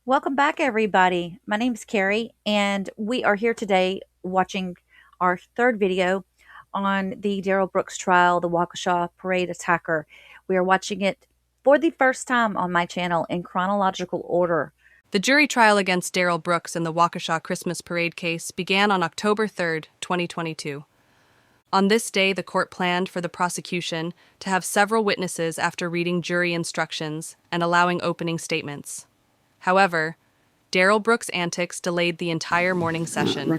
Welcome back, everybody. My name is Carrie, and we are here today watching our third video on the Darrell Brooks trial, the Waukesha Parade Attacker. We are watching it for the first time on my channel in chronological order. The jury trial against Darrell Brooks in the Waukesha Christmas Parade case began on October 3, 2022. On this day, the court planned for the prosecution to have several witnesses after reading jury instructions and allowing opening statements. However, Darrell Brooks' antics delayed the entire morning session. All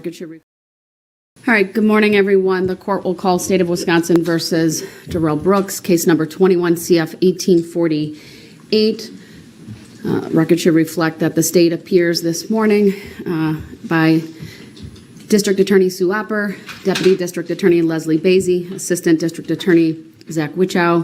right, good morning, everyone. The court will call State of Wisconsin versus Darrell Brooks, case number 21 CF 1848. Record should reflect that the state appears this morning by District Attorney Sue Opper, Deputy District Attorney Leslie Basie, Assistant District Attorney Zach Wichow,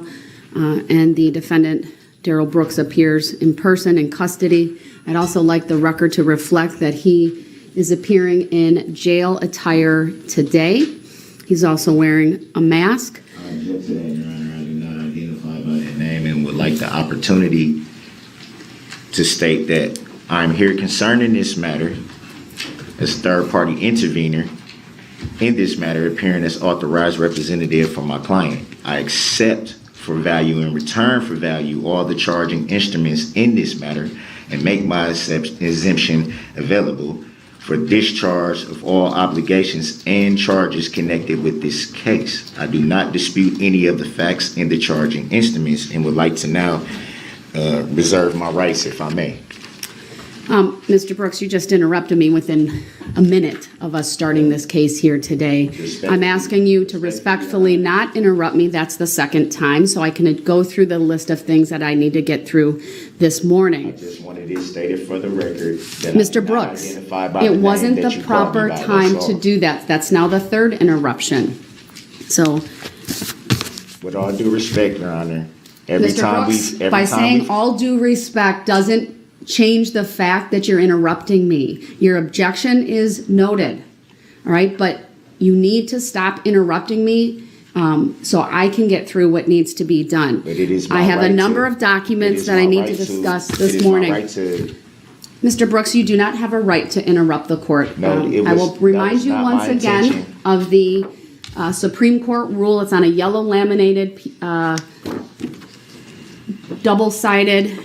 and the defendant Darrell Brooks appears in person in custody. I'd also like the record to reflect that he is appearing in jail attire today. He's also wearing a mask. I object to that, Your Honor. I do not identify by that name and would like the opportunity to state that I'm here concerning this matter as third-party intervener in this matter, appearing as authorized representative for my client. I accept for value in return for value all the charging instruments in this matter and make my exemption available for discharge of all obligations and charges connected with this case. I do not dispute any of the facts in the charging instruments and would like to now reserve my rights, if I may. Mr. Brooks, you just interrupted me within a minute of us starting this case here today. I'm asking you to respectfully not interrupt me. That's the second time, so I can go through the list of things that I need to get through this morning. I just wanted it stated for the record that Mr. Brooks, it wasn't the proper time to do that. That's now the third interruption. So, with all due respect, Your Honor, every Mr. time Brooks, we, by saying all due respect doesn't change the fact that you're interrupting me. Your objection is noted, all right? But you need to stop interrupting me so I can get through what needs to be done. But it is my I have right a number to- of documents it that is I my need right to to- discuss it this is my morning. right to- Mr. Brooks, you do not have a right to interrupt the court. No, it I was- will that remind was you not once my again intention. of the Supreme Court rule. It's on a yellow laminated, double-sided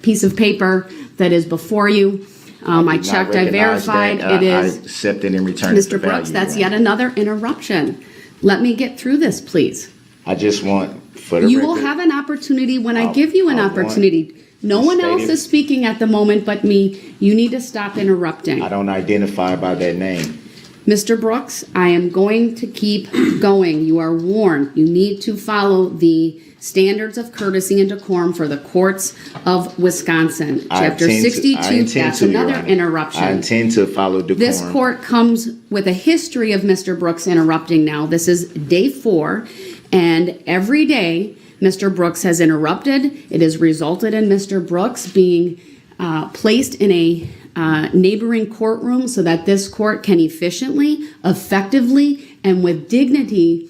piece of paper that is before you. I did not checked, I recognize verified, that. it I is. accept it in return Mr. for value, Brooks, that's Your yet Honor. another interruption. Let me get through this, please. I just want, for the You record, will have an opportunity when I I'll- give you an I want opportunity. No to one state else it. is speaking at the moment but me. You need to stop interrupting. I don't identify by that name. Mr. Brooks, I am going to keep going. You are warned. You need to follow the standards of courtesy and decorum for the courts of Wisconsin. Chapter 62, that's another interruption. I intend to follow decorum. This court comes with a history of Mr. Brooks interrupting now. This is day 4, and every day Mr. Brooks has interrupted. It has resulted in Mr. Brooks being placed in a neighboring courtroom so that this court can efficiently, effectively, and with dignity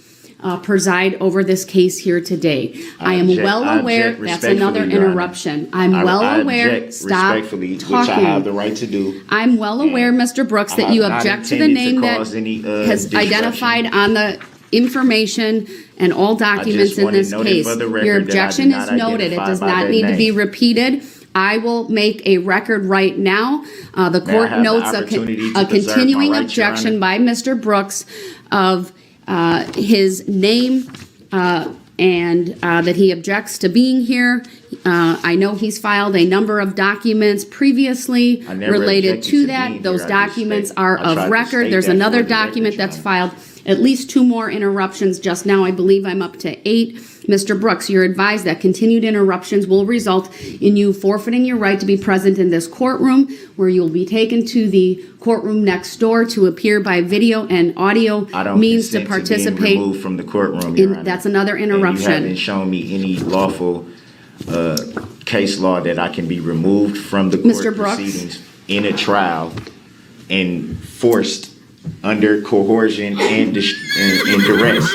preside over this case here today. I am well aware that's another interruption. I'm well aware. Stop respectfully, talking. which I have the right to do. I'm well aware, Mr. Brooks, that you I have not object to the intended to name that cause any, has disruption. identified on the information and all documents in want it this noted case. for the record Your that I do objection not is noted. It identify does by not that need to be name. repeated. I will make a record right now. The court have the notes opportunity to a preserve my continuing rights, Your objection Honor? by Mr. Brooks of his name and that he objects to being here. I know he's filed a number of documents previously I never related objected to to that. being Those here. I just documents state- are I tried of to record. state There's that another for the record, document Your that's Honor. filed. At least 2 more interruptions just now. I believe I'm up to 8. Mr. Brooks, you're advised that continued interruptions will result in you forfeiting your right to be present in this courtroom, where you'll be taken to the courtroom next door to appear by video and audio I don't means to consent participate. being removed from the courtroom, Your Honor. That's another And interruption. you haven't shown me any lawful case law that I can be removed from the Mr. court Brooks? proceedings in a trial and forced under coercion and duress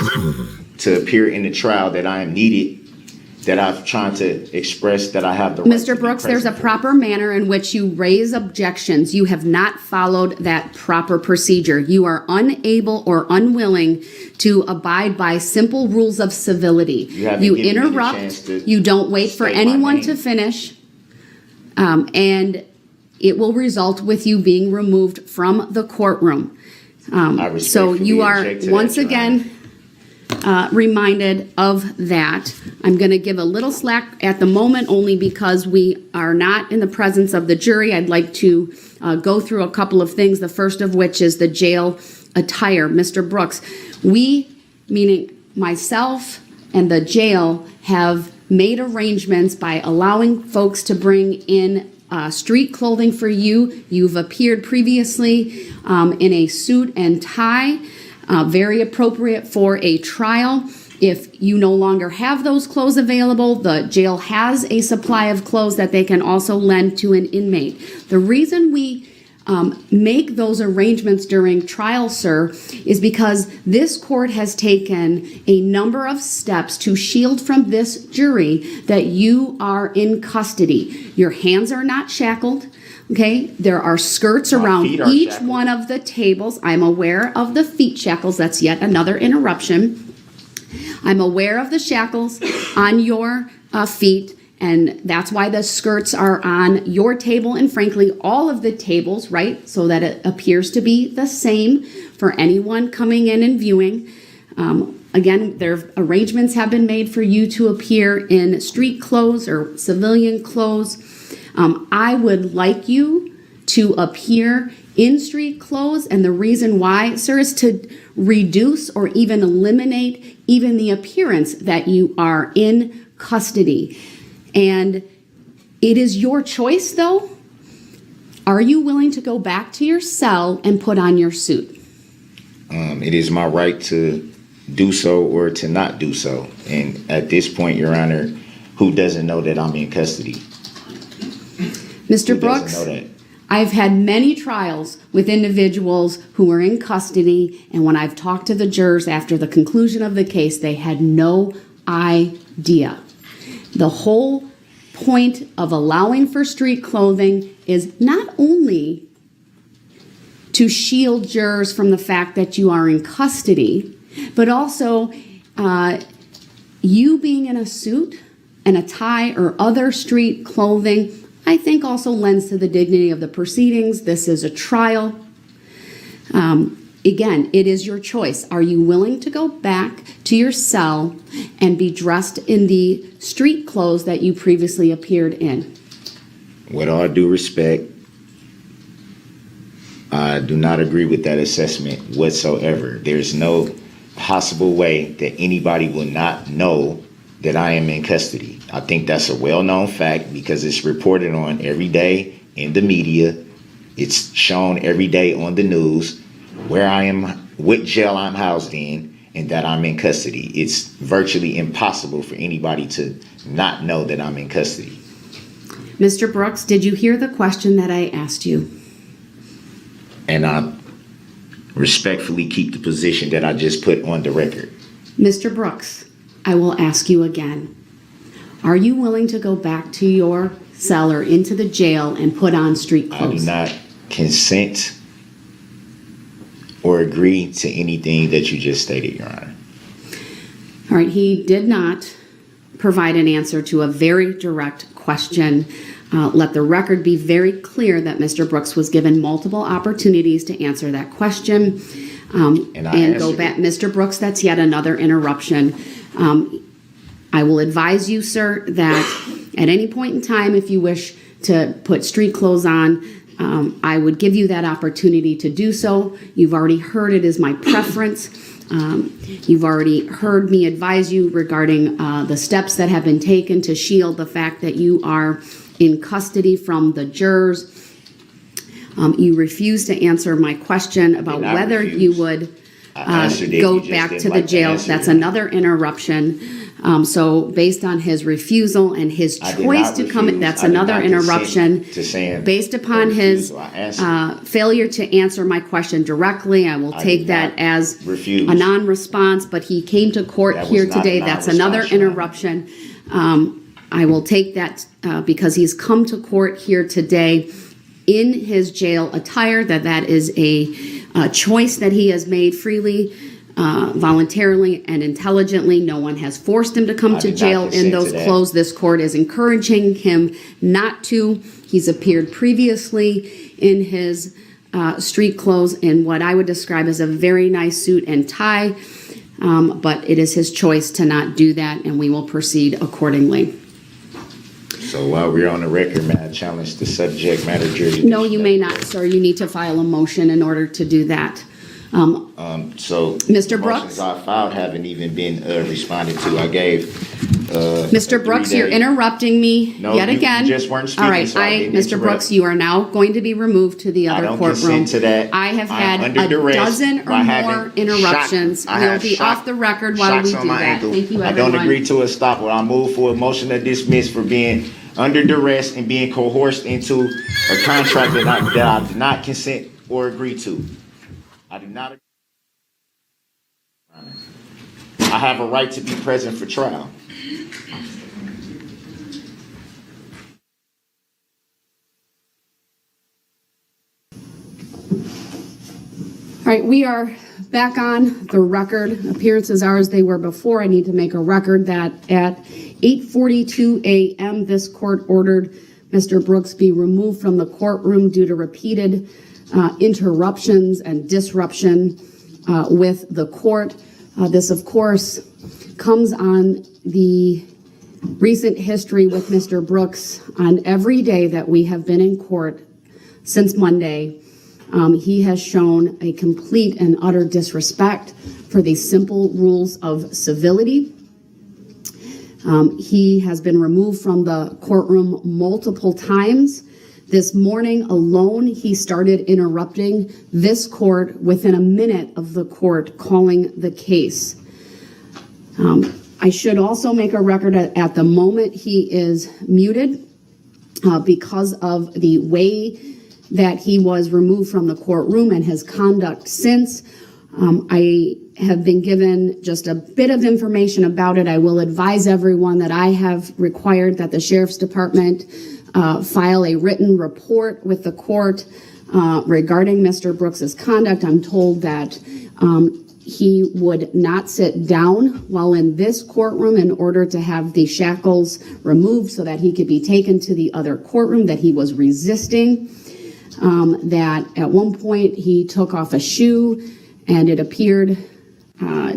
to appear in the trial that I am needed, that I'm trying to express that I have the right to Mr. be Brooks, there's a present for. proper manner in which you raise objections. You have not followed that proper procedure. You are unable or unwilling to abide by simple rules of civility. haven't You given me the interrupt, chance to you don't wait for state my anyone name. to finish, and it will result with you being removed from the courtroom. I So you respectfully are object to once that, Your again reminded of that. I'm going to give a little slack at the moment only because we are not in the presence of the jury. I'd like to go through a couple of things, the first of which is the jail attire. Mr. Brooks, we, meaning myself and the jail, have made arrangements by allowing folks to bring in street clothing for you. You've appeared previously in a suit and tie, very appropriate for a trial. If you no longer have those clothes available, the jail has a supply of clothes that they can also lend to an inmate. The reason we make those arrangements during trial, sir, is because this court has taken a number of steps to shield from this jury that you are in custody. Your hands are not shackled. Okay, there are skirts around feet are each shackled. one of the tables. I'm aware of the feet shackles. That's yet another interruption. I'm aware of the shackles on your feet, and that's why the skirts are on your table and frankly all of the tables, right? So that it appears to be the same for anyone coming in and viewing. Again, arrangements have been made for you to appear in street clothes or civilian clothes. I would like you to appear in street clothes, and the reason why, sir, is to reduce or even eliminate even the appearance that you are in custody. And it is your choice, though. Are you willing to go back to your cell and put on your suit? It is my right to do so or to not do so. And at this point, Your Honor, who doesn't know that I'm in custody? Mr. Who Brooks, doesn't know that? I've had many trials with individuals who are in custody, and when I've talked to the jurors after the conclusion of the case, they had no idea. The whole point of allowing for street clothing is not only to shield jurors from the fact that you are in custody, but also you being in a suit and a tie or other street clothing, I think also lends to the dignity of the proceedings. This is a trial. Again, it is your choice. Are you willing to go back to your cell and be dressed in the street clothes that you previously appeared in? With all due respect, I do not agree with that assessment whatsoever. There's no possible way that anybody will not know that I am in custody. I think that's a well-known fact because it's reported on every day in the media. It's shown every day on the news where I am, what jail I'm housed in, and that I'm in custody. It's virtually impossible for anybody to not know that I'm in custody. Mr. Brooks, did you hear the question that I asked you? And I respectfully keep the position that I just put on the record. Mr. Brooks, I will ask you again. Are you willing to go back to your cell or into the jail and put on street I clothes? do not consent or agree to anything that you just stated, Your Honor. All right, he did not provide an answer to a very direct question. Let the record be very clear that Mr. Brooks was given multiple opportunities to answer that question. And go back. Mr. Brooks, that's yet another interruption. I will advise you, sir, that at any point in time, if you wish to put street clothes on, I would give you that opportunity to do so. You've already heard it is my preference. You've already heard me advise you regarding the steps that have been taken to shield the fact that you are in custody from the jurors. You refuse to answer my question about whether you would go back to the jail. That's another interruption. So based on his refusal and his choice to come, that's another interruption. Based upon his failure to answer my question directly, I will take that as a non-response, but he came to court here today. That's another interruption. I will take that because he's come to court here today in his jail attire, that is a choice that he has made freely, voluntarily, and intelligently. No one has forced him to come to jail in those clothes. This court is encouraging him not to. He's appeared previously in his street clothes in what I would describe as a very nice suit and tie, but it is his choice to not do that, and we will proceed accordingly. So while we're on the record, may I challenge the subject matter jurisdiction? No, you may not, sir. You need to file a motion in order to do that. So Mr. Brooks? motions I filed haven't even been responded to. I gave Mr. Brooks, you're interrupting me yet again. You just weren't speaking. All right, so Mr. Brooks, you are now going to be removed to the other courtroom. I don't consent to that. I have had a dozen or more interruptions. We'll be off the record while we do that. Thank you, everyone. I don't agree to a stop. I move for a motion to dismiss for being under duress and being coerced into a contract that I did not consent or agree to. I do not agree. I have a right to be present for trial. All right, we are back on the record. Appearances are as they were before. I need to make a record that at 8:42 a.m. this court ordered Mr. Brooks be removed from the courtroom due to repeated interruptions and disruption with the court. This, of course, comes on the recent history with Mr. Brooks. On every day that we have been in court since Monday, he has shown a complete and utter disrespect for the simple rules of civility. He has been removed from the courtroom multiple times. This morning alone, he started interrupting this court within a minute of the court calling the case. I should also make a record at the moment he is muted because of the way that he was removed from the courtroom and his conduct since. I have been given just a bit of information about it. I will advise everyone that I have required that the Sheriff's Department file a written report with the court regarding Mr. Brooks's conduct. I'm told that he would not sit down while in this courtroom in order to have the shackles removed so that he could be taken to the other courtroom, that he was resisting, that at one point he took off a shoe and it appeared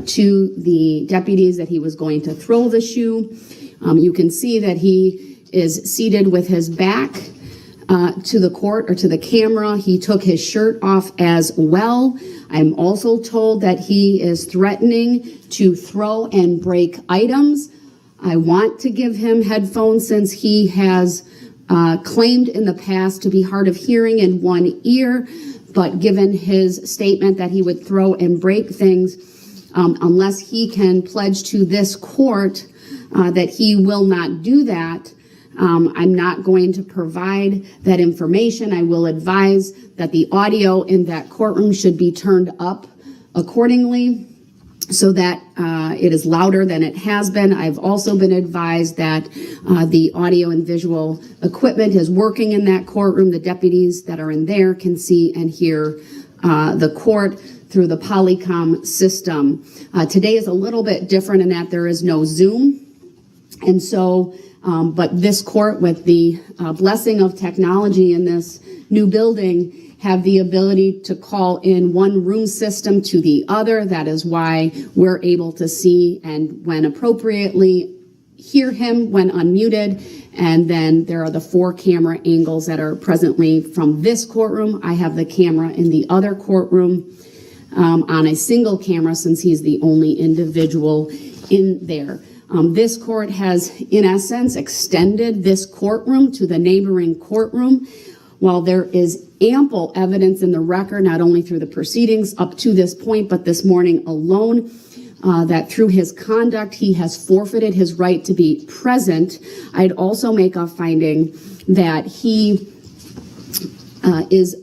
to the deputies that he was going to throw the shoe. You can see that he is seated with his back to the court or to the camera. He took his shirt off as well. I'm also told that he is threatening to throw and break items. I want to give him headphones since he has claimed in the past to be hard of hearing in one ear, but given his statement that he would throw and break things, unless he can pledge to this court that he will not do that, I'm not going to provide that information. I will advise that the audio in that courtroom should be turned up accordingly so that it is louder than it has been. I've also been advised that the audio and visual equipment is working in that courtroom. The deputies that are in there can see and hear the court through the Polycom system. Today is a little bit different in that there is no Zoom. And so, but this court, with the blessing of technology in this new building, have the ability to call in one room system to the other. That is why we're able to see and, when appropriately, hear him when unmuted. And then there are the 4 camera angles that are presently from this courtroom. I have the camera in the other courtroom on a single camera since he's the only individual in there. This court has, in essence, extended this courtroom to the neighboring courtroom. While there is ample evidence in the record, not only through the proceedings up to this point, but this morning alone, that through his conduct, he has forfeited his right to be present. I'd also make a finding that he is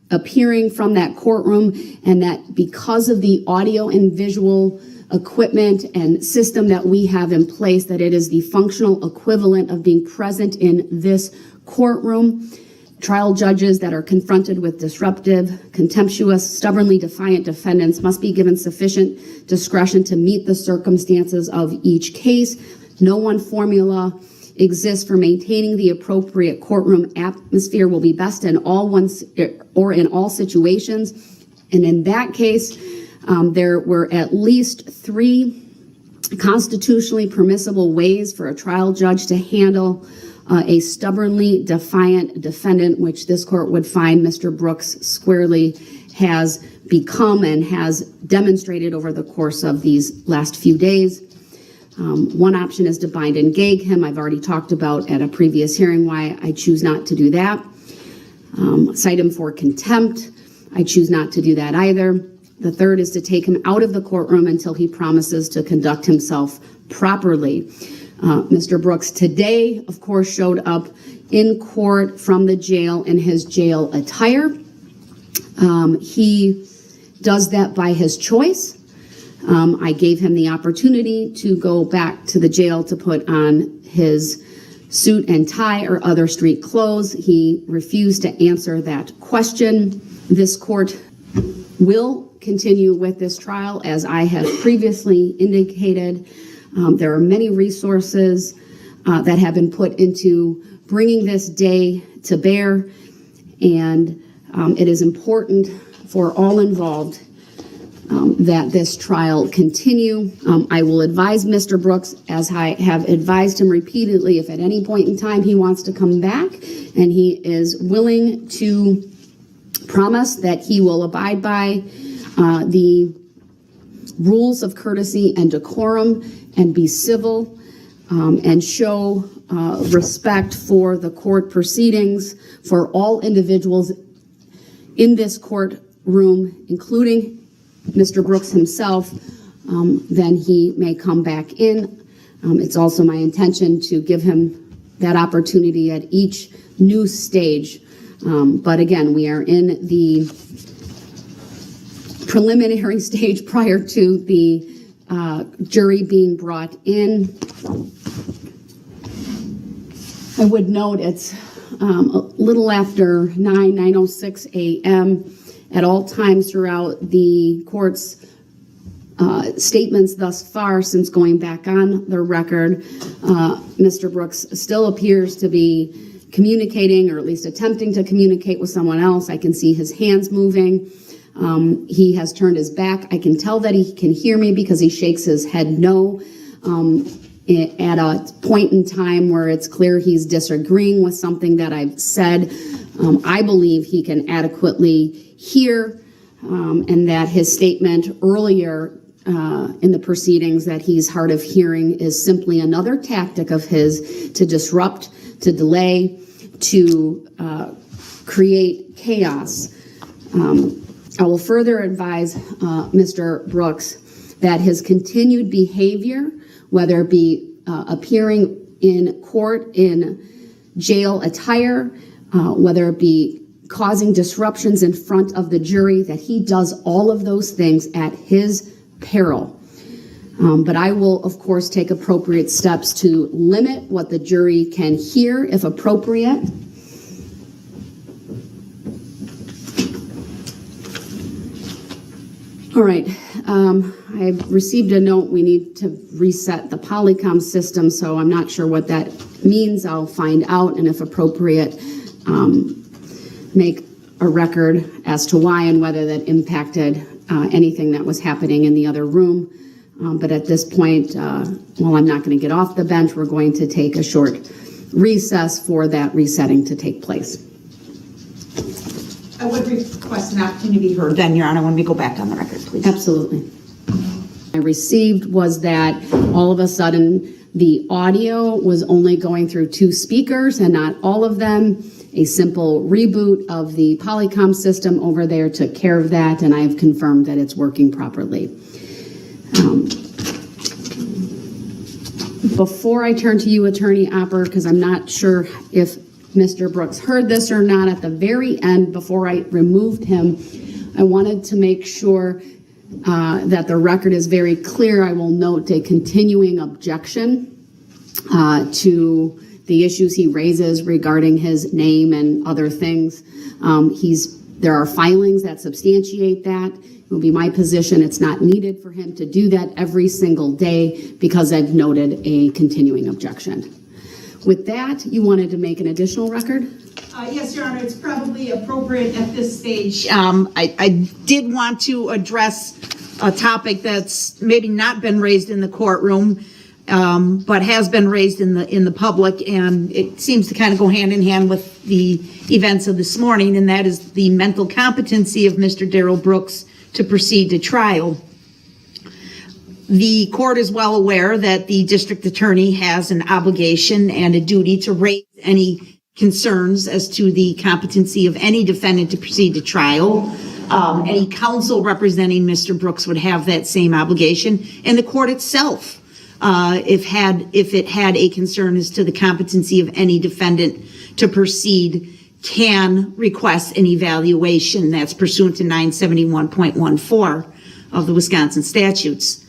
appearing from that courtroom and that because of the audio and visual equipment and system that we have in place, that it is the functional equivalent of being present in this courtroom. Trial judges that are confronted with disruptive, contemptuous, stubbornly defiant defendants must be given sufficient discretion to meet the circumstances of each case. No one formula exists for maintaining the appropriate courtroom atmosphere will be best in all situations. And in that case, there were at least 3 constitutionally permissible ways for a trial judge to handle a stubbornly defiant defendant, which this court would find Mr. Brooks squarely has become and has demonstrated over the course of these last few days. One option is to bind and gag him. I've already talked about at a previous hearing why I choose not to do that. Cite him for contempt. I choose not to do that either. The third is to take him out of the courtroom until he promises to conduct himself properly. Mr. Brooks today, of course, showed up in court from the jail in his jail attire. He does that by his choice. I gave him the opportunity to go back to the jail to put on his suit and tie or other street clothes. He refused to answer that question. This court will continue with this trial, as I have previously indicated. There are many resources that have been put into bringing this day to bear, and it is important for all involved that this trial continue. I will advise Mr. Brooks, as I have advised him repeatedly, if at any point in time he wants to come back and he is willing to promise that he will abide by the rules of courtesy and decorum and be civil and show respect for the court proceedings for all individuals in this courtroom, including Mr. Brooks himself, then he may come back in. It's also my intention to give him that opportunity at each new stage. But again, we are in the preliminary stage prior to the jury being brought in. I would note it's a little after 9:06 a.m. At all times throughout the court's statements thus far, since going back on the record, Mr. Brooks still appears to be communicating, or at least attempting to communicate with someone else. I can see his hands moving. He has turned his back. I can tell that he can hear me because he shakes his head no at a point in time where it's clear he's disagreeing with something that I've said. I believe he can adequately hear, and that his statement earlier in the proceedings that he's hard of hearing is simply another tactic of his to disrupt, to delay, to create chaos. I will further advise Mr. Brooks that his continued behavior, whether it be appearing in court in jail attire, whether it be causing disruptions in front of the jury, that he does all of those things at his peril. But I will, of course, take appropriate steps to limit what the jury can hear, if appropriate. All right, I've received a note. We need to reset the Polycom system, so I'm not sure what that means. I'll find out, and if appropriate, make a record as to why and whether that impacted anything that was happening in the other room. But at this point, while I'm not going to get off the bench, we're going to take a short recess for that resetting to take place. I would request an opportunity to be heard then, Your Honor, when we go back on the record, please. Absolutely. I received was that all of a sudden the audio was only going through 2 speakers and not all of them. A simple reboot of the Polycom system over there took care of that, and I have confirmed that it's working properly. Before I turn to you, Attorney Opper, because I'm not sure if Mr. Brooks heard this or not, at the very end, before I removed him, I wanted to make sure that the record is very clear, I will note a continuing objection to the issues he raises regarding his name and other things. There are filings that substantiate that. It will be my position it's not needed for him to do that every single day because I've noted a continuing objection. With that, you wanted to make an additional record? Yes, Your Honor, it's probably appropriate at this stage. I did want to address a topic that's maybe not been raised in the courtroom, but has been raised in the public, and it seems to kind of go hand in hand with the events of this morning, and that is the mental competency of Mr. Darrell Brooks to proceed to trial. The court is well aware that the district attorney has an obligation and a duty to raise any concerns as to the competency of any defendant to proceed to trial. Any counsel representing Mr. Brooks would have that same obligation, and the court itself, if it had a concern as to the competency of any defendant to proceed, can request an evaluation that's pursuant to 971.14 of the Wisconsin statutes.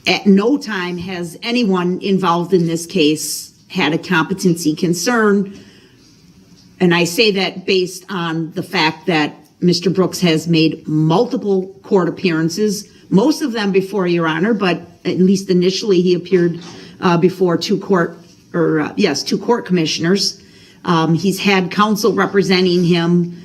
At no time has anyone involved in this case had a competency concern, and I say that based on the fact that Mr. Brooks has made multiple court appearances, most of them before Your Honor, but at least initially he appeared before two court commissioners. He's had counsel representing him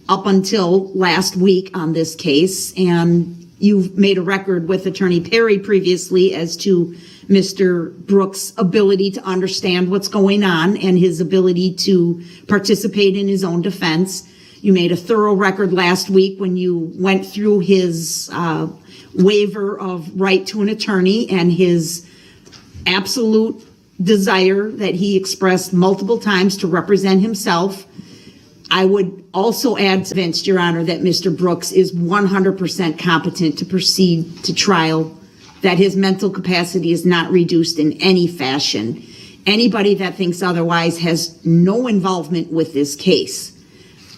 up until last week on this case, and you've made a record with Attorney Perry previously as to Mr. Brooks' ability to understand what's going on and his ability to participate in his own defense. You made a thorough record last week when you went through his waiver of right to an attorney and his absolute desire that he expressed multiple times to represent himself. I would also add, convinced, Your Honor, that Mr. Brooks is 100% competent to proceed to trial, that his mental capacity is not reduced in any fashion. Anybody that thinks otherwise has no involvement with this case.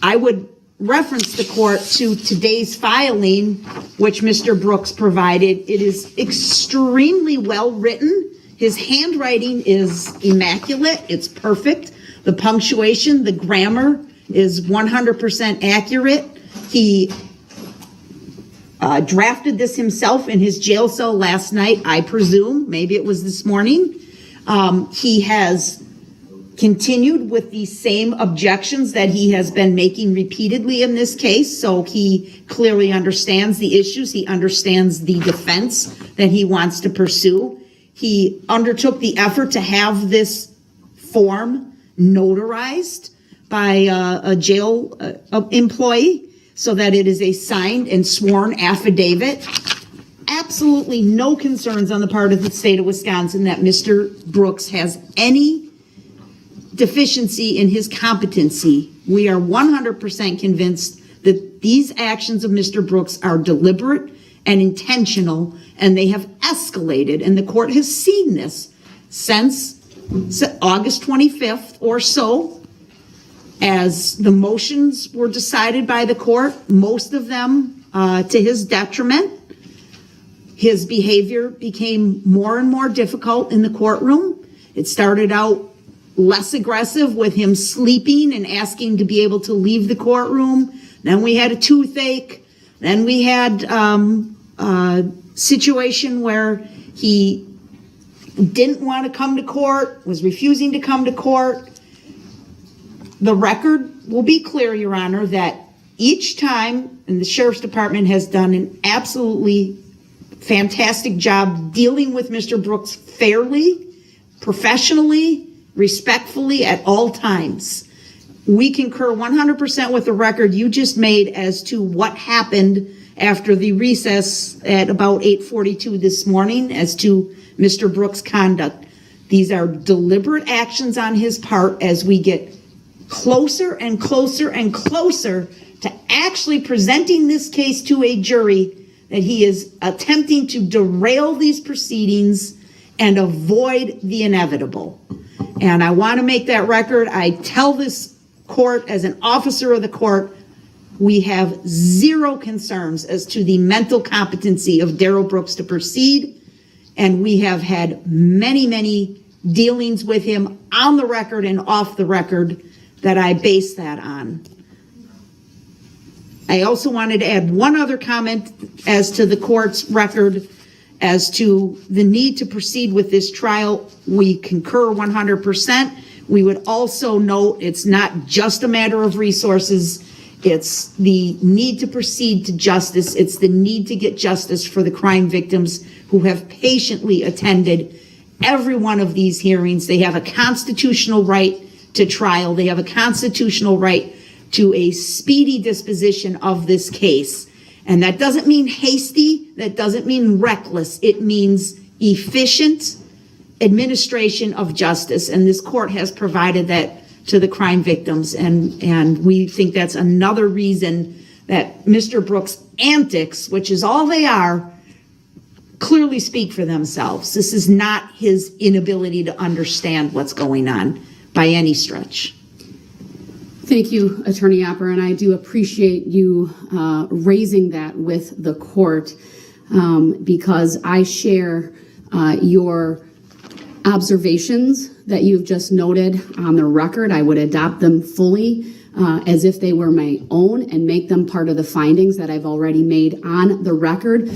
I would reference the court to today's filing, which Mr. Brooks provided. It is extremely well written. His handwriting is immaculate. It's perfect. The punctuation, the grammar is 100% accurate. He drafted this himself in his jail cell last night, I presume. Maybe it was this morning. He has continued with the same objections that he has been making repeatedly in this case. So he clearly understands the issues. He understands the defense that he wants to pursue. He undertook the effort to have this form notarized by a jail employee so that it is a signed and sworn affidavit. Absolutely no concerns on the part of the state of Wisconsin that Mr. Brooks has any deficiency in his competency. We are 100% convinced that these actions of Mr. Brooks are deliberate and intentional, and they have escalated, and the court has seen this since August 25th or so, as the motions were decided by the court, most of them to his detriment. His behavior became more and more difficult in the courtroom. It started out less aggressive with him sleeping and asking to be able to leave the courtroom. Then we had a toothache. Then we had a situation where he didn't want to come to court, was refusing to come to court. The record will be clear, Your Honor, that each time, and the Sheriff's Department has done an absolutely fantastic job dealing with Mr. Brooks fairly, professionally, respectfully at all times. We concur 100% with the record you just made as to what happened after the recess at about 8:42 this morning as to Mr. Brooks' conduct. These are deliberate actions on his part as we get closer and closer and closer to actually presenting this case to a jury, that he is attempting to derail these proceedings and avoid the inevitable. And I want to make that record. I tell this court as an officer of the court, We have zero concerns as to the mental competency of Darrell Brooks to proceed, and we have had many, many dealings with him on the record and off the record that I base that on. I also wanted to add one other comment as to the court's record as to the need to proceed with this trial. We concur 100%. We would also note it's not just a matter of resources. It's the need to proceed to justice. It's the need to get justice for the crime victims who have patiently attended every one of these hearings. They have a constitutional right to trial. They have a constitutional right to a speedy disposition of this case. And that doesn't mean hasty. That doesn't mean reckless. It means efficient administration of justice. And this court has provided that to the crime victims. And we think that's another reason that Mr. Brooks' antics, which is all they are, clearly speak for themselves. This is not his inability to understand what's going on by any stretch. Thank you, Attorney Opper, and I do appreciate you raising that with the court because I share your observations that you've just noted on the record. I would adopt them fully as if they were my own and make them part of the findings that I've already made on the record.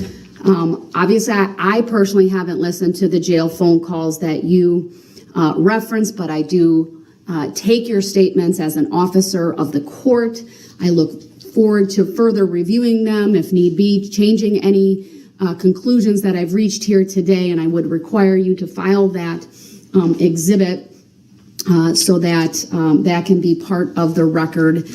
Obviously, I personally haven't listened to the jail phone calls that you referenced, but I do take your statements as an officer of the court. I look forward to further reviewing them, if need be, changing any conclusions that I've reached here today, and I would require you to file that exhibit so that that can be part of the record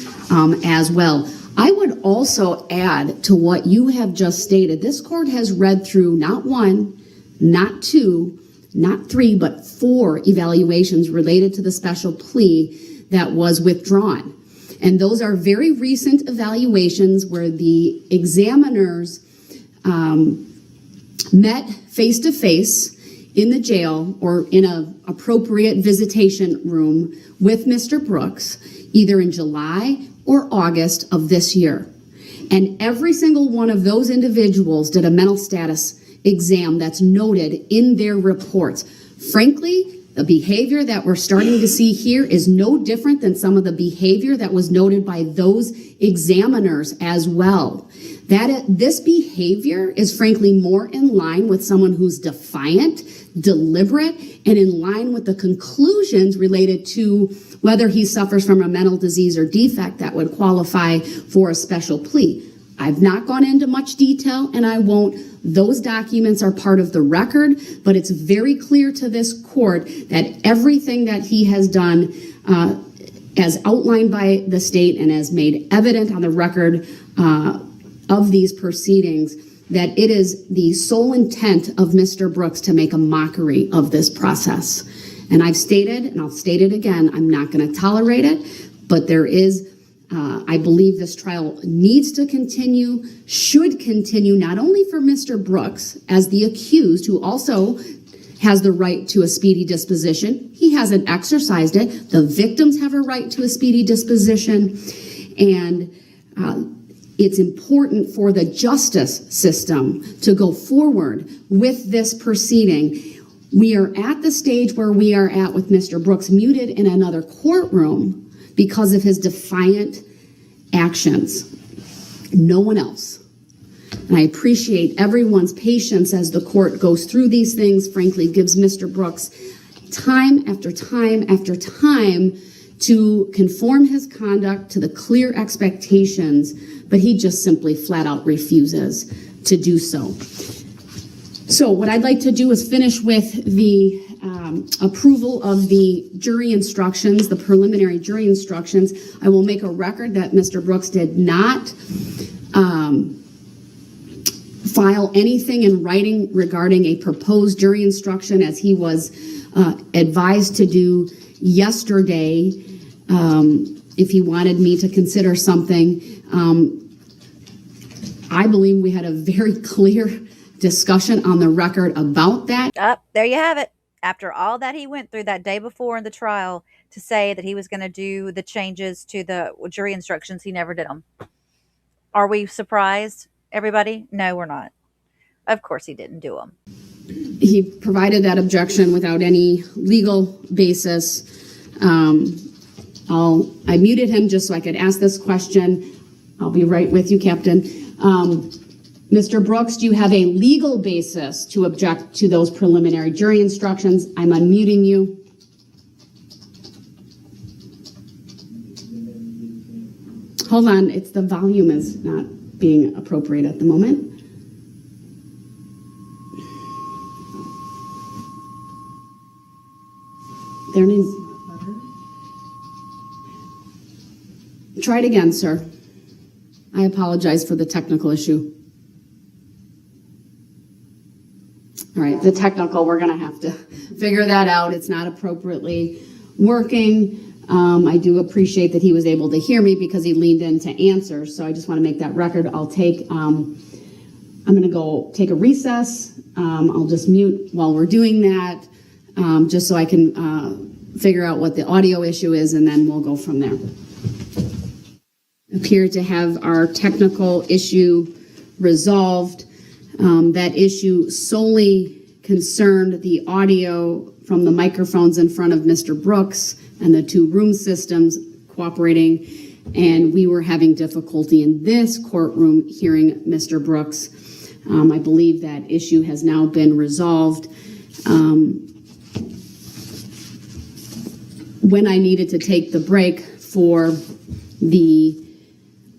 as well. I would also add to what you have just stated. This court has read through not one, not two, not three, but 4 evaluations related to the special plea that was withdrawn. And those are very recent evaluations where the examiners met face-to-face in the jail or in an appropriate visitation room with Mr. Brooks, either in July or August of this year. And every single one of those individuals did a mental status exam that's noted in their reports. Frankly, the behavior that we're starting to see here is no different than some of the behavior that was noted by those examiners as well. This behavior is frankly more in line with someone who's defiant, deliberate, and in line with the conclusions related to whether he suffers from a mental disease or defect that would qualify for a special plea. I've not gone into much detail, and I won't. Those documents are part of the record, but it's very clear to this court that everything that he has done as outlined by the state and as made evident on the record of these proceedings, that it is the sole intent of Mr. Brooks to make a mockery of this process. And I've stated, and I'll state it again, I'm not going to tolerate it, but there is I believe this trial needs to continue, should continue, not only for Mr. Brooks as the accused, who also has the right to a speedy disposition. He hasn't exercised it. The victims have a right to a speedy disposition. And it's important for the justice system to go forward with this proceeding. We are at the stage where we are at with Mr. Brooks muted in another courtroom because of his defiant actions. No one else. And I appreciate everyone's patience as the court goes through these things, frankly, gives Mr. Brooks time after time after time to conform his conduct to the clear expectations, but he just simply flat out refuses to do so. So what I'd like to do is finish with the approval of the jury instructions, the preliminary jury instructions. I will make a record that Mr. Brooks did not file anything in writing regarding a proposed jury instruction, as he was advised to do yesterday if he wanted me to consider something. I believe we had a very clear discussion on the record about that. There you have it. After all that he went through that day before in the trial to say that he was going to do the changes to the jury instructions, he never did them. Are we surprised, everybody? No, we're not. Of course he didn't do them. He provided that objection without any legal basis. I muted him just so I could ask this question. I'll be right with you, Captain. Mr. Brooks, do you have a legal basis to object to those preliminary jury instructions? I'm unmuting you. Hold on, it's the volume is not being appropriate at the moment. There needs. Try it again, sir. I apologize for the technical issue. All right, the technical, we're going to have to figure that out. It's not appropriately working. I do appreciate that he was able to hear me because he leaned in to answer. So I just want to make that record. I'm going to go take a recess. I'll just mute while we're doing that, just so I can figure out what the audio issue is, and then we'll go from there. Appear to have our technical issue resolved. That issue solely concerned the audio from the microphones in front of Mr. Brooks and the two room systems cooperating, and we were having difficulty in this courtroom hearing Mr. Brooks. I believe that issue has now been resolved. When I needed to take the break for the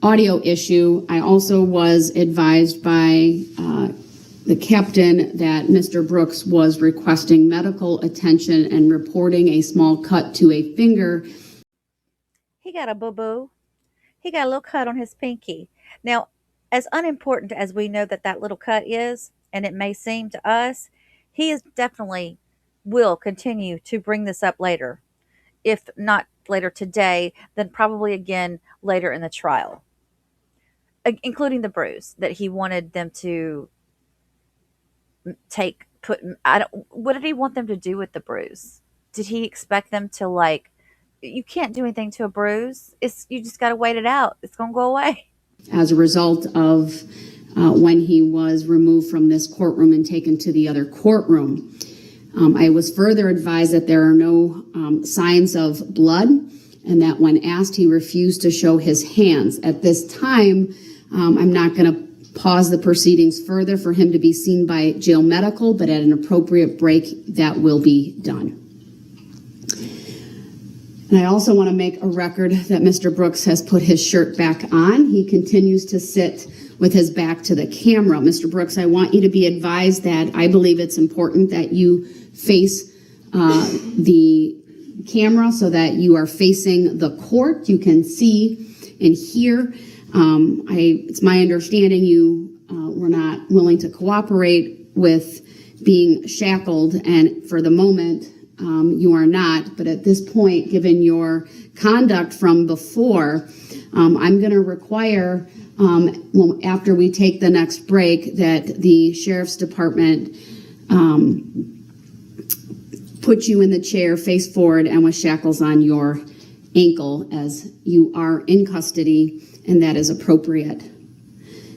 audio issue, I also was advised by the captain that Mr. Brooks was requesting medical attention and reporting a small cut to a finger. He got a boo-boo. He got a little cut on his pinky. Now, as unimportant as we know that little cut is, and it may seem to us, he is definitely will continue to bring this up later. If not later today, then probably again later in the trial, including the bruise that he wanted them to what did he want them to do with the bruise? Did he expect them to you can't do anything to a bruise. You just got to wait it out. It's going to go away. As a result of when he was removed from this courtroom and taken to the other courtroom, I was further advised that there are no signs of blood, and that when asked, he refused to show his hands. At this time, I'm not going to pause the proceedings further for him to be seen by jail medical, but at an appropriate break, that will be done. And I also want to make a record that Mr. Brooks has put his shirt back on. He continues to sit with his back to the camera. Mr. Brooks, I want you to be advised that I believe it's important that you face the camera so that you are facing the court. You can see and hear. It's my understanding you were not willing to cooperate with being shackled, and for the moment you are not. But at this point, given your conduct from before, I'm going to require, after we take the next break, that the Sheriff's Department put you in the chair face forward and with shackles on your ankle, as you are in custody, and that is appropriate.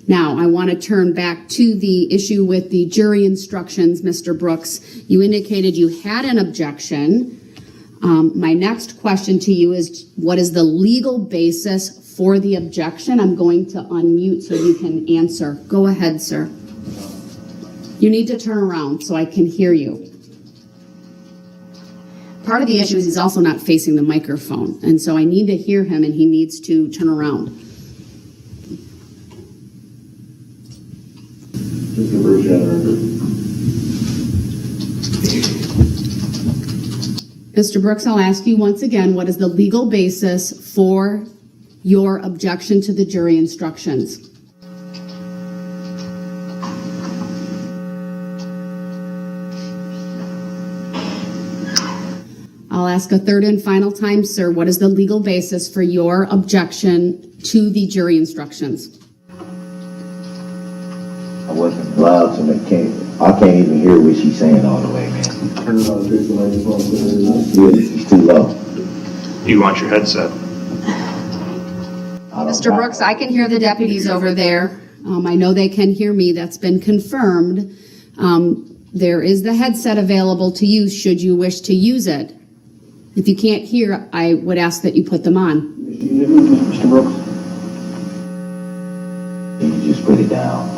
Now, I want to turn back to the issue with the jury instructions, Mr. Brooks. You indicated you had an objection. My next question to you is, what is the legal basis for the objection? I'm going to unmute so you can answer. Go ahead, sir. You need to turn around so I can hear you. Part of the issue is he's also not facing the microphone, and so I need to hear him, and he needs to turn around. Mr. Brooks, I'll ask you once again, what is the legal basis for your objection to the jury instructions? I'll ask a third and final time, sir, what is the legal basis for your objection to the jury instructions? I wasn't allowed to make, I can't even hear what she's saying all the way, man. Turn it on, fix the microphone. Yeah, it's too low. You want your headset? I Mr. Brooks, I can hear the deputies over there. I know they can hear me. That's been confirmed. There is the headset available to use should you wish to use it. If you can't hear, I would ask that you put them on. Mr. Brooks? You just put it down.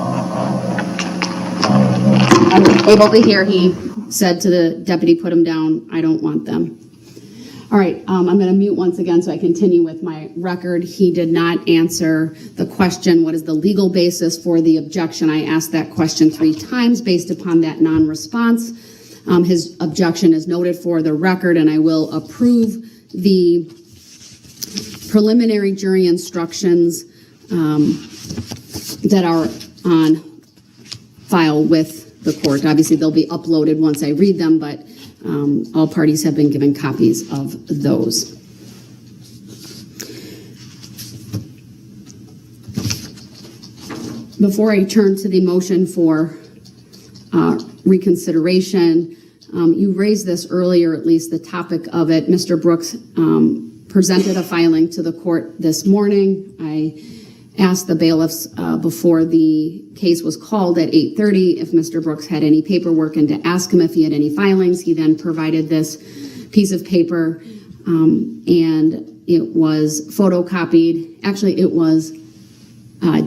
I'm able to hear. He said to the deputy, put them down. I don't want them. All right, I'm going to mute once again so I continue with my record. He did not answer the question, what is the legal basis for the objection? I asked that question 3 times based upon that non-response. His objection is noted for the record, and I will approve the preliminary jury instructions that are on file with the court. Obviously, they'll be uploaded once I read them, but all parties have been given copies of those. Before I turn to the motion for reconsideration, you raised this earlier, at least the topic of it. Mr. Brooks presented a filing to the court this morning. I asked the bailiffs before the case was called at 8:30 if Mr. Brooks had any paperwork and to ask him if he had any filings. He then provided this piece of paper and it was photocopied. Actually, it was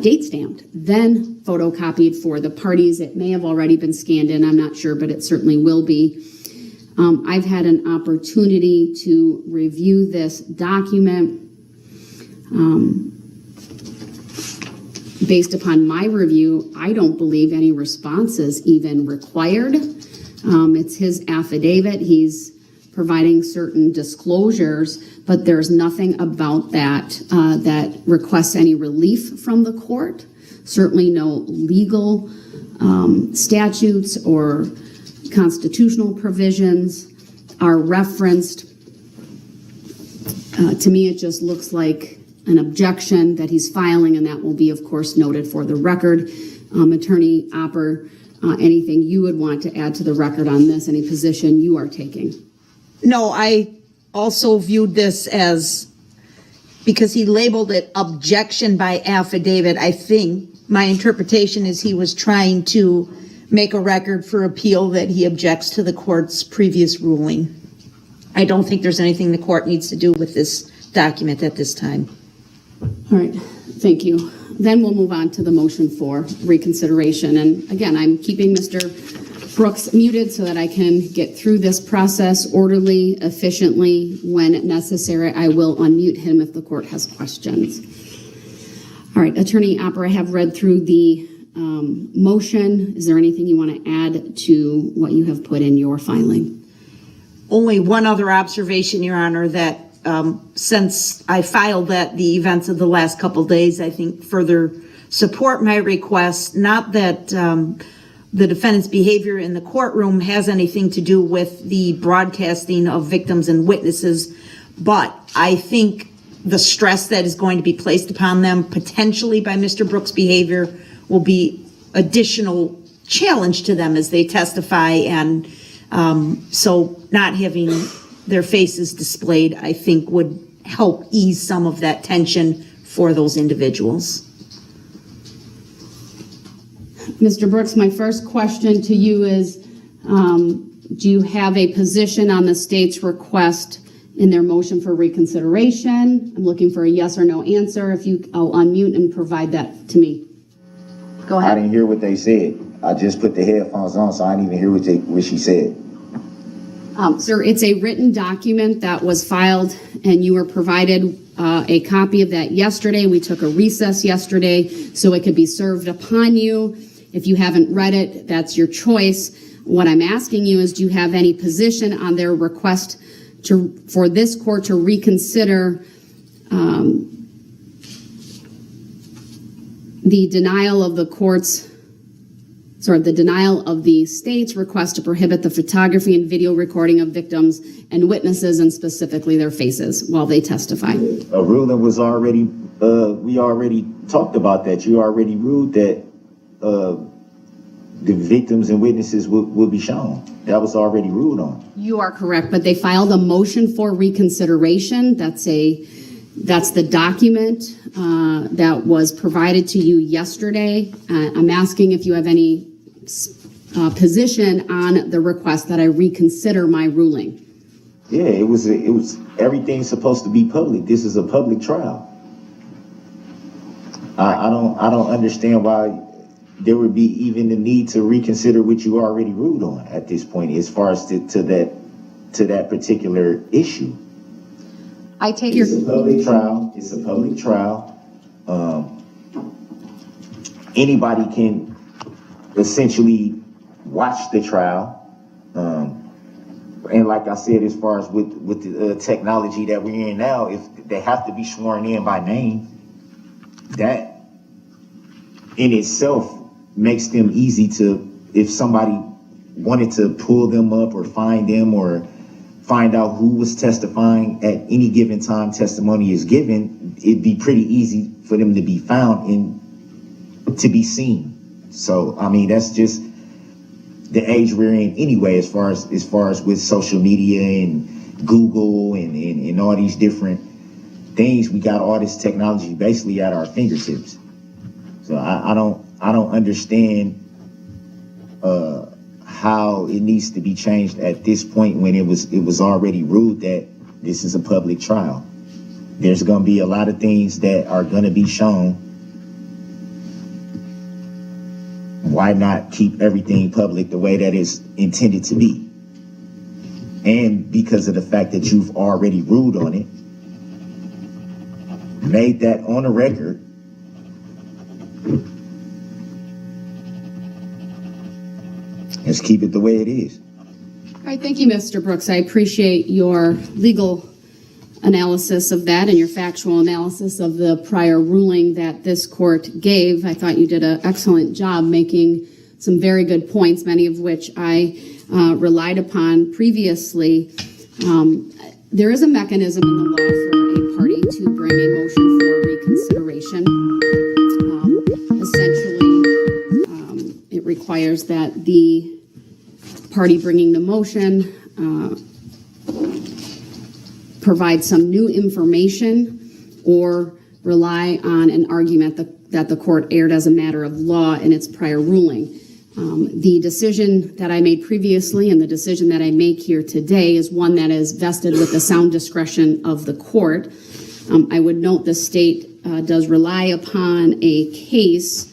date stamped, then photocopied for the parties. It may have already been scanned in, I'm not sure, but it certainly will be. I've had an opportunity to review this document. Based upon my review, I don't believe any response is even required. It's his affidavit. He's providing certain disclosures, but there's nothing about that that requests any relief from the court. Certainly no legal statutes or constitutional provisions are referenced. To me, it just looks like an objection that he's filing, and that will be, of course, noted for the record. Attorney Opper, anything you would want to add to the record on this, any position you are taking? No, I also viewed this as, because he labeled it objection by affidavit, I think my interpretation is he was trying to make a record for appeal that he objects to the court's previous ruling. I don't think there's anything the court needs to do with this document at this time. All right, thank you. Then we'll move on to the motion for reconsideration. And again, I'm keeping Mr. Brooks muted so that I can get through this process orderly, efficiently. When necessary, I will unmute him if the court has questions. All right, Attorney Opper, I have read through the motion. Is there anything you want to add to what you have put in your filing? Only one other observation, Your Honor, that since I filed that, the events of the last couple days, I think further support my request. Not that the defendant's behavior in the courtroom has anything to do with the broadcasting of victims and witnesses, but I think the stress that is going to be placed upon them potentially by Mr. Brooks' behavior will be additional challenge to them as they testify, and so not having their faces displayed, I think, would help ease some of that tension for those individuals. Mr. Brooks, my first question to you is, do you have a position on the state's request in their motion for reconsideration? I'm looking for a yes or no answer. I'll unmute and provide that to me. Go ahead. I didn't hear what they said. I just put the headphones on, so I didn't even hear what she said. Sir, it's a written document that was filed, and you were provided a copy of that yesterday. We took a recess yesterday so it could be served upon you. If you haven't read it, that's your choice. What I'm asking you is, do you have any position on their request for this court to reconsider the denial of the denial of the state's request to prohibit the photography and video recording of victims and witnesses, and specifically their faces, while they testify? A ruling was already, we already talked about that. You already ruled that the victims and witnesses will be shown. That was already ruled on. You are correct, but they filed a motion for reconsideration. That's a That's the document that was provided to you yesterday. I'm asking if you have any position on the request that I reconsider my ruling. Yeah, it was everything's supposed to be public. This is a public trial. I don't understand why there would be even the need to reconsider what you already ruled on at this point, as far as to that particular issue. I take It's a public trial. It's a public trial. Anybody can essentially watch the trial. And like I said, as far as with the technology that we're in now, if they have to be sworn in by name, that in itself makes them easy to, if somebody wanted to pull them up or find them or find out who was testifying at any given time testimony is given, it'd be pretty easy for them to be found and to be seen. So, I mean, that's just the age we're in anyway, as far as with social media and Google and all these different things. We got all this technology basically at our fingertips. So I don't understand how it needs to be changed at this point when it was already ruled that this is a public trial. There's going to be a lot of things that are going to be shown. Why not keep everything public the way that it's intended to be? And because of the fact that you've already ruled on it, made that on the record, let's keep it the way it is. All right, thank you, Mr. Brooks. I appreciate your legal analysis of that and your factual analysis of the prior ruling that this court gave. I thought you did an excellent job making some very good points, many of which I relied upon previously. There is a mechanism in the law for a party to bring a motion for reconsideration. Essentially, it requires that the party bringing the motion provide some new information or rely on an argument that the court aired as a matter of law in its prior ruling. The decision that I made previously and the decision that I make here today is one that is vested with the sound discretion of the court. I would note the state does rely upon a case.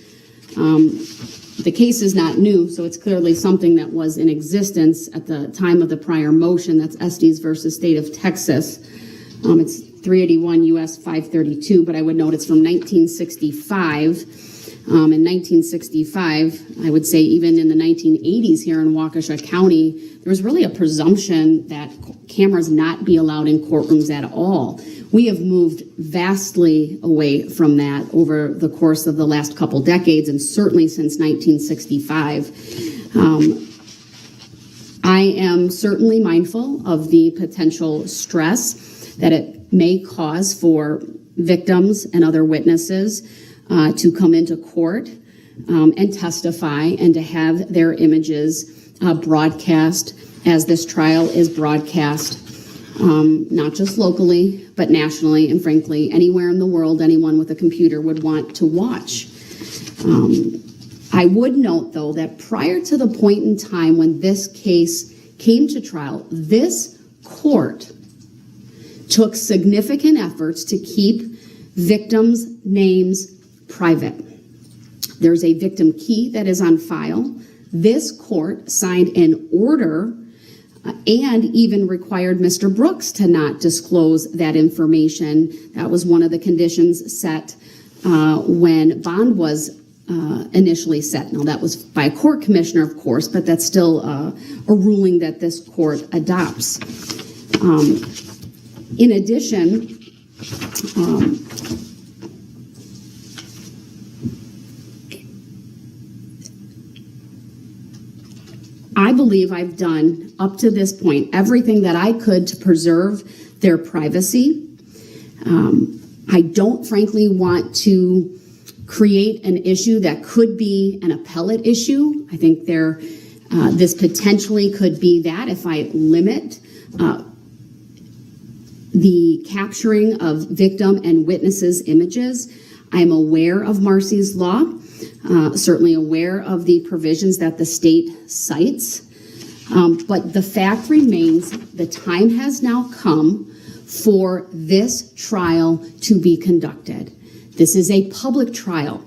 The case is not new, so it's clearly something that was in existence at the time of the prior motion. That's Estes versus State of Texas. It's 381 U.S. 532, but I would note it's from 1965. In 1965, I would say even in the 1980s here in Waukesha County, there was really a presumption that cameras not be allowed in courtrooms at all. We have moved vastly away from that over the course of the last couple decades, and certainly since 1965. I am certainly mindful of the potential stress that it may cause for victims and other witnesses to come into court and testify and to have their images broadcast as this trial is broadcast, not just locally, but nationally, and frankly, anywhere in the world anyone with a computer would want to watch. I would note, though, that prior to the point in time when this case came to trial, this court took significant efforts to keep victims' names private. There's a victim key that is on file. This court signed an order and even required Mr. Brooks to not disclose that information. That was one of the conditions set when bond was initially set. Now, that was by a court commissioner, of course, but that's still a ruling that this court adopts. In addition, I believe I've done, up to this point, everything that I could to preserve their privacy. I don't, frankly, want to create an issue that could be an appellate issue. I think this potentially could be that if I limit the capturing of victim and witnesses' images. I'm aware of Marcy's Law, certainly aware of the provisions that the state cites, but the fact remains the time has now come for this trial to be conducted. This is a public trial.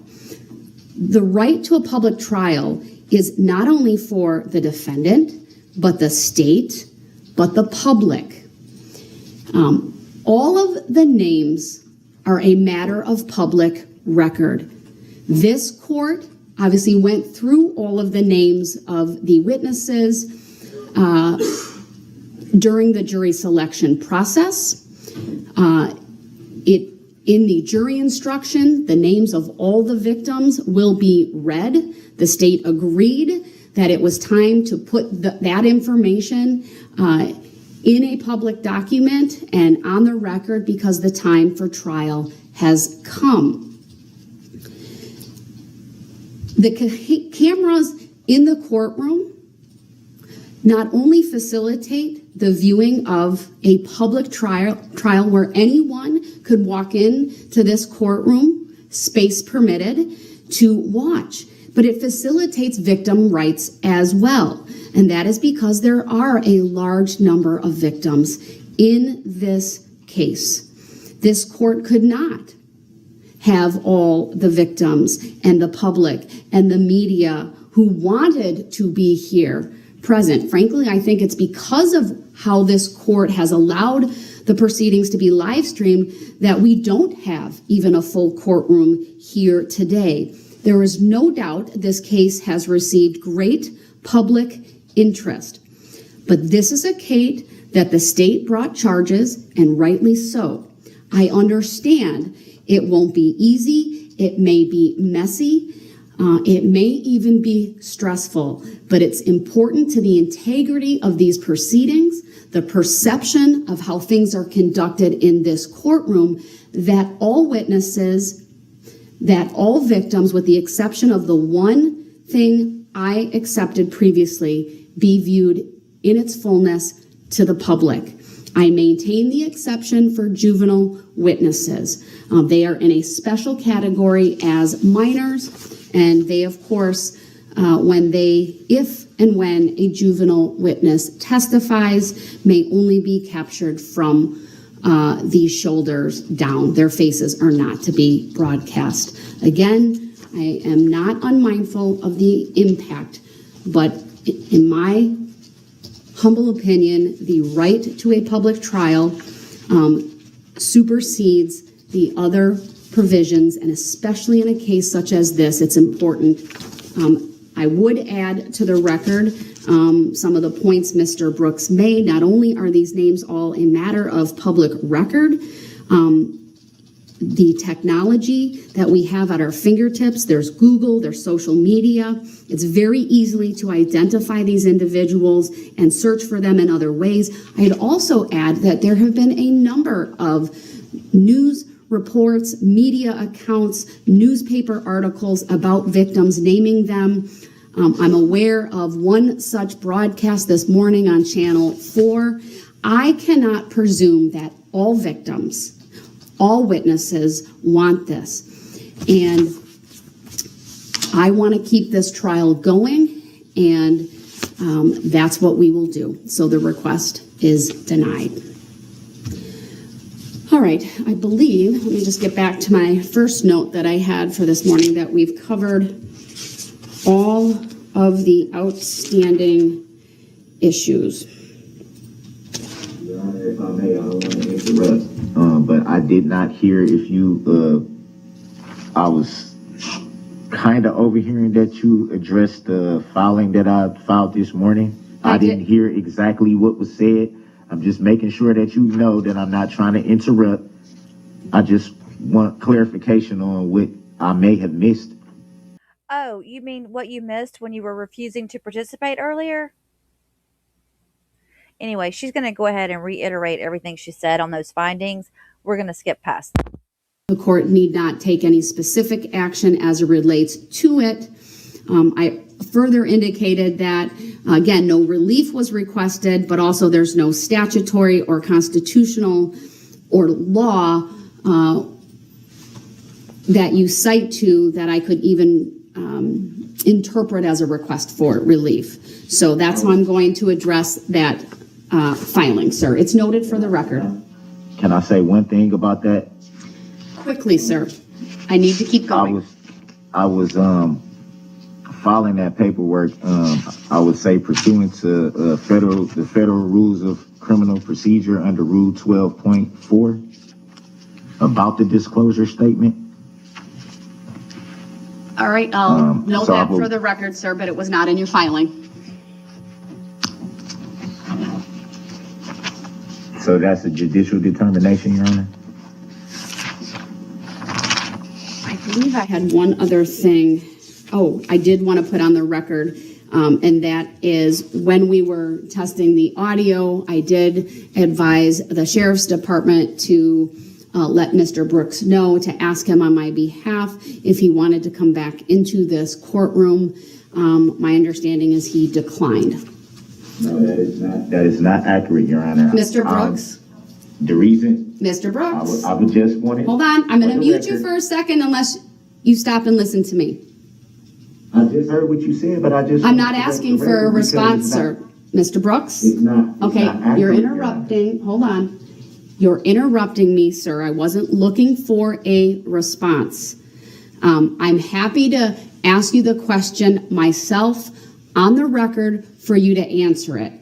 The right to a public trial is not only for the defendant, but the state, but the public. All of the names are a matter of public record. This court obviously went through all of the names of the witnesses during the jury selection process. In the jury instruction, the names of all the victims will be read. The state agreed that it was time to put that information in a public document and on the record because the time for trial has come. The cameras in the courtroom not only facilitate the viewing of a public trial where anyone could walk in to this courtroom, space permitted, to watch, but it facilitates victim rights as well. And that is because there are a large number of victims in this case. This court could not have all the victims and the public and the media who wanted to be here present. Frankly, I think it's because of how this court has allowed the proceedings to be live streamed that we don't have even a full courtroom here today. There is no doubt this case has received great public interest, but this is a case that the state brought charges, and rightly so. I understand it won't be easy, it may be messy, it may even be stressful, but it's important to the integrity of these proceedings, the perception of how things are conducted in this courtroom, that all witnesses, that all victims, with the exception of the one thing I accepted previously, be viewed in its fullness to the public. I maintain the exception for juvenile witnesses. They are in a special category as minors, and they, of course, if and when a juvenile witness testifies, may only be captured from the shoulders down. Their faces are not to be broadcast. Again, I am not unmindful of the impact, but in my humble opinion, the right to a public trial supersedes the other provisions, and especially in a case such as this, it's important. I would add to the record some of the points Mr. Brooks made. Not only are these names all a matter of public record, the technology that we have at our fingertips, there's Google, there's social media. It's very easily to identify these individuals and search for them in other ways. I'd also add that there have been a number of news reports, media accounts, newspaper articles about victims, naming them. I'm aware of one such broadcast this morning on Channel 4. I cannot presume that all victims, all witnesses want this. And I want to keep this trial going, and that's what we will do. So the request is denied. All right, I believe, let me just get back to my first note that I had for this morning, that we've covered all of the outstanding issues. Your Honor, if I may, I don't want to interrupt, but I did not hear if you, I was kind of overhearing that you addressed the filing that I filed this morning. I didn't hear exactly what was said. I'm just making sure that you know that I'm not trying to interrupt. I just want clarification on what I may have missed. Oh, you mean what you missed when you were refusing to participate earlier? Anyway, she's going to go ahead and reiterate everything she said on those findings. We're going to skip past that. The court need not take any specific action as it relates to it. I further indicated that, again, no relief was requested, but also there's no statutory or constitutional or law that you cite to that I could even interpret as a request for relief. So that's how I'm going to address that filing, sir. It's noted for the record. Can I say one thing about that? Quickly, sir. I need to keep going. I was filing that paperwork. I would say pursuant to the federal rules of criminal procedure under Rule 12.4 about the disclosure statement. All right, I'll note so that for the record, sir, but it was not in your filing. So that's a judicial determination, Your Honor? I believe I had one other thing. Oh, I did want to put on the record, and that is when we were testing the audio, I did advise the Sheriff's Department to let Mr. Brooks know, to ask him on my behalf if he wanted to come back into this courtroom. My understanding is he declined. No, that is not accurate, Your Honor. Mr. Brooks? The reason? Mr. Brooks? I would just want it. Hold on, I'm going to mute you for a second unless you stop and listen to me. I just heard what you said, but I'm not asking for a response, sir. Mr. Brooks? It's not. Okay, you're accurate, interrupting. Hold on. You're interrupting me, sir. I wasn't looking for a response. I'm happy to ask you the question myself on the record for you to answer it.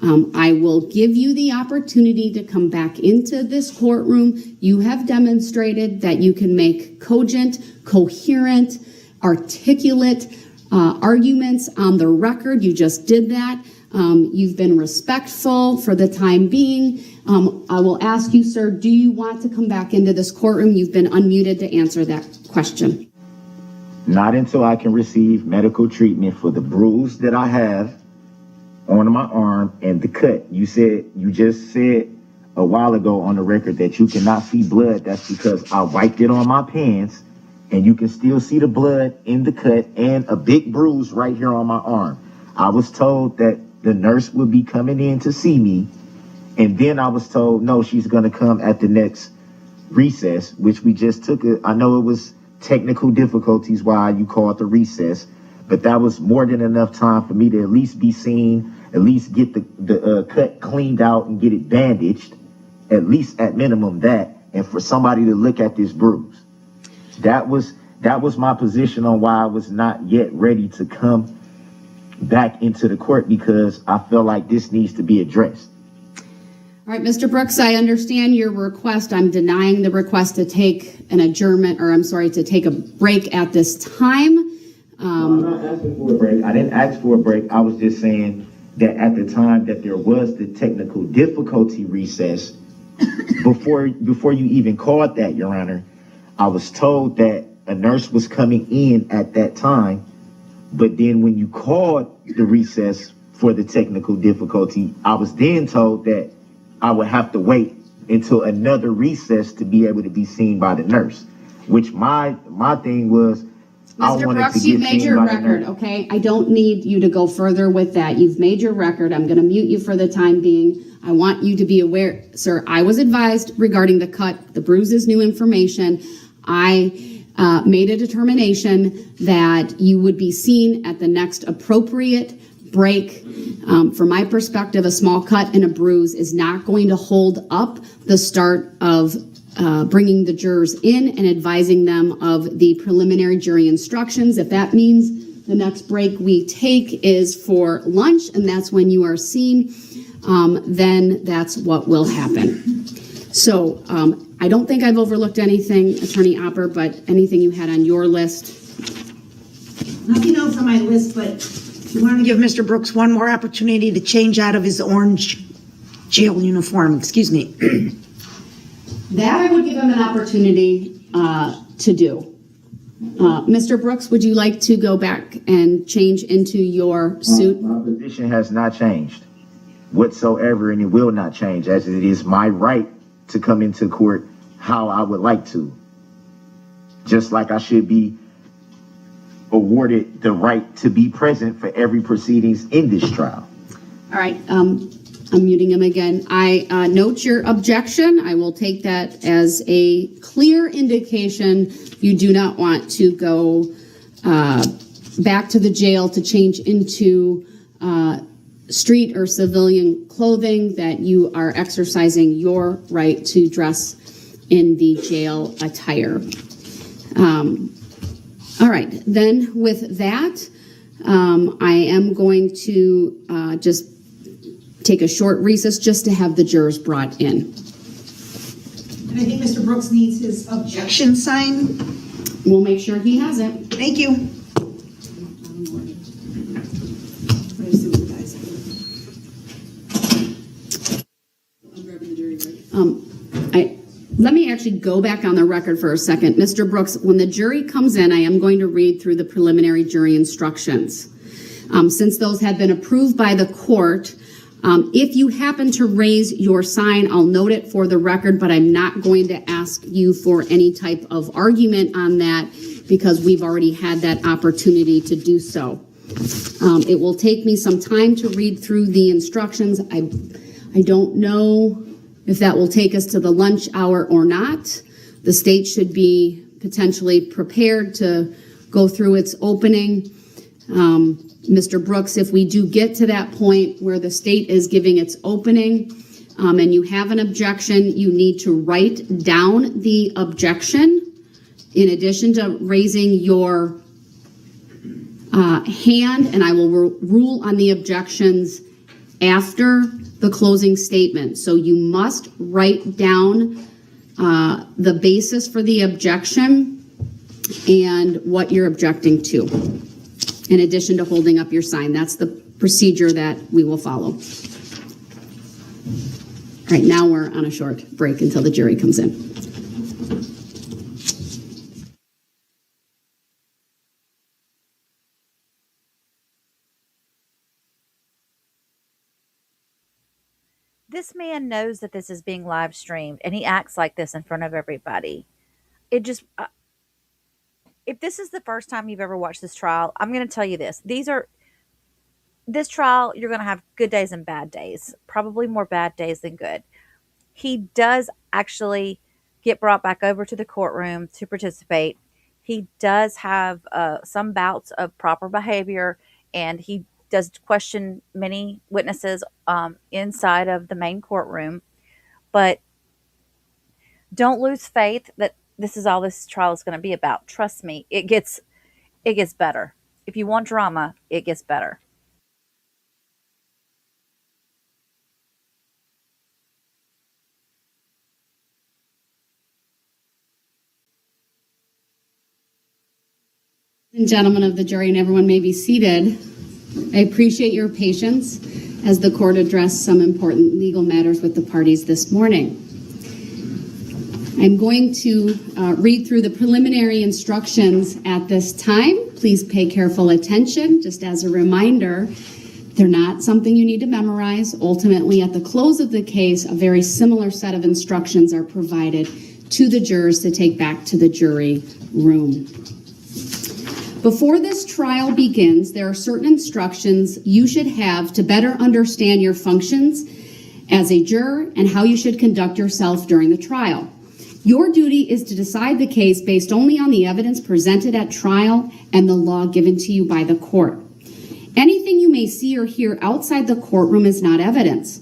I will give you the opportunity to come back into this courtroom. You have demonstrated that you can make cogent, coherent, articulate arguments on the record. You just did that. You've been respectful for the time being. I will ask you, sir, do you want to come back into this courtroom? You've been unmuted to answer that question. Not until I can receive medical treatment for the bruise that I have on my arm and the cut. You just said a while ago on the record that you cannot see blood. That's because I wiped it on my pants and you can still see the blood in the cut and a big bruise right here on my arm. I was told that the nurse would be coming in to see me. And then I was told, no, she's going to come at the next recess, which we just took. I know it was technical difficulties why you called the recess, but that was more than enough time for me to at least be seen, at least get the cut cleaned out and get it bandaged, at least at minimum that, and for somebody to look at this bruise. That was my position on why I was not yet ready to come back into the court, because I feel like this needs to be addressed. All right, Mr. Brooks, I understand your request. I'm denying the request to take an adjournment, or I'm sorry, to take a break at this time. I'm not asking for a break. I didn't ask for a break. I was just saying that at the time that there was the technical difficulty recess, before you even called that, Your Honor, I was told that a nurse was coming in at that time. But then when you called the recess for the technical difficulty, I was then told that I would have to wait until another recess to be able to be seen by the nurse, which my thing was, I Mr. wanted Brooks, to you've get made seen your by the record, nurse. okay? I don't need you to go further with that. You've made your record. I'm going to mute you for the time being. I want you to be aware, sir, I was advised regarding the cut. The bruise is new information. I made a determination that you would be seen at the next appropriate break. From my perspective, a small cut and a bruise is not going to hold up the start of bringing the jurors in and advising them of the preliminary jury instructions. If that means the next break we take is for lunch and that's when you are seen, then that's what will happen. So I don't think I've overlooked anything, Attorney Opper, but anything you had on your list? Nothing else on my list, but we want to give Mr. Brooks one more opportunity to change out of his orange jail uniform. Excuse me. That I would give him an opportunity to do. Mr. Brooks, would you like to go back and change into your suit? My position has not changed whatsoever, and it will not change, as it is my right to come into court how I would like to. Just like I should be awarded the right to be present for every proceedings in this trial. All right. I'm muting him again. I note your objection. I will take that as a clear indication you do not want to go back to the jail to change into street or civilian clothing, that you are exercising your right to dress in the jail attire. All right, then with that, I am going to just take a short recess just to have the jurors brought in. And I think Mr. Brooks needs his objection signed. We'll make sure he has it. Thank you. Let me actually go back on the record for a second. Mr. Brooks, when the jury comes in, I am going to read through the preliminary jury instructions. Since those have been approved by the court, if you happen to raise your sign, I'll note it for the record, but I'm not going to ask you for any type of argument on that because we've already had that opportunity to do so. It will take me some time to read through the instructions. I don't know if that will take us to the lunch hour or not. The state should be potentially prepared to go through its opening. Mr. Brooks, if we do get to that point where the state is giving its opening and you have an objection, you need to write down the objection in addition to raising your hand, and I will rule on the objections after the closing statement. So you must write down the basis for the objection and what you're objecting to, in addition to holding up your sign. That's the procedure that we will follow. All right, now we're on a short break until the jury comes in. This man knows that this is being live streamed, and he acts like this in front of everybody. It just, if this is the first time you've ever watched this trial, I'm going to tell you this. This trial, you're going to have good days and bad days, probably more bad days than good. He does actually get brought back over to the courtroom to participate. He does have some bouts of proper behavior, and he does question many witnesses inside of the main courtroom. But don't lose faith that this is all this trial is going to be about. Trust me, it gets better. If you want drama, it gets better. And gentlemen of the jury, and everyone may be seated. I appreciate your patience as the court addressed some important legal matters with the parties this morning. I'm going to read through the preliminary instructions at this time. Please pay careful attention. Just as a reminder, they're not something you need to memorize. Ultimately, at the close of the case, a very similar set of instructions are provided to the jurors to take back to the jury room. Before this trial begins, there are certain instructions you should have to better understand your functions as a juror and how you should conduct yourself during the trial. Your duty is to decide the case based only on the evidence presented at trial and the law given to you by the court. Anything you may see or hear outside the courtroom is not evidence.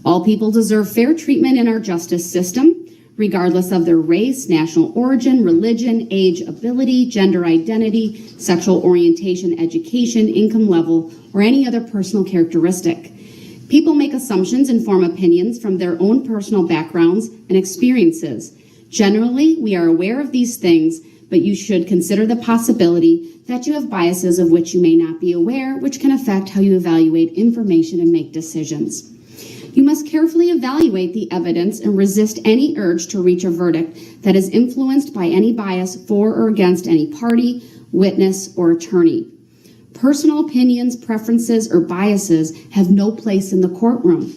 All people deserve fair treatment in our justice system, regardless of their race, national origin, religion, age, ability, gender identity, sexual orientation, education, income level, or any other personal characteristic. People make assumptions and form opinions from their own personal backgrounds and experiences. Generally, we are aware of these things, but you should consider the possibility that you have biases of which you may not be aware, which can affect how you evaluate information and make decisions. You must carefully evaluate the evidence and resist any urge to reach a verdict that is influenced by any bias for or against any party, witness, or attorney. Personal opinions, preferences, or biases have no place in the courtroom,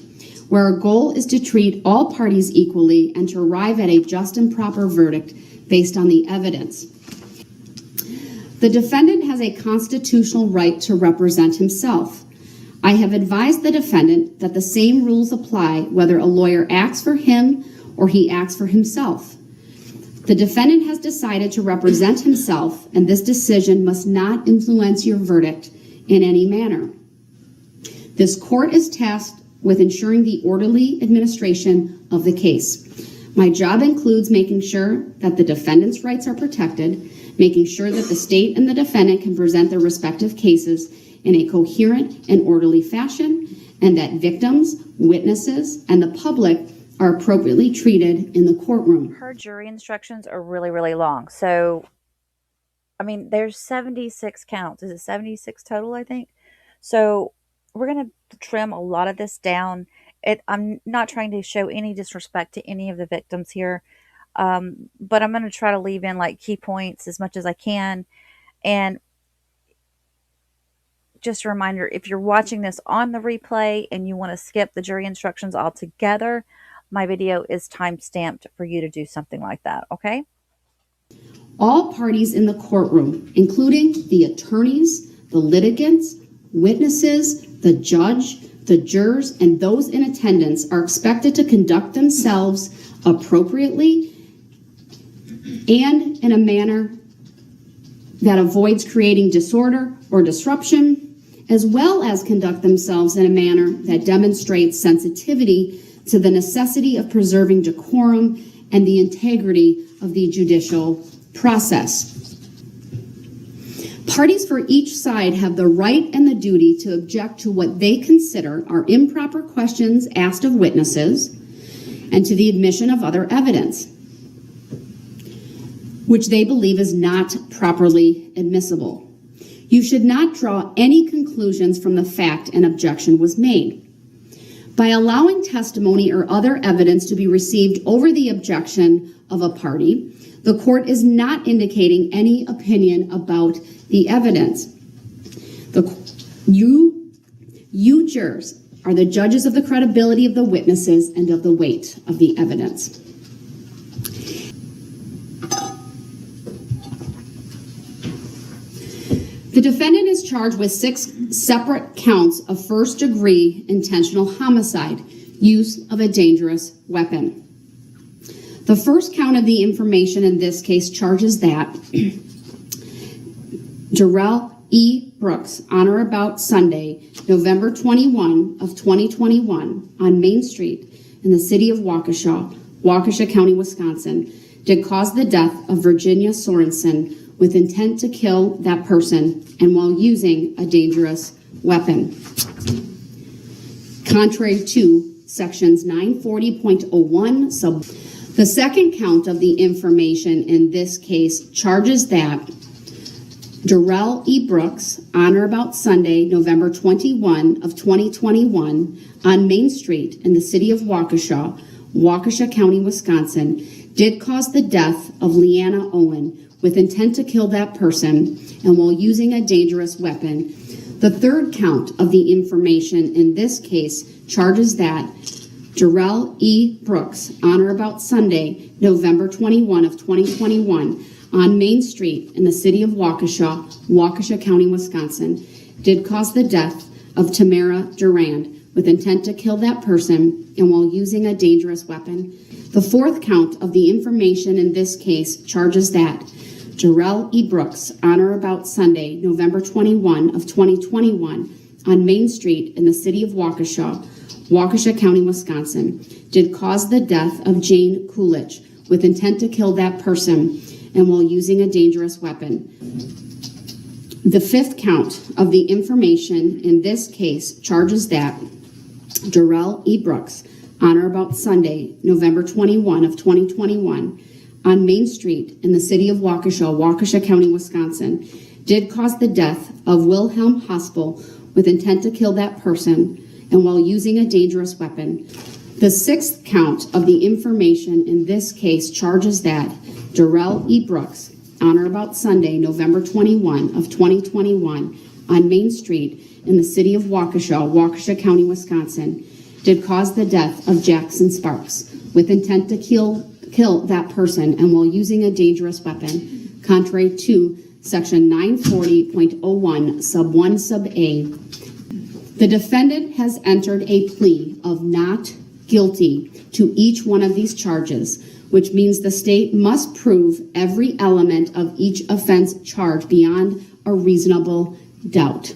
where our goal is to treat all parties equally and to arrive at a just and proper verdict based on the evidence. The defendant has a constitutional right to represent himself. I have advised the defendant that the same rules apply whether a lawyer acts for him or he acts for himself. The defendant has decided to represent himself, and this decision must not influence your verdict in any manner. This court is tasked with ensuring the orderly administration of the case. My job includes making sure that the defendant's rights are protected, making sure that the state and the defendant can present their respective cases in a coherent and orderly fashion, and that victims, witnesses, and the public are appropriately treated in the courtroom. Her jury instructions are really, really long. So, I mean, there's 76 counts. Is it 76 total, I think? So we're going to trim a lot of this down. I'm not trying to show any disrespect to any of the victims here, but I'm going to try to leave in like key points as much as I can. And just a reminder, if you're watching this on the replay and you want to skip the jury instructions altogether, my video is time-stamped for you to do something like that, okay? All parties in the courtroom, including the attorneys, the litigants, witnesses, the judge, the jurors, and those in attendance are expected to conduct themselves appropriately and in a manner that avoids creating disorder or disruption, as well as conduct themselves in a manner that demonstrates sensitivity to the necessity of preserving decorum and the integrity of the judicial process. Parties for each side have the right and the duty to object to what they consider are improper questions asked of witnesses and to the admission of other evidence, which they believe is not properly admissible. You should not draw any conclusions from the fact an objection was made. By allowing testimony or other evidence to be received over the objection of a party, the court is not indicating any opinion about the evidence. You jurors are the judges of the credibility of the witnesses and of the weight of the evidence. The defendant is charged with 6 separate counts of first-degree intentional homicide, use of a dangerous weapon. The first count of the information in this case charges that Darrell E. Brooks, on or about Sunday, November 21 of 2021, on Main Street in the city of Waukesha, Waukesha County, Wisconsin, did cause the death of Virginia Sorensen with intent to kill that person and while using a dangerous weapon. Contrary to sections 940.01 sub. The second count of the information in this case charges that Darrell E. Brooks, on or about Sunday, November 21 of 2021, on Main Street in the city of Waukesha, Waukesha County, Wisconsin, did cause the death of Leanna Owen with intent to kill that person and while using a dangerous weapon. The third count of the information in this case charges that Darrell E. Brooks, on or about Sunday, November 21 of 2021, on Main Street in the city of Waukesha, Waukesha County, Wisconsin, did cause the death of Tamara Durand with intent to kill that person and while using a dangerous weapon. The fourth count of the information in this case charges that Darrell E. Brooks, on or about Sunday, November 21 of 2021, on Main Street in the city of Waukesha, Waukesha County, Wisconsin, did cause the death of Jane Coolidge with intent to kill that person and while using a dangerous weapon. The fifth count of the information in this case charges that Darrell E. Brooks, on or about Sunday, November 21 of 2021, on Main Street in the city of Waukesha, Waukesha County, Wisconsin, did cause the death of Wilhelm Hospital with intent to kill that person and while using a dangerous weapon. The sixth count of the information in this case charges that Darrell E. Brooks, on or about Sunday, November 21 of 2021, on Main Street in the city of Waukesha, Waukesha County, Wisconsin, did cause the death of Jackson Sparks with intent to kill that person and while using a dangerous weapon, contrary to section 940.01 sub 1 sub a. The The defendant has entered a plea of not guilty to each one of these charges, which means the state must prove every element of each offense charge beyond a reasonable doubt.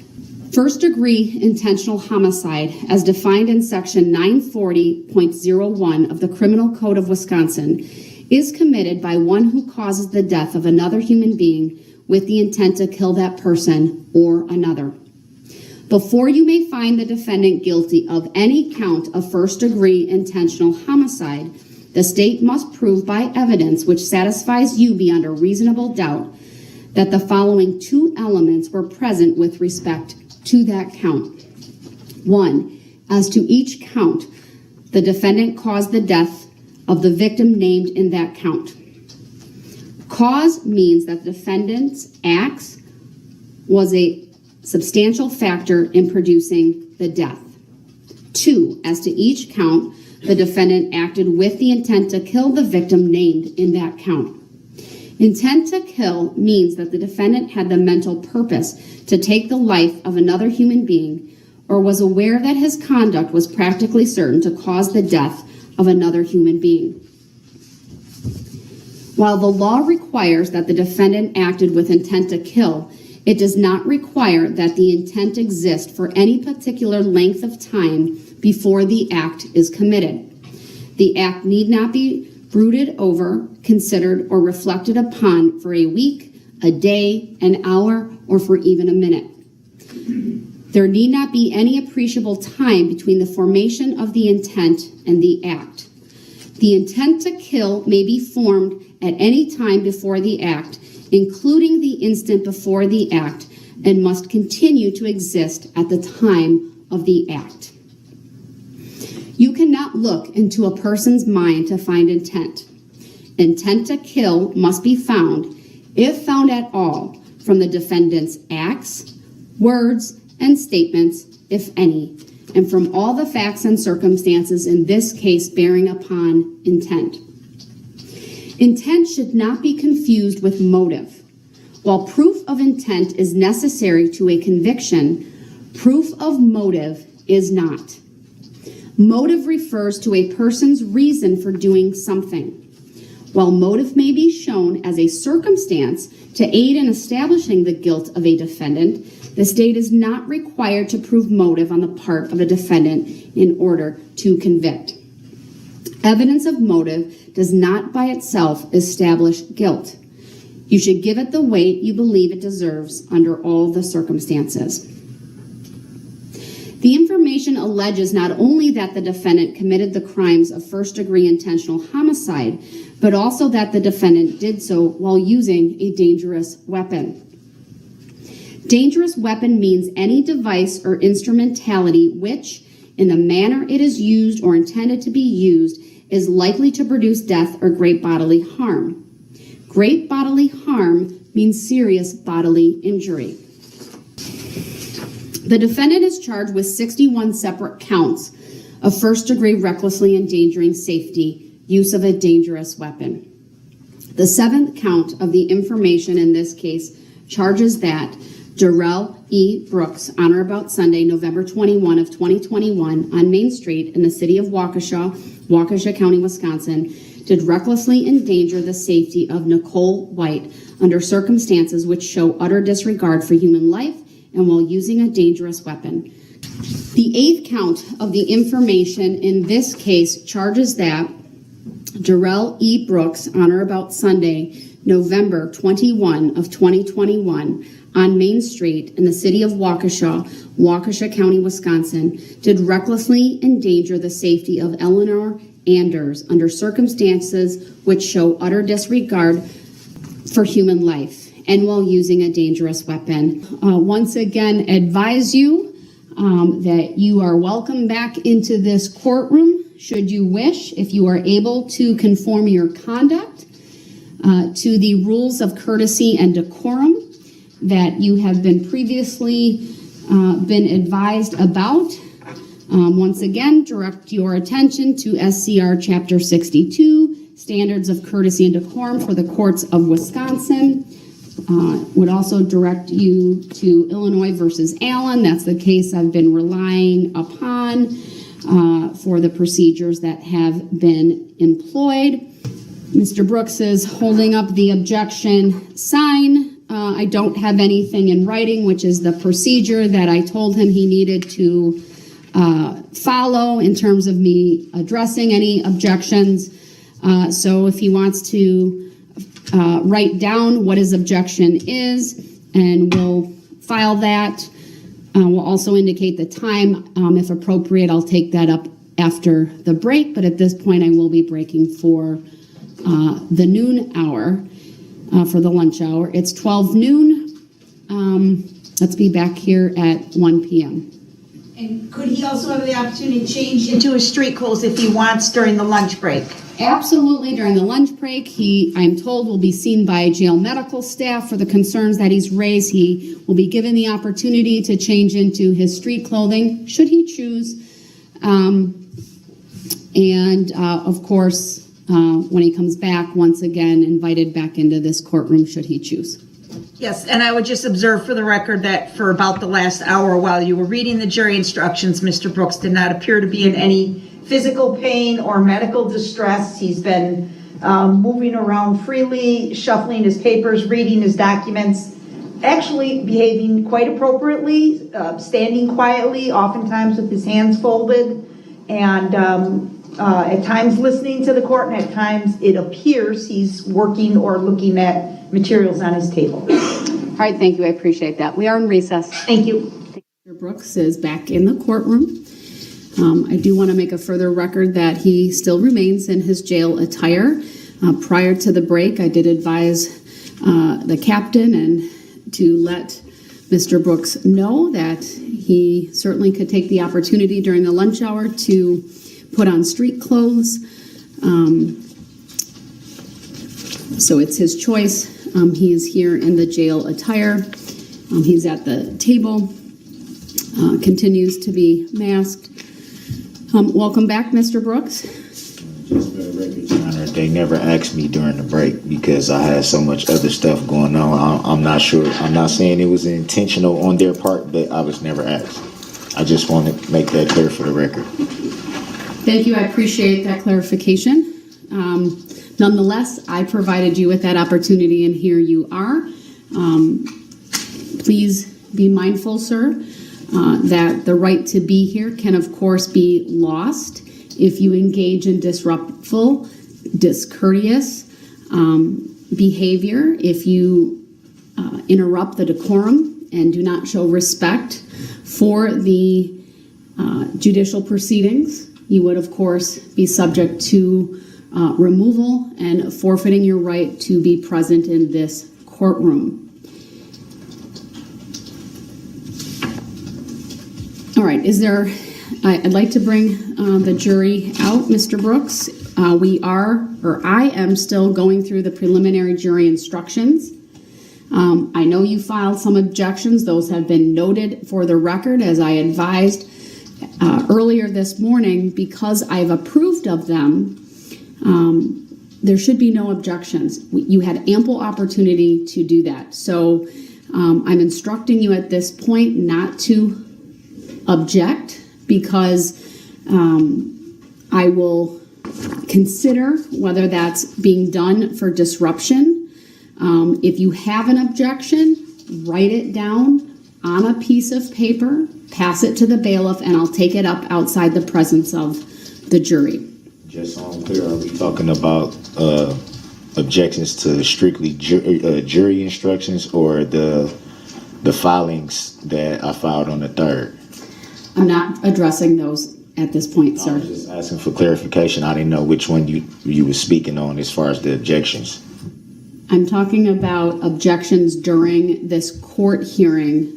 First-degree intentional homicide, as defined in Section 940.01 of the Criminal Code of Wisconsin, is committed by one who causes the death of another human being with the intent to kill that person or another. Before you may find the defendant guilty of any count of first-degree intentional homicide, the state must prove by evidence which satisfies you beyond a reasonable doubt that the following two elements were present with respect to that count. One, as to each count, the defendant caused the death of the victim named in that count. Cause means that the defendant's acts was a substantial factor in producing the death. Two, as to each count, the defendant acted with the intent to kill the victim named in that count. Intent to kill means that the defendant had the mental purpose to take the life of another human being or was aware that his conduct was practically certain to cause the death of another human being. While the law requires that the defendant acted with intent to kill, it does not require that the intent exist for any particular length of time before the act is committed. The act need not be brooded over, considered, or reflected upon for a week, a day, an hour, or for even a minute. There need not be any appreciable time between the formation of the intent and the act. The intent to kill may be formed at any time before the act, including the instant before the act, and must continue to exist at the time of the act. You cannot look into a person's mind to find intent. Intent to kill must be found, if found at all, from the defendant's acts, words, and statements, if any, and from all the facts and circumstances in this case bearing upon intent. Intent should not be confused with motive. While proof of intent is necessary to a conviction, proof of motive is not. Motive refers to a person's reason for doing something. While motive may be shown as a circumstance to aid in establishing the guilt of a defendant, the state is not required to prove motive on the part of a defendant in order to convict. Evidence of motive does not by itself establish guilt. You should give it the weight you believe it deserves under all the circumstances. The information alleges not only that the defendant committed the crimes of first-degree intentional homicide, but also that the defendant did so while using a dangerous weapon. Dangerous weapon means any device or instrumentality which, in the manner it is used or intended to be used, is likely to produce death or great bodily harm. Great bodily harm means serious bodily injury. The defendant is charged with 61 separate counts of first-degree recklessly endangering safety, use of a dangerous weapon. The seventh count of the information in this case charges that Darrell E. Brooks, on or about Sunday, November 21 of 2021, on Main Street in the city of Waukesha, Waukesha County, Wisconsin, did recklessly endanger the safety of Nicole White under circumstances which show utter disregard for human life and while using a dangerous weapon. The eighth count of the information in this case charges that Darrell E. Brooks, on or about Sunday, November 21 of 2021, on Main Street in the city of Waukesha, Waukesha County, Wisconsin, did recklessly endanger the safety of Eleanor Anders under circumstances which show utter disregard for human life and while using a dangerous weapon. Once again, advise you that you are welcome back into this courtroom should you wish, if you are able to conform your conduct to the rules of courtesy and decorum that you have been previously been advised about. Once again, direct your attention to SCR Chapter 62, Standards of Courtesy and Decorum for the Courts of Wisconsin. Would also direct you to Illinois versus Allen. That's the case I've been relying upon for the procedures that have been employed. Mr. Brooks is holding up the objection sign. I don't have anything in writing, which is the procedure that I told him he needed to follow in terms of me addressing any objections. So if he wants to write down what his objection is, and we'll file that. We'll also indicate the time. If appropriate, I'll take that up after the break, but at this point I will be breaking for the noon hour, for the lunch hour. It's 12 noon. Let's be back here at 1 p.m. And could he also have the opportunity to change into his street clothes if he wants during the lunch break? Absolutely. During the lunch break, I'm told, will be seen by jail medical staff for the concerns that he's raised. He will be given the opportunity to change into his street clothing, should he choose. Of course, when he comes back, once again, invited back into this courtroom, should he choose. Yes, and I would just observe for the record that for about the last hour while you were reading the jury instructions, Mr. Brooks did not appear to be in any physical pain or medical distress. He's been moving around freely, shuffling his papers, reading his documents, actually behaving quite appropriately, standing quietly, oftentimes with his hands folded, and at times listening to the court, and at times it appears he's working or looking at materials on his table. All right, thank you. I appreciate that. We are in recess. Thank you. Mr. Brooks is back in the courtroom. I do want to make a further record that he still remains in his jail attire. Prior to the break, I did advise the captain and to let Mr. Brooks know that he certainly could take the opportunity during the lunch hour to put on street clothes. So it's his choice. He is here in the jail attire. He's at the table, continues to be masked. Welcome back, Mr. Brooks. Just for the record, Your Honor, they never asked me during the break because I had so much other stuff going on. I'm not sure. I'm not saying it was intentional on their part, but I was never asked. I just want to make that clear for the record. Thank you. I appreciate that clarification. Nonetheless, I provided you with that opportunity, and here you are. Please be mindful, sir, that the right to be here can, of course, be lost if you engage in disruptful, discourteous behavior, if you interrupt the decorum and do not show respect for the judicial proceedings. You would, of course, be subject to removal and forfeiting your right to be present in this courtroom. All right, I'd like to bring the jury out, Mr. Brooks. I am still going through the preliminary jury instructions. I know you filed some objections. Those have been noted for the record, as I advised earlier this morning. Because I've approved of them, there should be no objections. You had ample opportunity to do that. So I'm instructing you at this point not to object, because I will consider whether that's being done for disruption. If you have an objection, write it down on a piece of paper, pass it to the bailiff, and I'll take it up outside the presence of the jury. Just so I'm clear, are we talking about objections to strictly jury instructions or the filings that I filed on the 3rd? I'm not addressing those at this point, sir. I was just asking for clarification. I didn't know which one you were speaking on as far as the objections. I'm talking about objections during this court hearing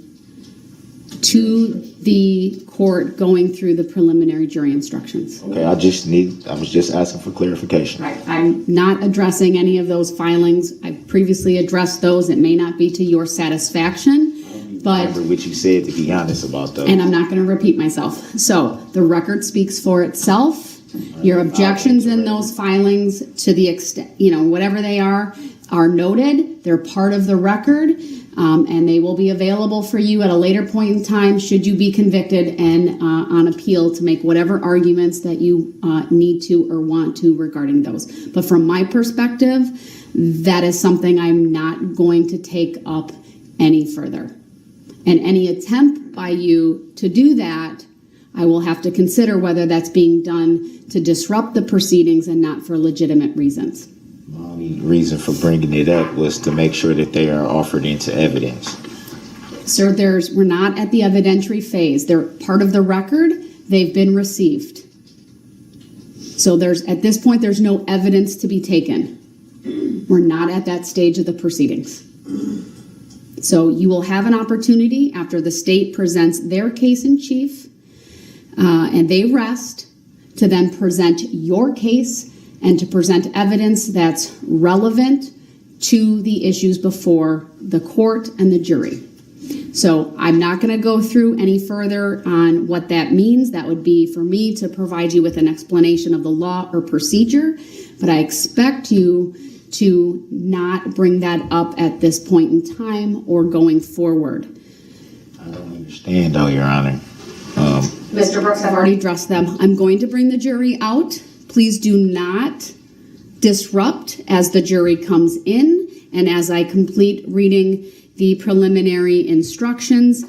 to the court going through the preliminary jury instructions. Okay, I was just asking for clarification. Right. I'm not addressing any of those filings. I've previously addressed those. It may not be to your satisfaction, but Remember what you said, to be honest about those. and I'm not going to repeat myself. So the record speaks for itself. Your objections in those filings, to the extent, whatever they are, are noted. They're part of the record, and they will be available for you at a later point in time should you be convicted and on appeal to make whatever arguments that you need to or want to regarding those. But from my perspective, that is something I'm not going to take up any further. And any attempt by you to do that, I will have to consider whether that's being done to disrupt the proceedings and not for legitimate reasons. My only reason for bringing it up was to make sure that they are offered into evidence. Sir, we're not at the evidentiary phase. They're part of the record. They've been received. So at this point, there's no evidence to be taken. We're not at that stage of the proceedings. So you will have an opportunity after the state presents their case in chief and they rest to then present your case and to present evidence that's relevant to the issues before the court and the jury. So I'm not going to go through any further on what that means. That would be for me to provide you with an explanation of the law or procedure, but I expect you to not bring that up at this point in time or going forward. I don't understand, though, Your Honor. Mr. Brooks, I've already addressed them. I'm going to bring the jury out. Please do not disrupt as the jury comes in and as I complete reading the preliminary instructions.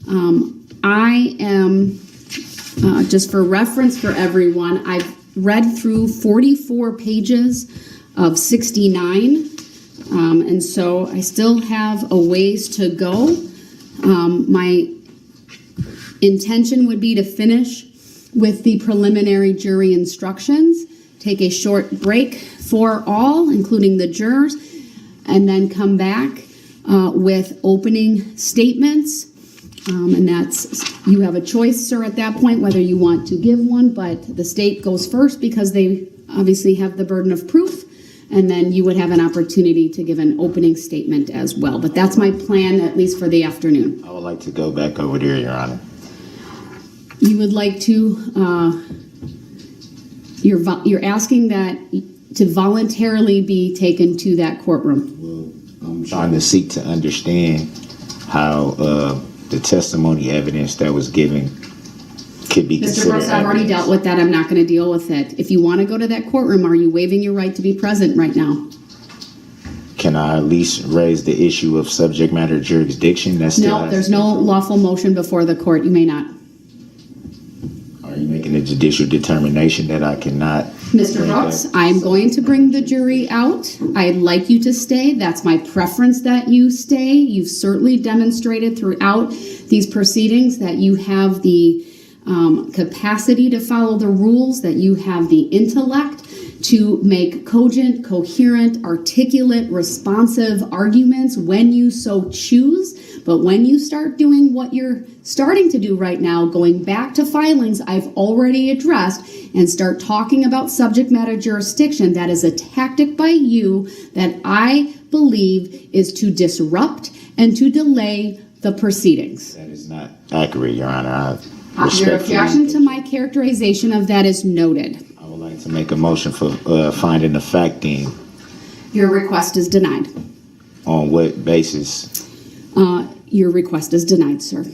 I am, just for reference for everyone, I've read through 44 pages of 69, and so I still have a ways to go. My intention would be to finish with the preliminary jury instructions, take a short break for all, including the jurors, and then come back with opening statements. And that's, you have a choice, sir, at that point, whether you want to give one, but the state goes first because they obviously have the burden of proof, and then you would have an opportunity to give an opening statement as well. But that's my plan, at least for the afternoon. I would like to go back over there, Your Honor. You would like to, you're asking that to voluntarily be taken to that courtroom. Well, I'm trying to seek to understand how the testimony evidence that was given could be considered Mr. Brooks, I've already dealt with that. I'm not going to deal with it. If you want to go to that courtroom, are you waiving your right to be present right now? Can I at least raise the issue of subject matter jurisdiction? No, there's no lawful motion before the court. You may not. Are you making a judicial determination that I cannot? Mr. Brooks, I'm going to bring the jury out. I'd like you to stay. That's my preference that you stay. You've certainly demonstrated throughout these proceedings that you have the capacity to follow the rules, that you have the intellect to make cogent, coherent, articulate, responsive arguments when you so choose. But when you start doing what you're starting to do right now, going back to filings I've already addressed, and start talking about subject matter jurisdiction, that is a tactic by you that I believe is to disrupt and to delay the proceedings. That is not accurate, Your Honor. Your objection to my characterization of that is noted. I would like to make a motion for finding the fact then. Your request is denied. On what basis? Your request is denied, sir.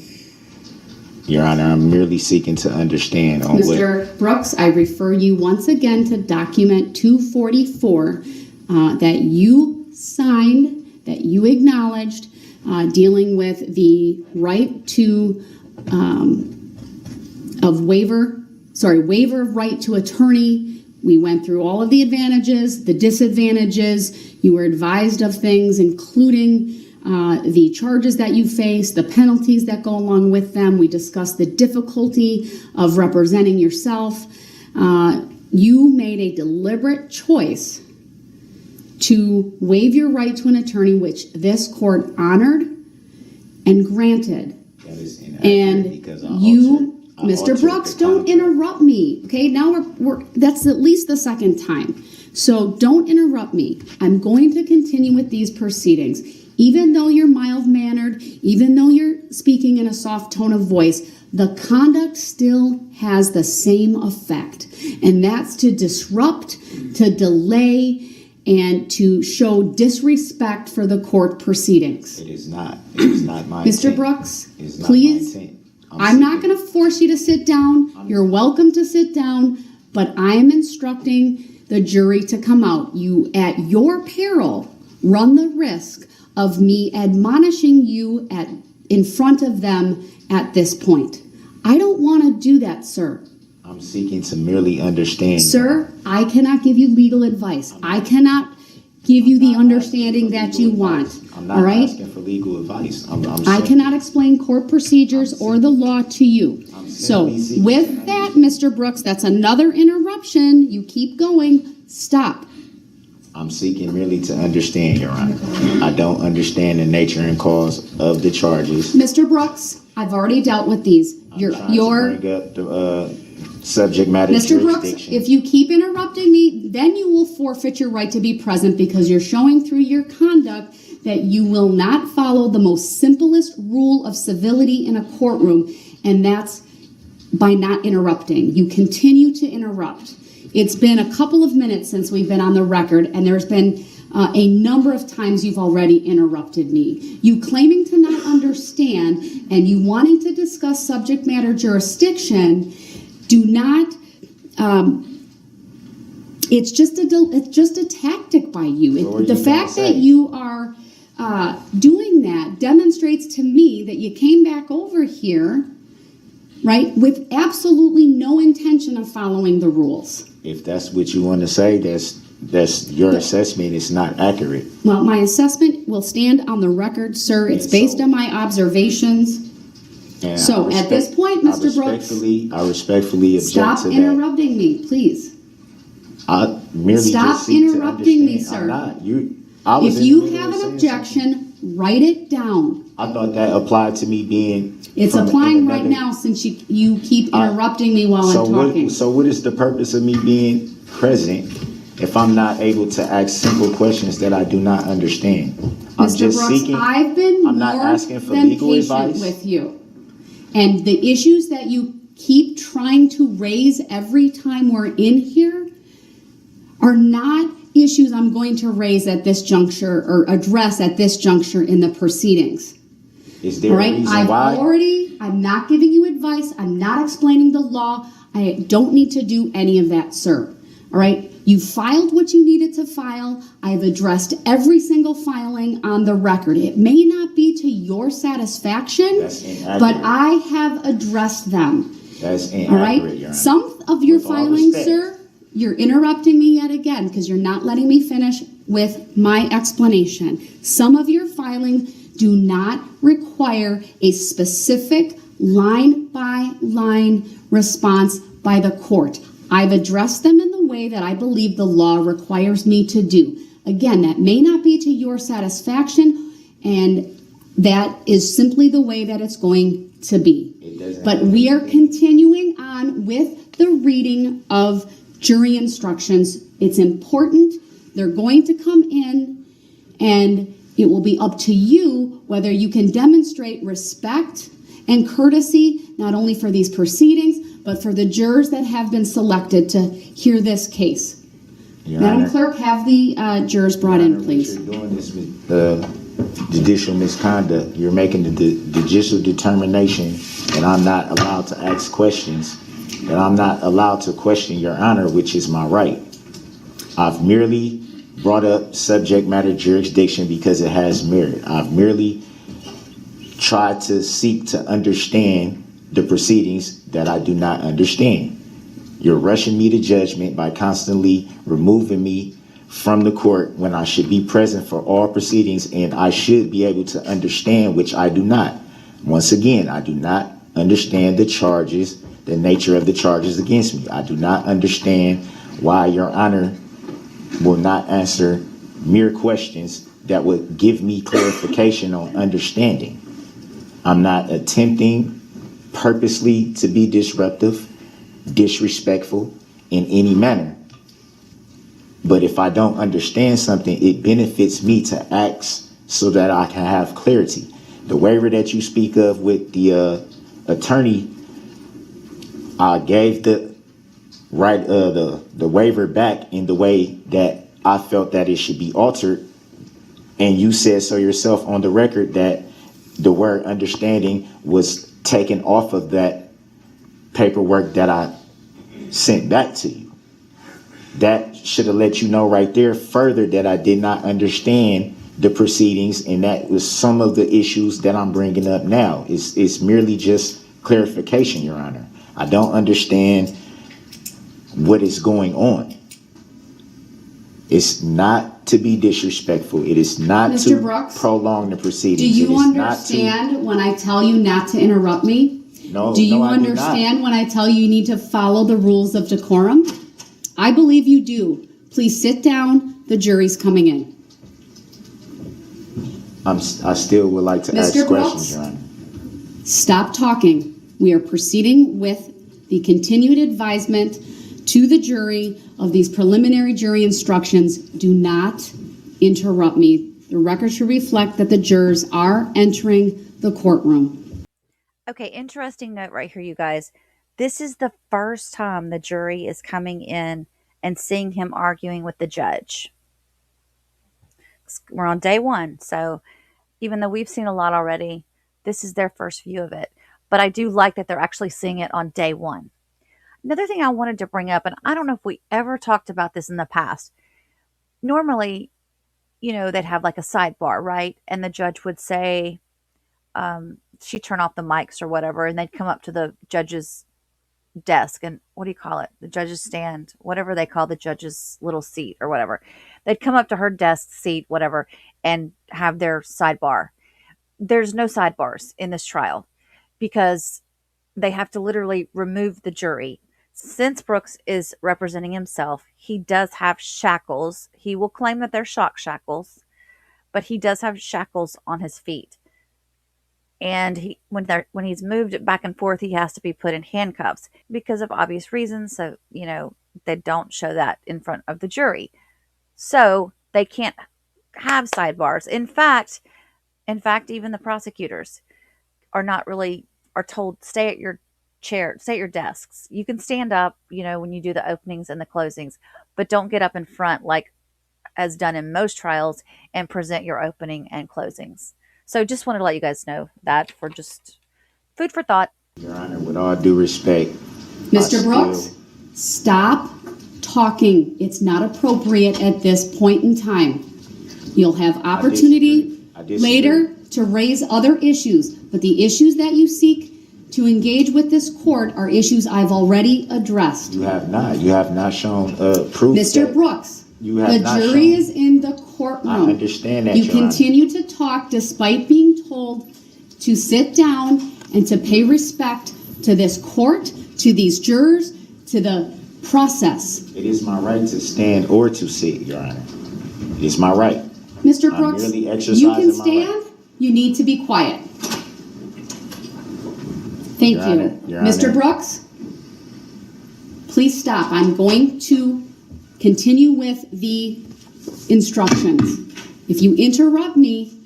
Your Honor, I'm merely seeking to understand on Mr. Brooks, I refer you once again to document 244 that you signed, that you acknowledged, dealing with the right to waiver of right to attorney. We went through all of the advantages, the disadvantages. You were advised of things, including the charges that you face, the penalties that go along with them. We discussed the difficulty of representing yourself. You made a deliberate choice to waive your right to an attorney, which this court honored and granted. That is inaccurate, and because you, Mr. Brooks, don't interrupt me. Okay, now we're that's at least the second time. So don't interrupt me. I'm going to continue with these proceedings. Even though you're mild-mannered, even though you're speaking in a soft tone of voice, the conduct still has the same effect. And that's to disrupt, to delay, and to show disrespect for the court proceedings. It is not. It is not my Mr. intent. Brooks, It is not please, my intent. I'm not going to force you to sit down. You're welcome to sit down, but I am instructing the jury to come out. You, at your peril, run the risk of me admonishing you in front of them at this point. I don't want to do that, sir. I'm seeking to merely understand. Sir, I cannot give you legal advice. I cannot give you the understanding that you want. I'm All not right? asking for legal advice. I cannot explain court procedures or the law to you. So with that, Mr. Brooks, that's another interruption. You keep going. Stop. I'm seeking merely to understand, Your Honor. I don't understand the nature and cause of the charges. Mr. Brooks, I've already dealt with these. I'm trying to bring up the subject matter Mr. Brooks, jurisdiction. if you keep interrupting me, then you will forfeit your right to be present because you're showing through your conduct that you will not follow the most simplest rule of civility in a courtroom, and that's by not interrupting. You continue to interrupt. It's been a couple of minutes since we've been on the record, and there's been a number of times you've already interrupted me. You claiming to not understand and you wanting to discuss subject matter jurisdiction, do not, it's just a tactic by you. The fact that you are doing that demonstrates to me that you came back over here, right, with absolutely no intention of following the rules. If that's what you want to say, that's your assessment. It's not accurate. Well, my assessment will stand on the record, sir. It's based on my observations. And So at this point, Mr. Brooks, I respectfully object stop to that. interrupting me, please. I merely Stop just seek to interrupting me, understand. sir. I'm not. I was If in the you middle have of an saying objection, write it down. something. I thought that applied to me being. It's from applying right another- now since you keep interrupting me while I'm talking. So what is the purpose of me being present if I'm not able to ask simple questions that I do not understand? I'm Mr. just Brooks, seeking. I've been I'm not more asking for than legal patient advice. with you. And the issues that you keep trying to raise every time we're in here are not issues I'm going to raise at this juncture or address at this juncture in the proceedings. Is there All a right, reason why? I'm not giving you advice. I'm not explaining the law. I don't need to do any of that, sir. All right, you filed what you needed to file. I've addressed every single filing on the record. It may not be to your satisfaction, That's inaccurate. but I have addressed them. That's All inaccurate, right, Your Honor. some of your With all filings, respect. sir, you're interrupting me yet again because you're not letting me finish with my explanation. Some of your filings do not require a specific line-by-line response by the court. I've addressed them in the way that I believe the law requires me to do. Again, that may not be to your satisfaction, and that is simply the way that it's going to be. But we are continuing on with the reading of jury instructions. It's important. They're going to come in, and it will be up to you whether you can demonstrate respect and courtesy, not only for these proceedings, but for the jurors that have been selected to hear this case. Your Madam Honor, Clerk, have the jurors brought Your in, Honor, please. What you're doing is judicial misconduct. You're making the judicial determination that I'm not allowed to ask questions, that I'm not allowed to question Your Honor, which is my right. I've merely brought up subject matter jurisdiction because it has merit. I've merely tried to seek to understand the proceedings that I do not understand. You're rushing me to judgment by constantly removing me from the court when I should be present for all proceedings, and I should be able to understand, which I do not. Once again, I do not understand the charges, the nature of the charges against me. I do not understand why Your Honor will not answer mere questions that would give me clarification on understanding. I'm not attempting purposely to be disruptive, disrespectful in any manner. But if I don't understand something, it benefits me to ask so that I can have clarity. The waiver that you speak of with the attorney, I gave the waiver back in the way that I felt that it should be altered. And you said so yourself on the record that the word understanding was taken off of that paperwork that I sent back to you. That should have let you know right there further that I did not understand the proceedings, and that was some of the issues that I'm bringing up now. It's merely just clarification, Your Honor. I don't understand what is going on. It's not to be disrespectful. It is not Mr. to Brooks, prolong the proceedings. do you It is understand when I tell you not to interrupt me? No, Do you no, I do understand not. when I tell you you need to follow the rules of decorum? I believe you do. Please sit down. The jury's coming in. I still would like to ask Mr. questions, Brooks? Your Honor. Stop talking. We are proceeding with the continued advisement to the jury of these preliminary jury instructions. Do not interrupt me. The record should reflect that the jurors are entering the courtroom. Okay, interesting note right here, you guys. This is the first time the jury is coming in and seeing him arguing with the judge. We're on day one, so even though we've seen a lot already, this is their first view of it. But I do like that they're actually seeing it on day one. Another thing I wanted to bring up, and I don't know if we ever talked about this in the past. Normally, they'd have like a sidebar, right? And the judge would say, she'd turn off the mics or whatever, and they'd come up to the judge's desk and what do you call it? The judge's stand, whatever they call the judge's little seat or whatever. They'd come up to her desk, seat, whatever, and have their sidebar. There's no sidebars in this trial because they have to literally remove the jury. Since Brooks is representing himself, he does have shackles. He will claim that they're shock shackles, but he does have shackles on his feet. And when he's moved back and forth, he has to be put in handcuffs because of obvious reasons. So, they don't show that in front of the jury. So they can't have sidebars. In fact, even the prosecutors are told, stay at your chair, stay at your desks. You can stand up, when you do the openings and the closings, but don't get up in front like as done in most trials and present your opening and closings. So just wanted to let you guys know that for just food for thought. Your Honor, with all due respect, Mr. Brooks, stop talking. It's not appropriate at this point in time. You'll have opportunity later to raise other issues, but the issues that you seek to engage with this court are issues I've already addressed. You have not. You have not shown proof. Mr. Brooks, the jury is in the courtroom. I understand that, You Your Honor. continue to talk despite being told to sit down and to pay respect to this court, to these jurors, to the process. It is my right to stand or to sit, Your Honor. It is my right. Mr. I'm Brooks, merely you exercising can my stand. right. You need to be quiet. Thank Your you. Honor, Your Mr. Honor. Brooks, please stop. I'm going to continue with the instructions. If you interrupt me,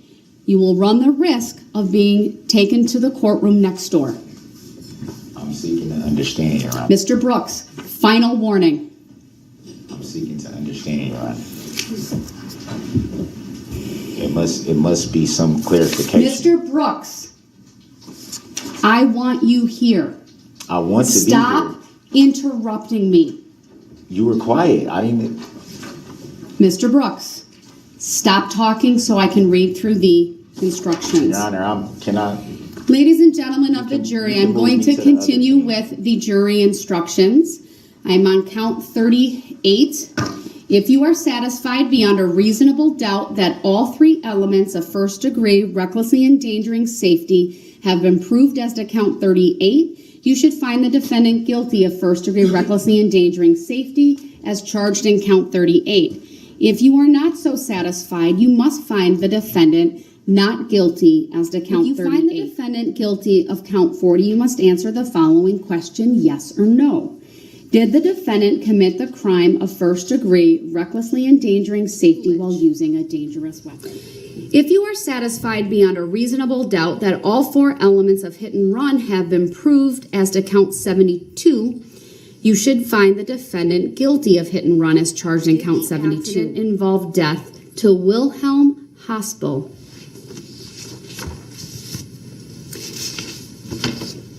you will run the risk of being taken to the courtroom next door. I'm seeking to understand, Your Honor. Mr. Brooks, final warning. I'm seeking to understand, Your Honor. It must be some clarification. Mr. Brooks, I want you here. I want to Stop be here. interrupting me. You were quiet. I didn't. Mr. Brooks, stop talking so I can read through the instructions. Your Honor, can I? Ladies and gentlemen of the jury, I'm going to continue with the jury instructions. I'm on count 38. If you are satisfied beyond a reasonable doubt that all three elements of first degree recklessly endangering safety have been proved as to count 38, you should find the defendant guilty of first degree recklessly endangering safety as charged in count 38. If you are not so satisfied, you must find the defendant not guilty as to count 38. If you find the defendant guilty of count 40, you must answer the following question, yes or no. Did the defendant commit the crime of first degree recklessly endangering safety while using a dangerous weapon? If you are satisfied beyond a reasonable doubt that all four elements of hit and run have been proved as to count 72, you should find the defendant guilty of hit and run as charged in count 72. Involved death to Wilhelm Hospital.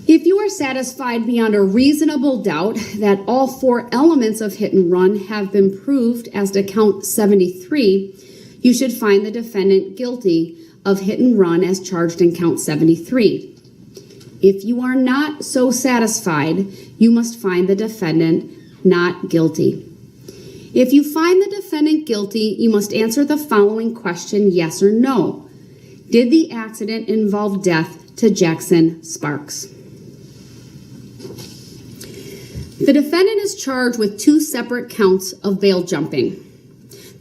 If you are satisfied beyond a reasonable doubt that all four elements of hit and run have been proved as to count 73, you should find the defendant guilty of hit and run as charged in count 73. If you are not so satisfied, you must find the defendant not guilty. If you find the defendant guilty, you must answer the following question, yes or no. Did the accident involve death to Jackson Sparks? The defendant is charged with two separate counts of bail jumping.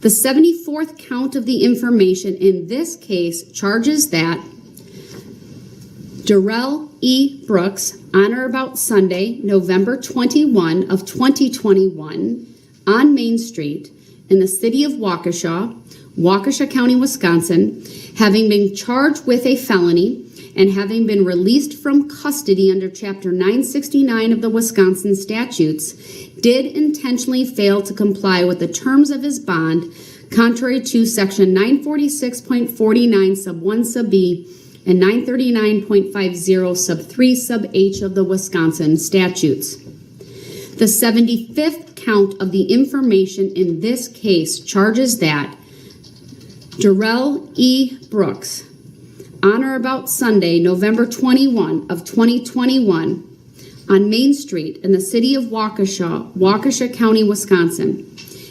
The 74th count of the information in this case charges that Darrell E. Brooks, on or about Sunday, November 21 of 2021, on Main Street in the city of Waukesha, Waukesha County, Wisconsin, having been charged with a felony and having been released from custody under Chapter 969 of the Wisconsin statutes, did intentionally fail to comply with the terms of his bond, contrary to Section 946.49 sub 1 sub b and 939.50 sub 3 sub h of the Wisconsin statutes. The 75th count of the information in this case charges that Darrell E. Brooks, on or about Sunday, November 21 of 2021, on Main Street in the city of Waukesha, Waukesha County, Wisconsin,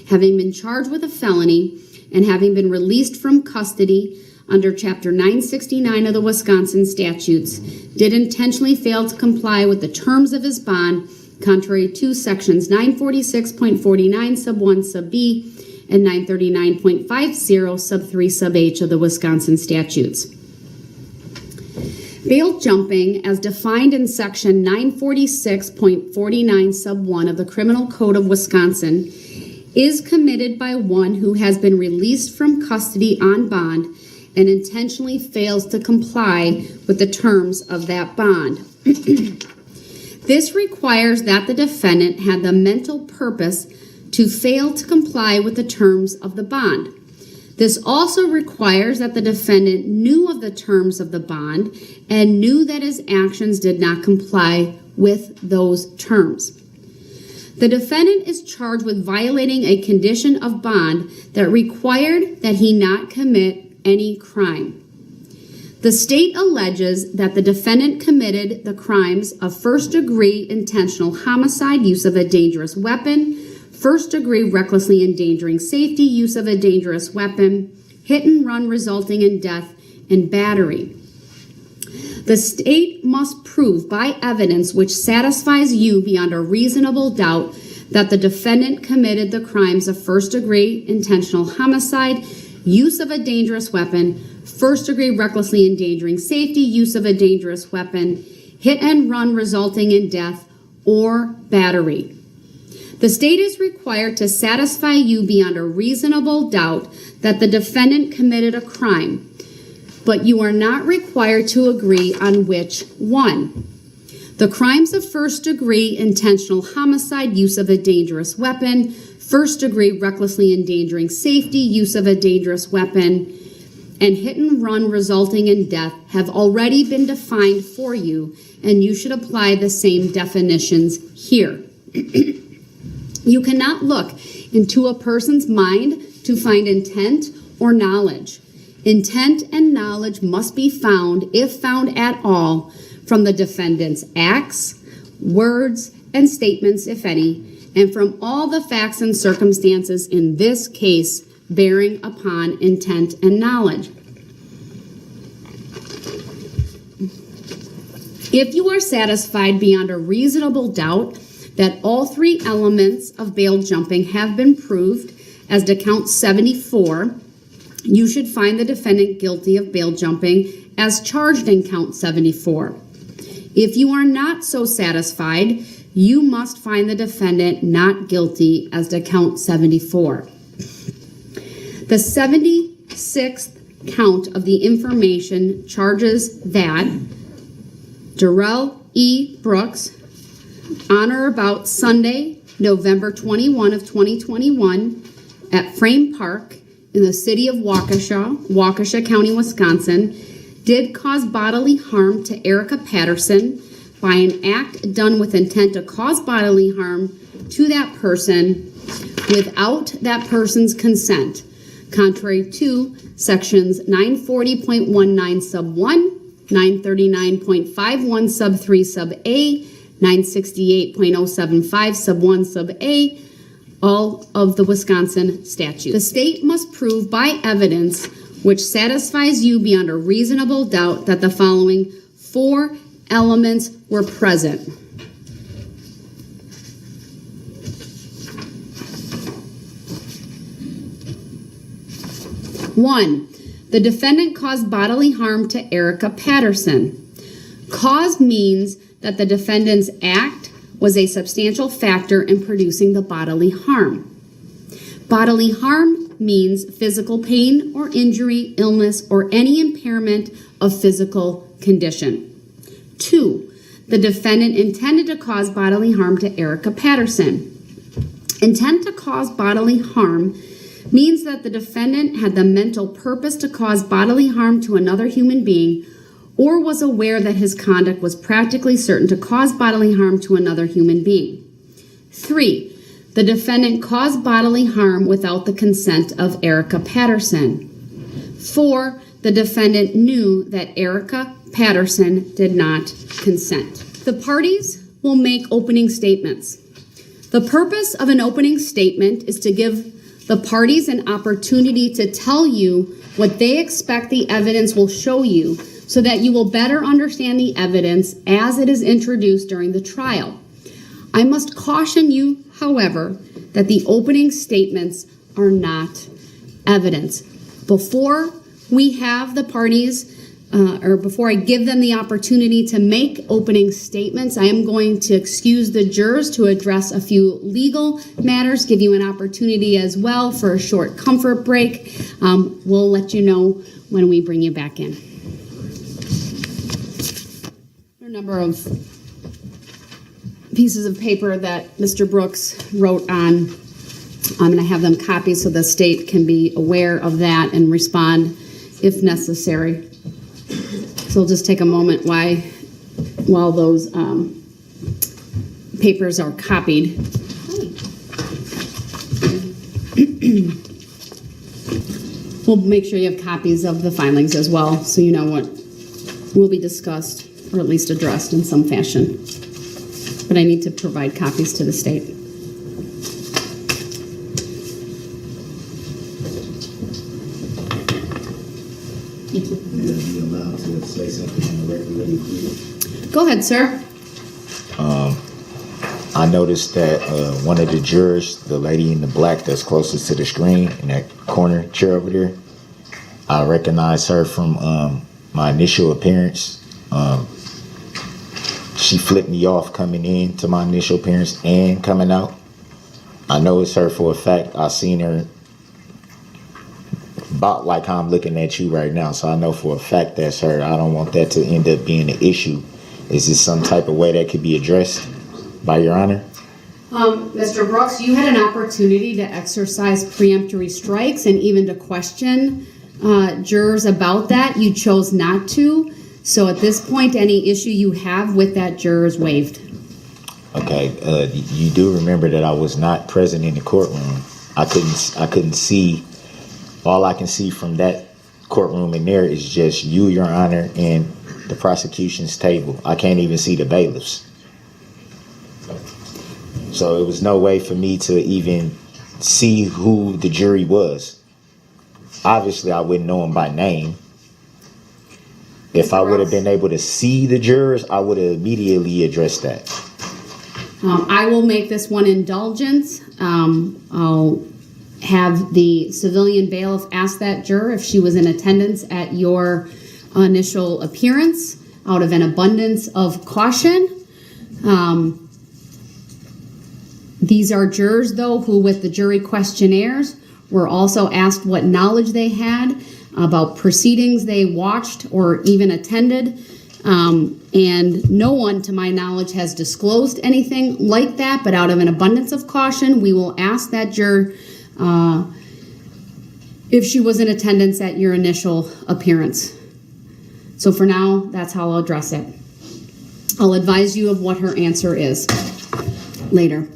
having been charged with a felony and having been released from custody under Chapter 969 of the Wisconsin statutes, did intentionally fail to comply with the terms of his bond, contrary to Sections 946.49 sub 1 sub b and 939.50 sub 3 sub h of the Wisconsin statutes. Bail jumping, as defined in Section 946.49 sub 1 of the Criminal Code of Wisconsin, is committed by one who has been released from custody on bond and intentionally fails to comply with the terms of that bond. This requires that the defendant had the mental purpose to fail to comply with the terms of the bond. This also requires that the defendant knew of the terms of the bond and knew that his actions did not comply with those terms. The defendant is charged with violating a condition of bond that required that he not commit any crime. The state alleges that the defendant committed the crimes of first-degree intentional homicide, use of a dangerous weapon, first-degree recklessly endangering safety, use of a dangerous weapon, hit and run resulting in death, and battery. The state must prove by evidence which satisfies you beyond a reasonable doubt that the defendant committed the crimes of first-degree intentional homicide, use of a dangerous weapon, first-degree recklessly endangering safety, use of a dangerous weapon, hit and run resulting in death, or battery. The state is required to satisfy you beyond a reasonable doubt that the defendant committed a crime, but you are not required to agree on which one. The crimes of first-degree intentional homicide, use of a dangerous weapon, first-degree recklessly endangering safety, use of a dangerous weapon, and hit and run resulting in death have already been defined for you, and you should apply the same definitions here. You cannot look into a person's mind to find intent or knowledge. Intent and knowledge must be found, if found at all, from the defendant's acts, words, and statements, if any, and from all the facts and circumstances in this case bearing upon intent and knowledge. If you are satisfied beyond a reasonable doubt that all three elements of bail jumping have been proved as to count 74, you should find the defendant guilty of bail jumping as charged in count 74. If you are not so satisfied, you must find the defendant not guilty as to count 74. The 76th count of the information charges that Darrell E. Brooks, on or about Sunday, November 21 of 2021 at Frame Park in the city of Waukesha, Waukesha County, Wisconsin, did cause bodily harm to Erica Patterson by an act done with intent to cause bodily harm to that person without that person's consent, contrary to sections 940.19 sub 1, 939.51 sub 3 sub A, 968.075 sub 1 sub A, all of the Wisconsin statutes. The state must prove by evidence which satisfies you beyond a reasonable doubt that the following 4 elements were present. One, the defendant caused bodily harm to Erica Patterson. Cause means that the defendant's act was a substantial factor in producing the bodily harm. Bodily harm means physical pain or injury, illness, or any impairment of physical condition. 2, the defendant intended to cause bodily harm to Erica Patterson. Intent to cause bodily harm means that the defendant had the mental purpose to cause bodily harm to another human being or was aware that his conduct was practically certain to cause bodily harm to another human being. 3, the defendant caused bodily harm without the consent of Erica Patterson. 4, the defendant knew that Erica Patterson did not consent. The parties will make opening statements. The purpose of an opening statement is to give the parties an opportunity to tell you what they expect the evidence will show you so that you will better understand the evidence as it is introduced during the trial. I must caution you, however, that the opening statements are not evidence. Before we have the parties, or before I give them the opportunity to make opening statements, I am going to excuse the jurors to address a few legal matters, give you an opportunity as well for a short comfort break. We'll let you know when we bring you back in. There are a number of pieces of paper that Mr. Brooks wrote on. I'm going to have them copied so the state can be aware of that and respond if necessary. So we'll just take a moment while those papers are copied. We'll make sure you have copies of the filings as well, so you know what will be discussed or at least addressed in some fashion. But I need to provide copies to the state. Be allowed to say something on the record really quick. Go ahead, sir. I noticed that one of the jurors, the lady in the black that's closest to the screen in that corner chair over there, I recognize her from my initial appearance. She flipped me off coming in to my initial appearance and coming out. I know it's her for a fact. I seen her about like how I'm looking at you right now, so I know for a fact that's her. I don't want that to end up being an issue. Is this some type of way that could be addressed by Your Honor? Mr. Brooks, you had an opportunity to exercise preemptory strikes and even to question jurors about that. You chose not to. So at this point, any issue you have with that juror is waived. Okay, you do remember that I was not present in the courtroom. I couldn't see. All I can see from that courtroom in there is just you, Your Honor, and the prosecution's table. I can't even see the bailiffs. So it was no way for me to even see who the jury was. Obviously, I wouldn't know them by name. If I would have been able to see the jurors, I would have immediately addressed that. I will make this one indulgence. I'll have the civilian bailiff ask that juror if she was in attendance at your initial appearance out of an abundance of caution. These are jurors, though, who with the jury questionnaires were also asked what knowledge they had about proceedings they watched or even attended. And no one, to my knowledge, has disclosed anything like that, but out of an abundance of caution, we will ask that juror if she was in attendance at your initial appearance. So for now, that's how I'll address it. I'll advise you of what her answer is later.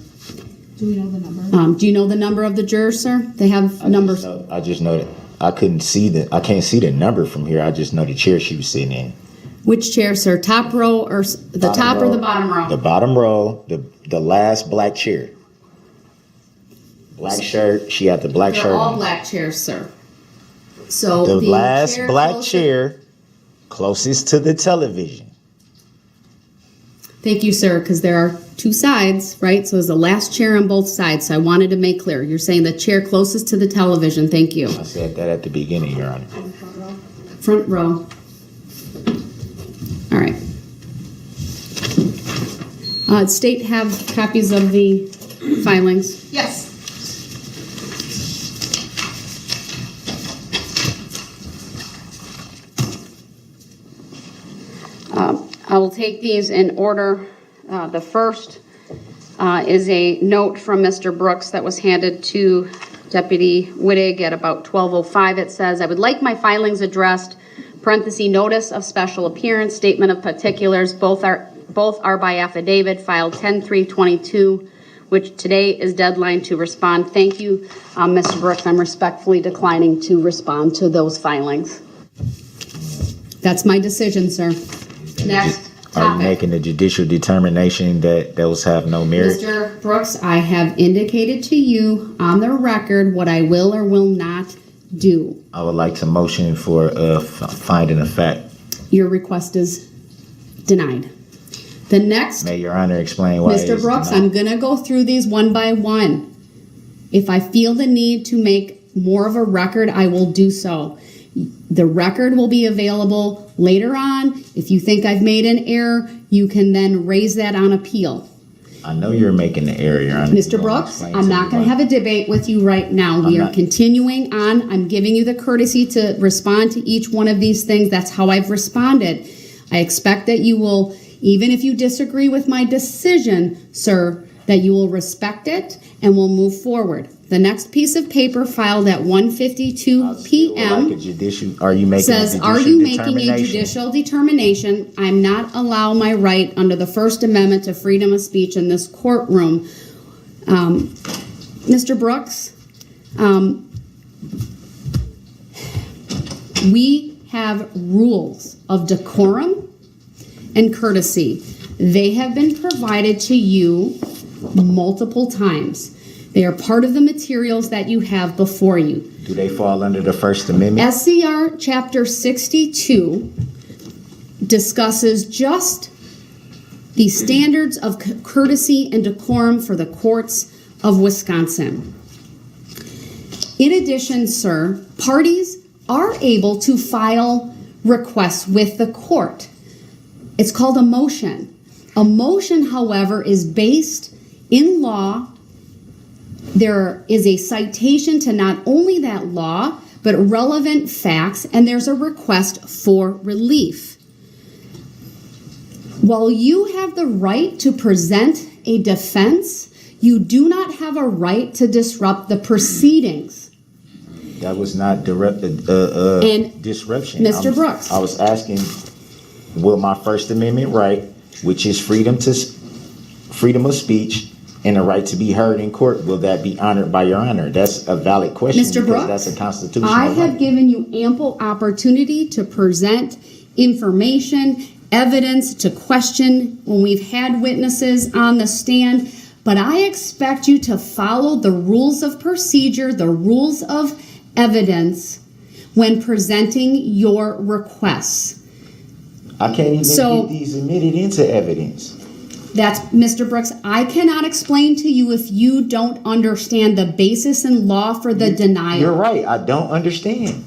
Do we know the number? Do you know the number of the jurors, sir? They have numbers. I just know that I can't see the number from here. I just know the chair she was sitting in. Which chair, sir? Top row or the top or the bottom row? The bottom row, the last black chair. Black shirt. She had the black They're shirt all on. black chairs, sir. So The last chair black closest- chair closest to the television. Thank you, sir, because there are two sides, right? So there's the last chair on both sides. So I wanted to make clear. You're saying the chair closest to the television. Thank you. I said that at the beginning, Your Honor. Front row. All right. State have copies of the filings. Yes. I will take these in order. The first is a note from Mr. Brooks that was handed to Deputy Wittig at about 12:05. It says, "I would like my filings addressed, parenthesis, notice of special appearance, statement of particulars, both are by affidavit, filed 10/3/22, which today is deadline to respond." Thank you, Mr. Brooks. I'm respectfully declining to respond to those filings. That's my decision, sir. Next Are you topic. making a judicial determination that those have no merit? Mr. Brooks, I have indicated to you on the record what I will or will not do. I would like to motion for finding a fact. Your request is denied. The next, May Your Honor explain why. Mr. it's Brooks, denied. I'm gonna go through these one by one. If I feel the need to make more of a record, I will do so. The record will be available later on. If you think I've made an error, you can then raise that on appeal. I know you're making the error, Your Honor. Mr. Brooks, I'm not going to have a debate with you right now. We I'm are not. continuing on. I'm giving you the courtesy to respond to each one of these things. That's how I've responded. I expect that you will, even if you disagree with my decision, sir, that you will respect it and we'll move forward. The next piece of paper filed at 1:52 p.m. Are you making says, a judicial are you making a determination? judicial determination? I'm not allow my right under the First Amendment to freedom of speech in this courtroom. Mr. Brooks, we have rules of decorum and courtesy. They have been provided to you multiple times. They are part of the materials that you have before you. Do they fall under the First Amendment? SCR Chapter 62 discusses just the standards of courtesy and decorum for the courts of Wisconsin. In addition, sir, parties are able to file requests with the court. It's called a motion. A motion, however, is based in law. There is a citation to not only that law, but relevant facts, and there's a request for relief. While you have the right to present a defense, you do not have a right to disrupt the proceedings. That was not disruption. Mr. Brooks. I was asking, will my First Amendment right, which is freedom of speech, and the right to be heard in court, will that be honored by Your Honor? That's a valid question. Mr. Brooks, that's a constitutional I have right. given you ample opportunity to present information, evidence, to question when we've had witnesses on the stand, but I expect you to follow the rules of procedure, the rules of evidence when presenting your requests. I can't even get these admitted into evidence. That's, Mr. Brooks, I cannot explain to you if you don't understand the basis in law for the denial. You're right. I don't understand.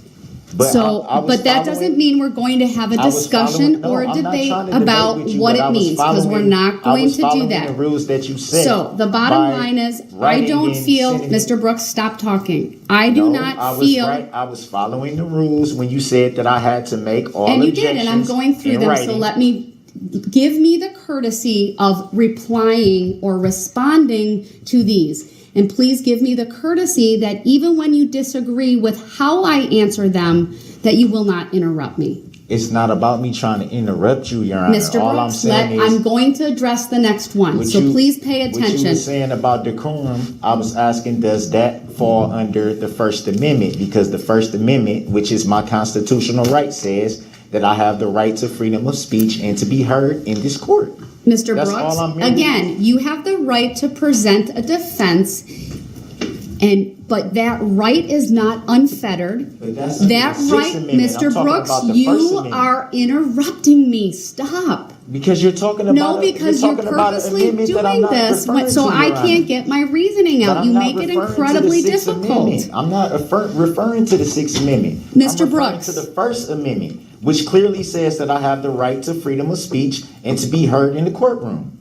But I was but that doesn't following- mean we're going to have a I was discussion following- no, or a I'm not debate trying to debate about with you, what but I it was means, because we're following- not I going was to do following that. the rules that you set. So the bottom by line is, I writing don't and feel, sending it. Mr. Brooks, stop talking. I do No, not I was feel, right. I was following the rules when you said that I had to make all and you objections did, and I'm going through in them, writing. so give me the courtesy of replying or responding to these. And please give me the courtesy that even when you disagree with how I answer them, that you will not interrupt me. It's not about me trying to interrupt you, Your Honor. Mr. All I'm Brooks, saying is, I'm going to address the next one, what so you- please pay What you attention. were saying about decorum, I was asking, does that fall under the First Amendment? Because the First Amendment, which is my constitutional right, says that I have the right to freedom of speech and to be heard in this court. Mr. That's Brooks, all I'm really- again, you have the right to present a defense, but that right is not unfettered. But that's That the Sixth right, Amendment. I'm Mr. talking Brooks, about the First you Amendment. are interrupting me. Stop. Because you're talking about No, because you're talking about an purposely amendment that I'm doing not this, referring so to, I Your Honor. can't get my reasoning But out. I'm You not make it referring to the incredibly Sixth difficult. Amendment. I'm not referring to the Sixth Amendment. Mr. I'm referring Brooks. to the First Amendment, which clearly says that I have the right to freedom of speech and to be heard in the courtroom.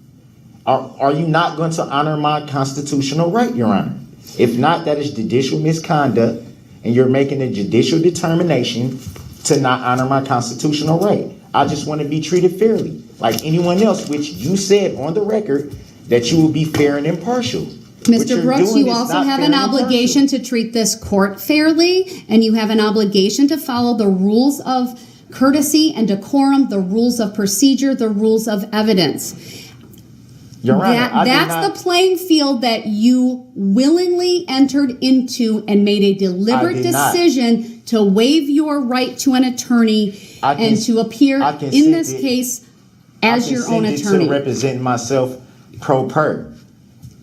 Are you not going to honor my constitutional right, Your Honor? If not, that is judicial misconduct, and you're making a judicial determination to not honor my constitutional right. I just want to be treated fairly, like anyone else, which you said on the record that you will be fair and impartial. What Mr. you're Brooks, doing you is also not have fair an and impartial. obligation to treat this court fairly, and you have an obligation to follow the rules of courtesy and decorum, the rules of procedure, the rules of evidence. Your Honor, I did That's not- the playing field that you willingly entered into and made a deliberate I did not. decision to waive your right to an attorney I and cons- to appear I in consented- this case as your own I consented attorney. to represent myself pro per.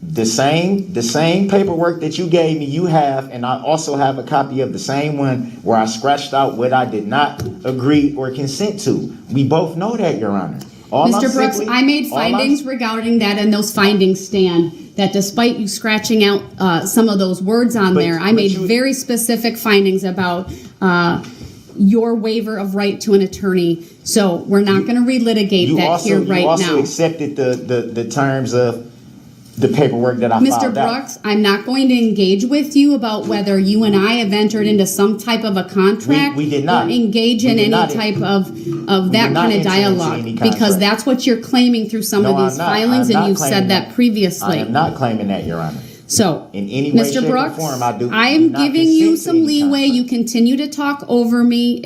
The same paperwork that you gave me, you have, and I also have a copy of the same one where I scratched out what I did not agree or consent to. We both know that, Your Honor. Mr. Brooks, I made findings regarding that, and those findings stand. That despite you scratching out some of those words on But- there, I but made you- very specific findings about your waiver of right to an attorney. So we're not going to relitigate that here right You also now. accepted the terms of the paperwork that I Mr. filed out. Brooks, I'm not going to engage with you about whether you and I have entered into some type of a contract. We did not. Or engage We in did any not. type of did that not kind of enter into dialogue. any Because contract. that's what you're claiming through some No, of I'm these not. filings, I'm and not you've claiming said that previously. I am not claiming that, Your Honor. So, In any way, Mr. shape, or Brooks, form, I do am not giving you consent to some any leeway. You contract. continue to talk over me.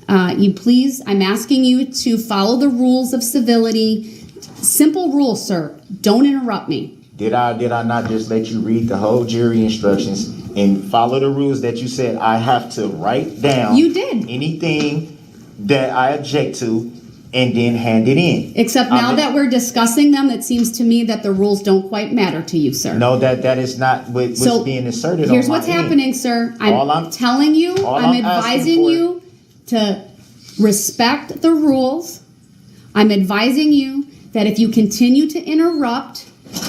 I'm asking you to follow the rules of civility. Simple rules, sir. Don't interrupt me. Did I not just let you read the whole jury instructions and follow the rules that you said I have to write down? You did. Anything that I object to and then hand it in. Except now that we're discussing them, it seems to me that the rules don't quite matter to you, sir. No, that is not what's So, being asserted. Here's on my what's end. happening, sir. All I'm I'm- telling you, all I'm I'm asking advising for- you to respect the rules. I'm advising you that if you continue to interrupt,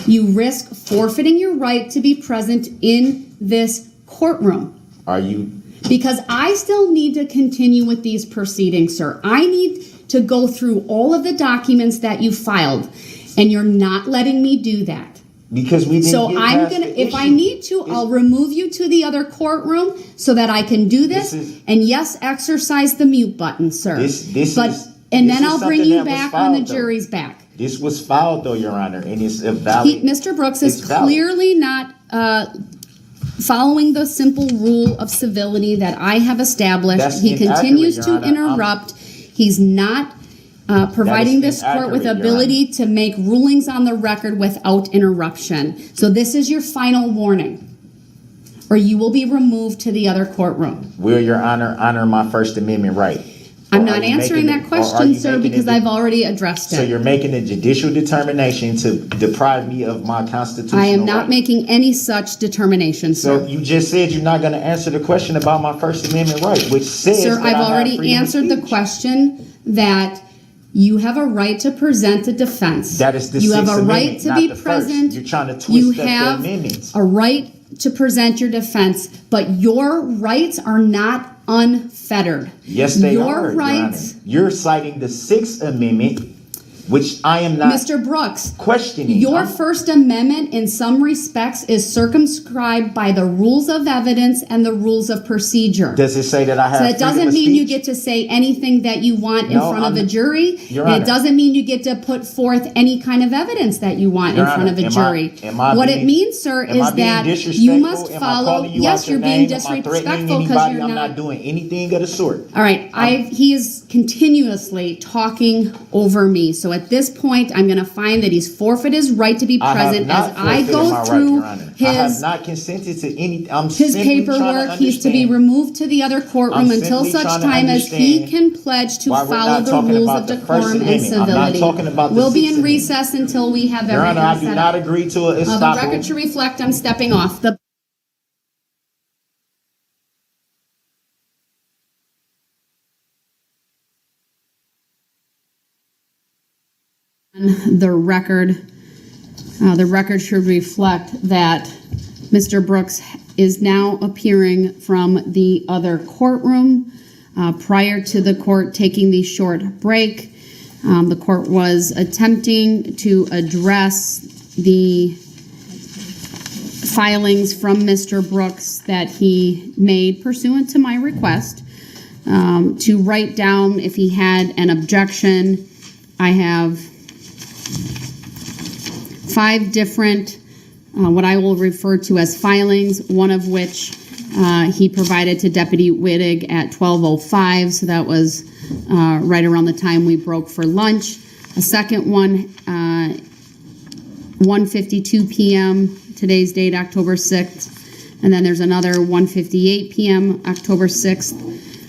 you risk forfeiting your right to be present in this courtroom. Are you? Because I still need to continue with these proceedings, sir. I need to go through all of the documents that you filed, and you're not letting me do that. Because we didn't So get I'm past gonna, the if I issue. need to, I'll remove you to the other courtroom so that I can do this. This is- And yes, exercise the mute button, sir. This But is- and this then is I'll bring something you that was back when the filed, though. jury's back. This was filed, though, Your Honor, and it's a valid. Mr. Brooks is it's valid. clearly not following the simple rule of civility that I have established. That's He inaccurate, continues Your to Honor. interrupt. He's not providing this court with inaccurate, Your ability to make rulings on the record without interruption. So this is your final warning, or you will be removed to the other courtroom. Will Your Honor my First Amendment right? I'm Or not are you answering making that it- or are question, you sir, making because it- I've already addressed So it. you're making a judicial determination to deprive me of my constitutional I am not right. making any such determination, So sir. you just said you're not going to answer the question about my First Amendment right, which says Sir, that I've I have already freedom of answered the speech. question that you have a right to present a defense. That is the You have Sixth a right Amendment, to not be the First. present. You're trying to twist You up the have amendments. a right to present your defense, but your rights are not unfettered. Yes, they Your are, Your rights, Honor. You're citing the Sixth Amendment, which I am not Mr. Brooks, questioning. your First Amendment in some respects is circumscribed by the rules of evidence and the rules of procedure. Does it say that I have So it doesn't mean you speech? get to say anything that you want in No, front of a I'm- jury. Your And Honor. it doesn't mean you get to put forth any kind of evidence that you want Your in front Honor, of a am jury. I What being- it means, sir, am I is being that you disrespectful? must Am I follow. calling you Yes, out your you're being name? Am I threatening disrespectful because anybody? you're I'm not. not doing anything of the sort. All right, he is continuously talking over me. So at this point, I'm going to find that he's forfeit his right to be I have present not as I forfeited go my right, through Your Honor. I have his not consented to any. I'm his simply trying paperwork. He's to be understand removed to the other courtroom I'm until simply such trying to time as he understand can pledge to why we're follow not the talking rules about of the First decorum and Amendment. I'm not civility. talking about the We'll be Sixth in Amendment. recess until we have Your everything Honor, I do set not up. agree to a The record to estoppel. reflect, I'm stepping off. The record should reflect that Mr. Brooks is now appearing from the other courtroom. Prior to the court taking the short break, the court was attempting to address the filings from Mr. Brooks that he made pursuant to my request, to write down if he had an objection. I have 5 different, what I will refer to as filings, one of which he provided to Deputy Wittig at 12:05, so that was right around the time we broke for lunch. A second one, 1:52 p.m., today's date, October 6th, and then there's another 1:58 p.m., October 6th,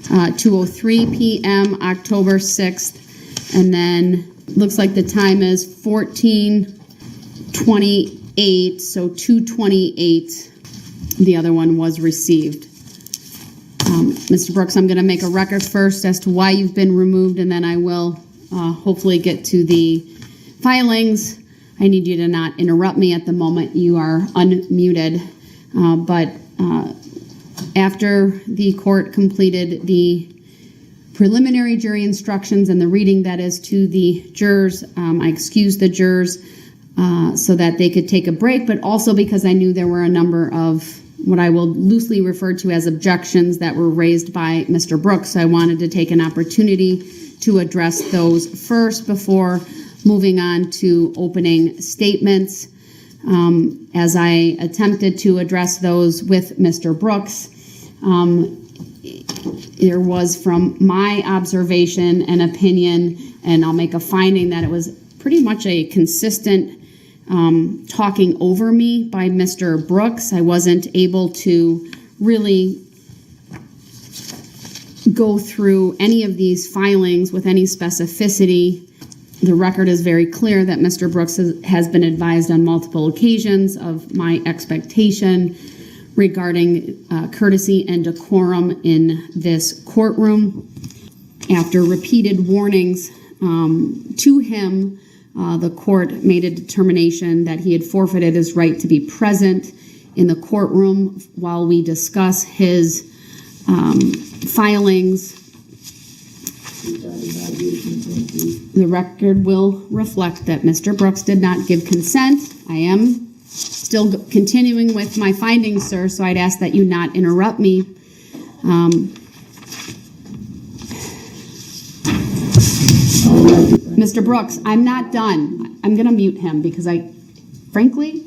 2:03 p.m., October 6th, and then looks like the time is 14:28, so 2:28, the other one was received. Mr. Brooks, I'm going to make a record first as to why you've been removed, and then I will hopefully get to the filings. I need you to not interrupt me at the moment. You are unmuted. But after the court completed the preliminary jury instructions and the reading that is to the jurors, I excused the jurors so that they could take a break, but also because I knew there were a number of what I will loosely refer to as objections that were raised by Mr. Brooks. I wanted to take an opportunity to address those first before moving on to opening statements. As I attempted to address those with Mr. Brooks, there was, from my observation and opinion, and I'll make a finding that it was pretty much a consistent talking over me by Mr. Brooks. I wasn't able to really go through any of these filings with any specificity. The record is very clear that Mr. Brooks has been advised on multiple occasions of my expectation regarding courtesy and decorum in this courtroom. After repeated warnings to him, the court made a determination that he had forfeited his right to be present in the courtroom while we discuss his filings. The record will reflect that Mr. Brooks did not give consent. I am still continuing with my findings, sir, so I'd ask that you not interrupt me. Mr. Brooks, I'm not done. I'm going to mute him because frankly,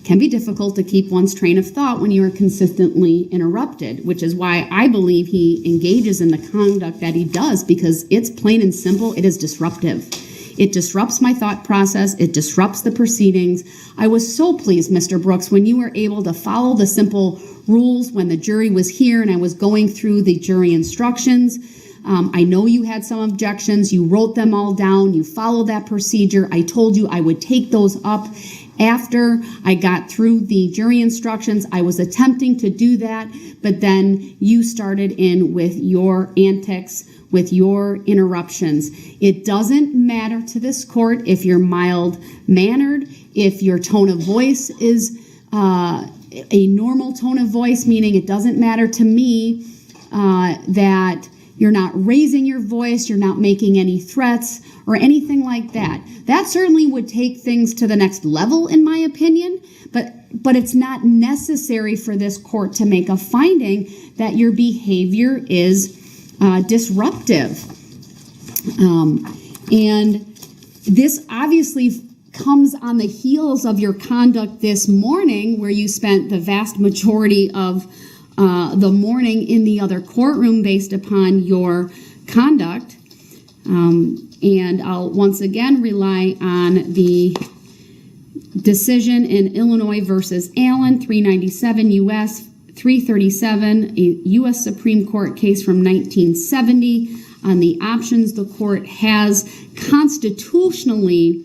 can be difficult to keep one's train of thought when you are consistently interrupted, which is why I believe he engages in the conduct that he does, because it's plain and simple, it is disruptive. It disrupts my thought process. It disrupts the proceedings. I was so pleased, Mr. Brooks, when you were able to follow the simple rules when the jury was here and I was going through the jury instructions. I know you had some objections. You wrote them all down. You followed that procedure. I told you I would take those up after I got through the jury instructions. I was attempting to do that, but then you started in with your antics, with your interruptions. It doesn't matter to this court if you're mild-mannered, if your tone of voice is a normal tone of voice, meaning it doesn't matter to me that you're not raising your voice, you're not making any threats or anything like that. That certainly would take things to the next level, in my opinion, but it's not necessary for this court to make a finding that your behavior is disruptive. And this obviously comes on the heels of your conduct this morning, where you spent the vast majority of the morning in the other courtroom based upon your conduct. And I'll once again rely on the decision in Illinois versus Allen, 397 U.S. 337, a U.S. Supreme Court case from 1970. On the options the court has constitutionally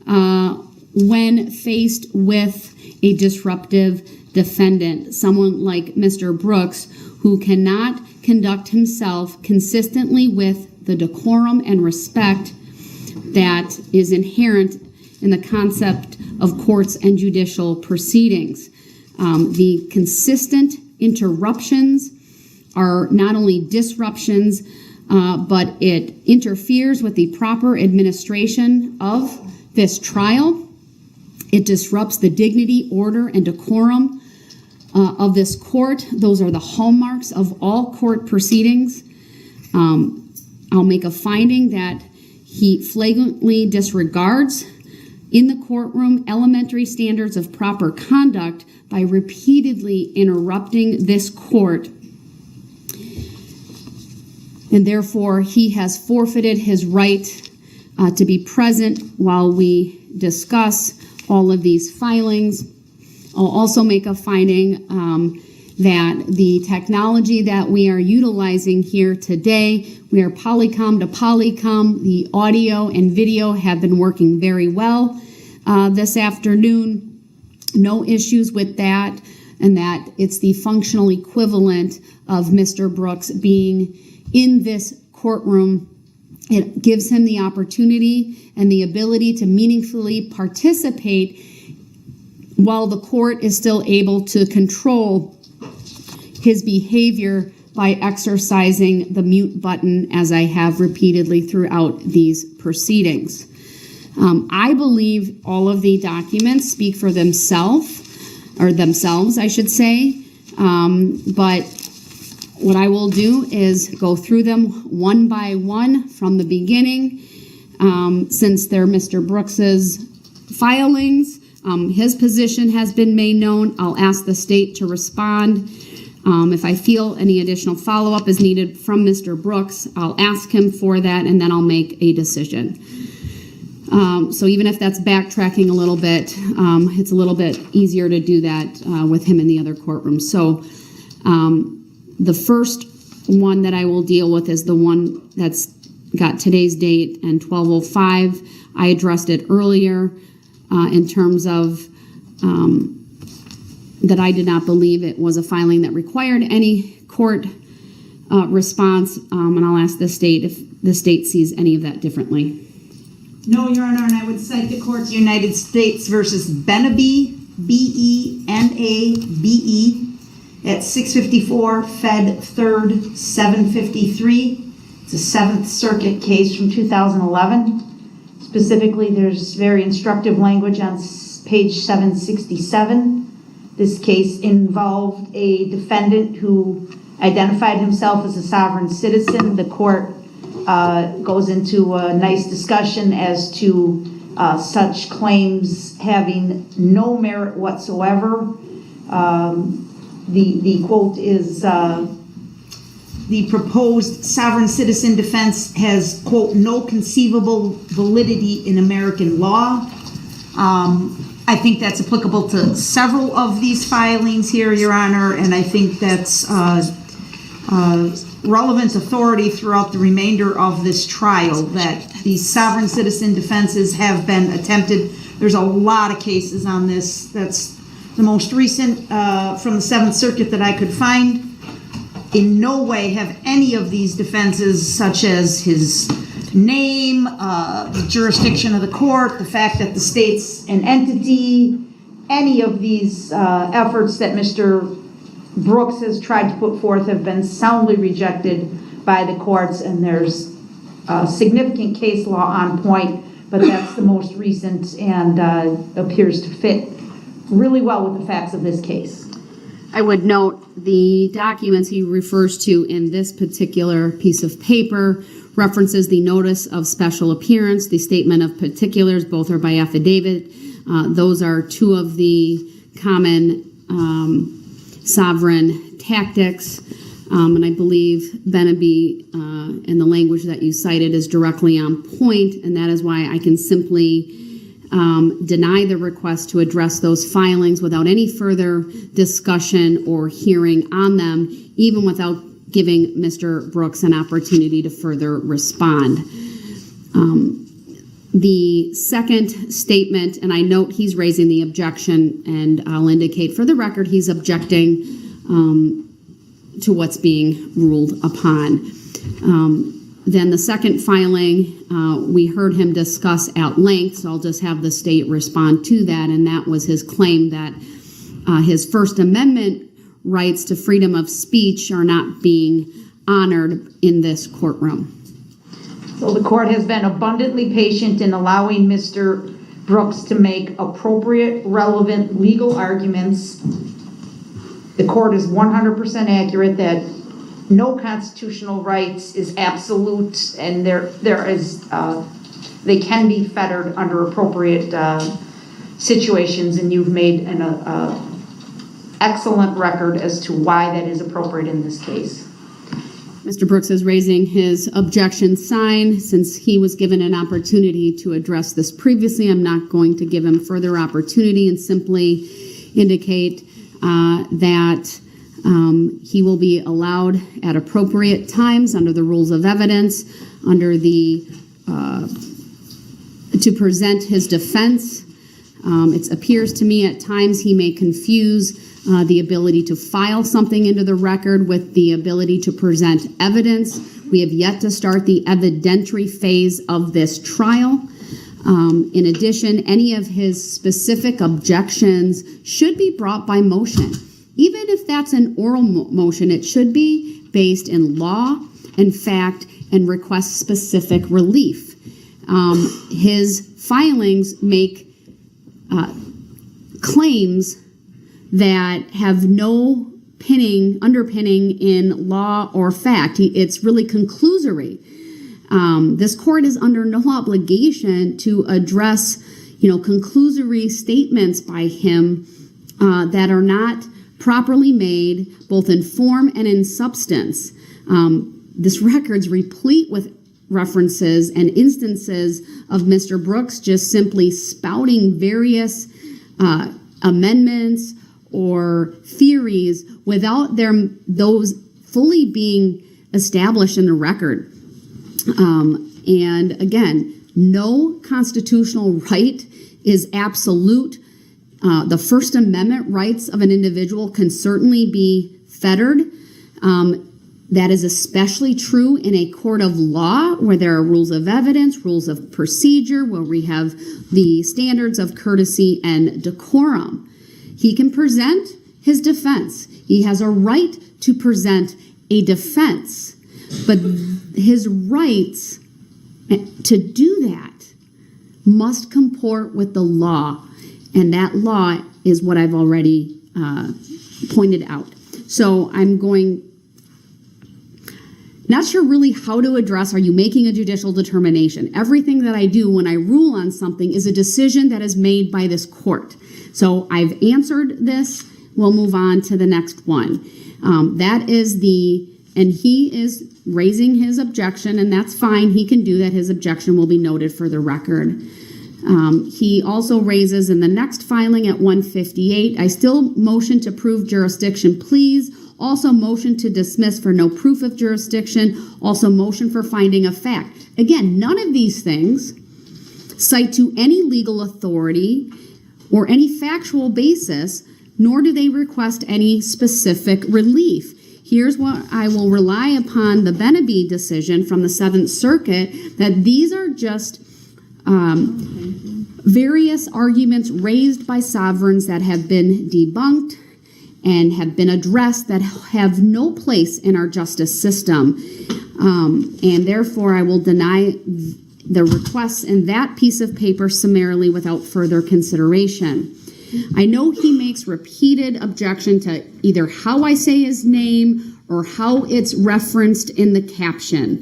when faced with a disruptive defendant, someone like Mr. Brooks, who cannot conduct himself consistently with the decorum and respect that is inherent in the concept of courts and judicial proceedings. The consistent interruptions are not only disruptions, but it interferes with the proper administration of this trial. It disrupts the dignity, order, and decorum of this court. Those are the hallmarks of all court proceedings. I'll make a finding that he flagrantly disregards in the courtroom elementary standards of proper conduct by repeatedly interrupting this court. And therefore, he has forfeited his right to be present while we discuss all of these filings. I'll also make a finding that the technology that we are utilizing here today, we are Polycom to Polycom. The audio and video have been working very well this afternoon. No issues with that, and that it's the functional equivalent of Mr. Brooks being in this courtroom. It gives him the opportunity and the ability to meaningfully participate while the court is still able to control his behavior by exercising the mute button, as I have repeatedly throughout these proceedings. I believe all of the documents speak for themselves, I should say, but what I will do is go through them one by one from the beginning. Since they're Mr. Brooks's filings, his position has been made known. I'll ask the state to respond. If I feel any additional follow-up is needed from Mr. Brooks, I'll ask him for that, and then I'll make a decision. So even if that's backtracking a little bit, it's a little bit easier to do that with him in the other courtroom. So the first one that I will deal with is the one that's got today's date and 12:05. I addressed it earlier in terms of that I did not believe it was a filing that required any court response, and I'll ask the state if the state sees any of that differently. No, Your Honor, and I would cite the court's United States versus Benabe, Benabe, at 654 Fed 3rd 753. It's a Seventh Circuit case from 2011. Specifically, there's very instructive language on page 767. This case involved a defendant who identified himself as a sovereign citizen. The court goes into a nice discussion as to such claims having no merit whatsoever. The quote is, the proposed sovereign citizen defense has, quote, no conceivable validity in American law. I think that's applicable to several of these filings here, Your Honor, and I think that's relevant authority throughout the remainder of this trial, that these sovereign citizen defenses have been attempted. There's a lot of cases on this. That's the most recent from the Seventh Circuit that I could find. In no way have any of these defenses, such as his name, the jurisdiction of the court, the fact that the state's an entity, any of these efforts that Mr. Brooks has tried to put forth have been soundly rejected by the courts, and there's significant case law on point, but that's the most recent and appears to fit really well with the facts of this case. I would note the documents he refers to in this particular piece of paper references the notice of special appearance, the statement of particulars, both are by affidavit. Those are two of the common sovereign tactics. And I believe Benaby and the language that you cited is directly on point, and that is why I can simply deny the request to address those filings without any further discussion or hearing on them, even without giving Mr. Brooks an opportunity to further respond. The second statement, and I note he's raising the objection, and I'll indicate for the record he's objecting to what's being ruled upon. Then the second filing, we heard him discuss at length, so I'll just have the state respond to that, and that was his claim that his First Amendment rights to freedom of speech are not being honored in this courtroom. So the court has been abundantly patient in allowing Mr. Brooks to make appropriate, relevant legal arguments. The court is 100% accurate that no constitutional rights is absolute, and there is they can be fettered under appropriate situations, and you've made an excellent record as to why that is appropriate in this case. Mr. Brooks is raising his objection sign. Since he was given an opportunity to address this previously, I'm not going to give him further opportunity and simply indicate that he will be allowed at appropriate times under the rules of evidence, under the to present his defense. It appears to me at times he may confuse the ability to file something into the record with the ability to present evidence. We have yet to start the evidentiary phase of this trial. In addition, any of his specific objections should be brought by motion. Even if that's an oral motion, it should be based in law and fact and request specific relief. His filings make claims that have no underpinning in law or fact. It's really conclusory. This court is under no obligation to address, conclusory statements by him that are not properly made, both in form and in substance. This record's replete with references and instances of Mr. Brooks just simply spouting various amendments or theories without those fully being established in the record. And again, no constitutional right is absolute. The First Amendment rights of an individual can certainly be fettered. That is especially true in a court of law where there are rules of evidence, rules of procedure, where we have the standards of courtesy and decorum. He can present his defense. He has a right to present a defense, but his rights to do that must comport with the law, and that law is what I've already pointed out. So I'm not sure really how to address, are you making a judicial determination? Everything that I do when I rule on something is a decision that is made by this court. So I've answered this. We'll move on to the next one. And he is raising his objection, and that's fine. He can do that. His objection will be noted for the record. He also raises in the next filing at 158, I still motion to prove jurisdiction, please. Also motion to dismiss for no proof of jurisdiction. Also motion for finding of fact. Again, none of these things cite to any legal authority or any factual basis, nor do they request any specific relief. Here's what I will rely upon the Benaby decision from the Seventh Circuit, that these are just various arguments raised by sovereigns that have been debunked, and have been addressed that have no place in our justice system. And therefore, I will deny the requests in that piece of paper summarily without further consideration. I know he makes repeated objection to either how I say his name or how it's referenced in the caption.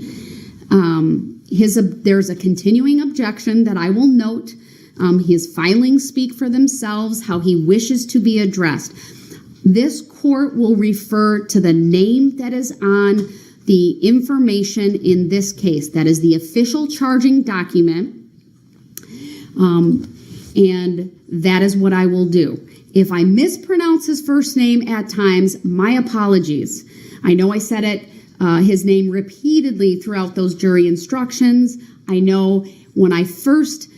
There's a continuing objection that I will note. His filings speak for themselves, how he wishes to be addressed. This court will refer to the name that is on the information in this case. That is the official charging document. And that is what I will do. If I mispronounce his first name at times, my apologies. I know I said his name repeatedly throughout those jury instructions. I know when I first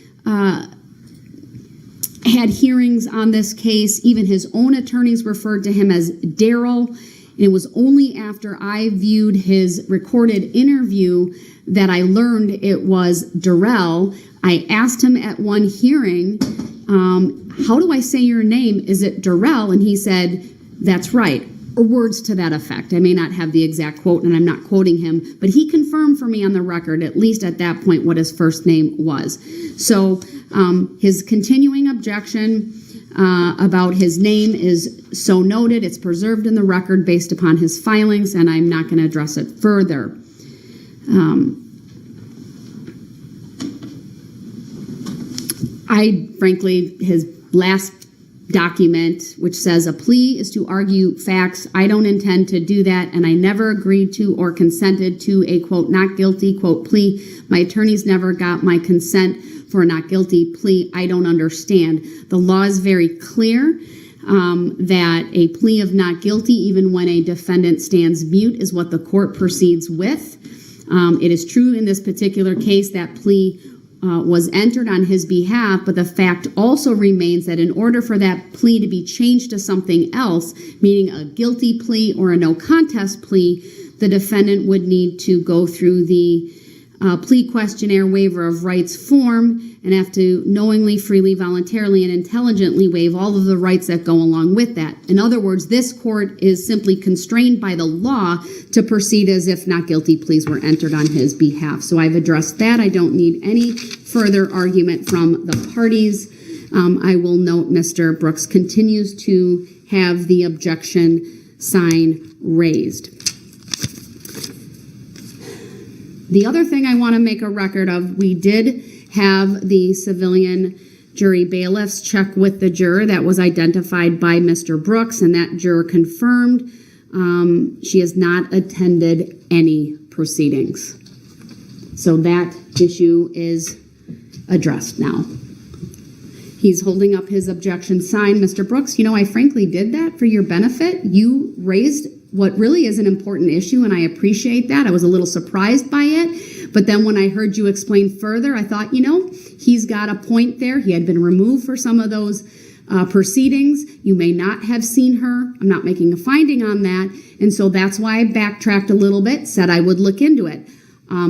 had hearings on this case, even his own attorneys referred to him as Darrell. And it was only after I viewed his recorded interview that I learned it was Darrell. I asked him at one hearing, how do I say your name? Is it Darrell? And he said, that's right, or words to that effect. I may not have the exact quote, and I'm not quoting him, but he confirmed for me on the record, at least at that point, what his first name was. So his continuing objection about his name is so noted. It's preserved in the record based upon his filings, and I'm not going to address it further. Frankly, his last document, which says a plea is to argue facts, I don't intend to do that, and I never agreed to or consented to a, quote, not guilty, quote, plea. My attorneys never got my consent for a not guilty plea. I don't understand. The law is very clear that a plea of not guilty, even when a defendant stands mute, is what the court proceeds with. It is true in this particular case that plea was entered on his behalf, but the fact also remains that in order for that plea to be changed to something else, meaning a guilty plea or a no contest plea, the defendant would need to go through the plea questionnaire waiver of rights form and have to knowingly, freely, voluntarily, and intelligently waive all of the rights that go along with that. In other words, this court is simply constrained by the law to proceed as if not guilty pleas were entered on his behalf. So I've addressed that. I don't need any further argument from the parties. I will note Mr. Brooks continues to have the objection sign raised. The other thing I want to make a record of, we did have the civilian jury bailiffs check with the juror that was identified by Mr. Brooks, and that juror confirmed she has not attended any proceedings. So that issue is addressed now. He's holding up his objection sign. Mr. Brooks, I frankly did that for your benefit. You raised what really is an important issue, and I appreciate that. I was a little surprised by it, but then when I heard you explain further, I thought, he's got a point there. He had been removed for some of those proceedings. You may not have seen her. I'm not making a finding on that, and so that's why I backtracked a little bit, said I would look into it.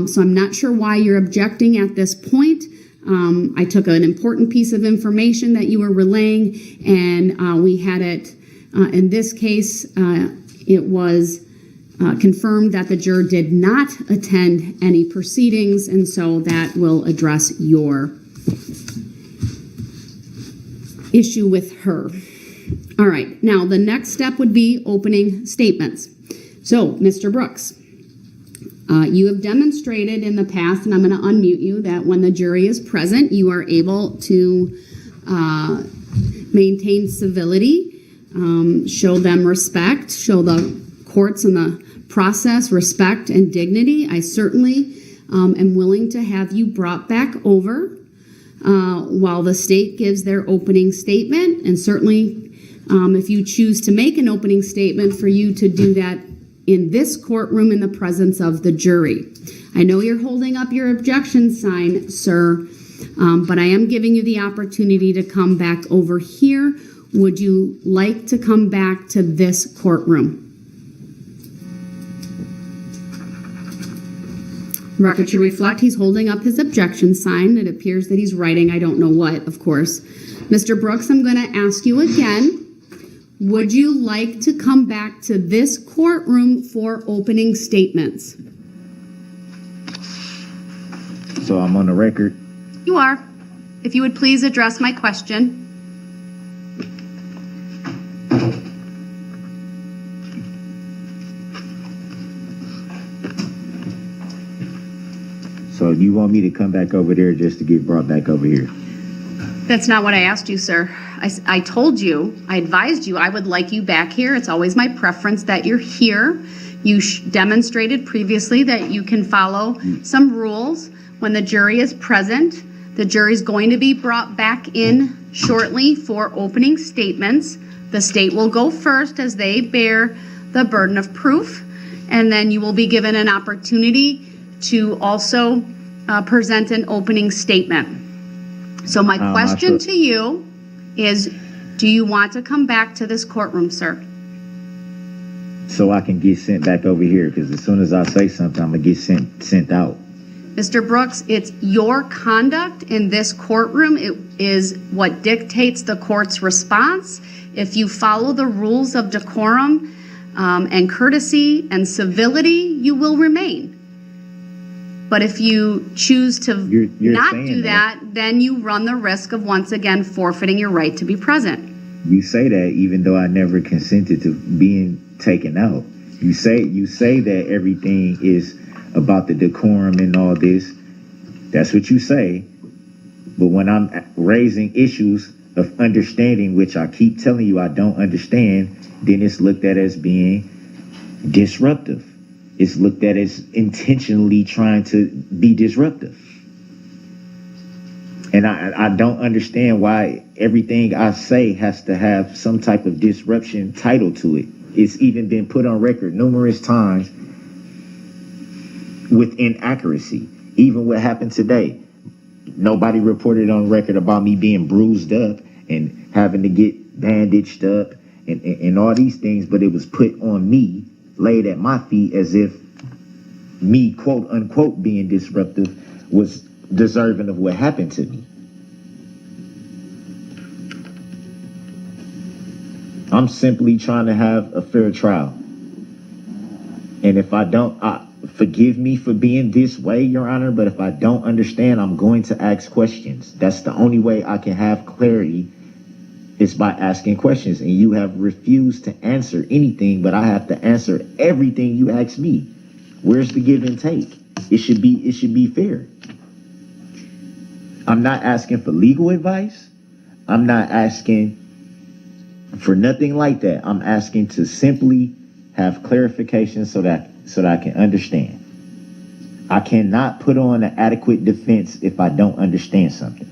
So I'm not sure why you're objecting at this point. I took an important piece of information that you were relaying, and we had it, in this case, it was confirmed that the juror did not attend any proceedings, and so that will address your issue with her. All right, now the next step would be opening statements. So, Mr. Brooks, you have demonstrated in the past, and I'm going to unmute you, that when the jury is present, you are able to maintain civility, show them respect, show the courts and the process respect and dignity. I certainly am willing to have you brought back over while the state gives their opening statement, and certainly if you choose to make an opening statement, for you to do that in this courtroom in the presence of the jury. I know you're holding up your objection sign, sir, but I am giving you the opportunity to come back over here. Would you like to come back to this courtroom? Record should reflect he's holding up his objection sign. It appears that he's writing, I don't know what, of course. Mr. Brooks, I'm going to ask you again. Would you like to come back to this courtroom for opening statements? So I'm on the record. You are. If you would please address my question. So you want me to come back over there just to get brought back over here? That's not what I asked you, sir. I told you, I advised you I would like you back here. It's always my preference that you're here. You demonstrated previously that you can follow some rules. When the jury is present, the jury's going to be brought back in shortly for opening statements. The state will go first as they bear the burden of proof, and then you will be given an opportunity to also present an opening statement. So my question to you is, do you want to come back to this courtroom, sir? So I can get sent back over here, because as soon as I say something, I'm going to get sent out. Mr. Brooks, it's your conduct in this courtroom. It is what dictates the court's response. If you follow the rules of decorum and courtesy and civility, you will remain. But if you choose to You're not saying do that, then you run the risk of once again forfeiting your right to be present. You say that even though I never consented to being taken out. You say that everything is about the decorum and all this. That's what you say. But when I'm raising issues of understanding, which I keep telling you I don't understand, then it's looked at as being disruptive. It's looked at as intentionally trying to be disruptive. And I don't understand why everything I say has to have some type of disruption title to it. It's even been put on record numerous times with inaccuracy. Even what happened today, nobody reported on record about me being bruised up and having to get bandaged up and all these things, but it was put on me, laid at my feet, as if me, quote unquote, being disruptive was deserving of what happened to me. I'm simply trying to have a fair trial. And if I don't, forgive me for being this way, Your Honor, but if I don't understand, I'm going to ask questions. That's the only way I can have clarity, is by asking questions. And you have refused to answer anything, but I have to answer everything you ask me. Where's the give and take? It should be fair. I'm not asking for legal advice. I'm not asking for nothing like that. I'm asking to simply have clarification so that I can understand. I cannot put on an adequate defense if I don't understand something.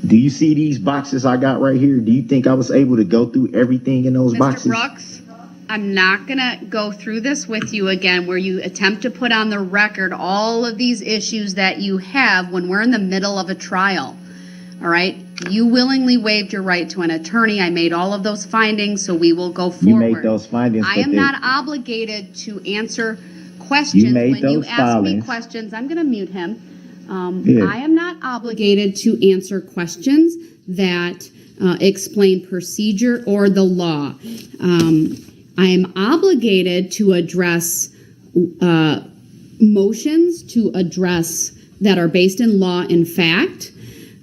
Do you see these boxes I got right here? Do you think I was able to go through everything in those boxes? Mr. Brooks, I'm not going to go through this with you again where you attempt to put on the record all of these issues that you have when we're in the middle of a trial. All right? You willingly waived your right to an attorney. I made all of those findings, so we will go forward. You made those findings. I am not obligated to answer questions. When you ask me questions, I'm going to mute him. I am not obligated to answer questions that explain procedure or the law. I am obligated to address motions to address that are based in law and fact.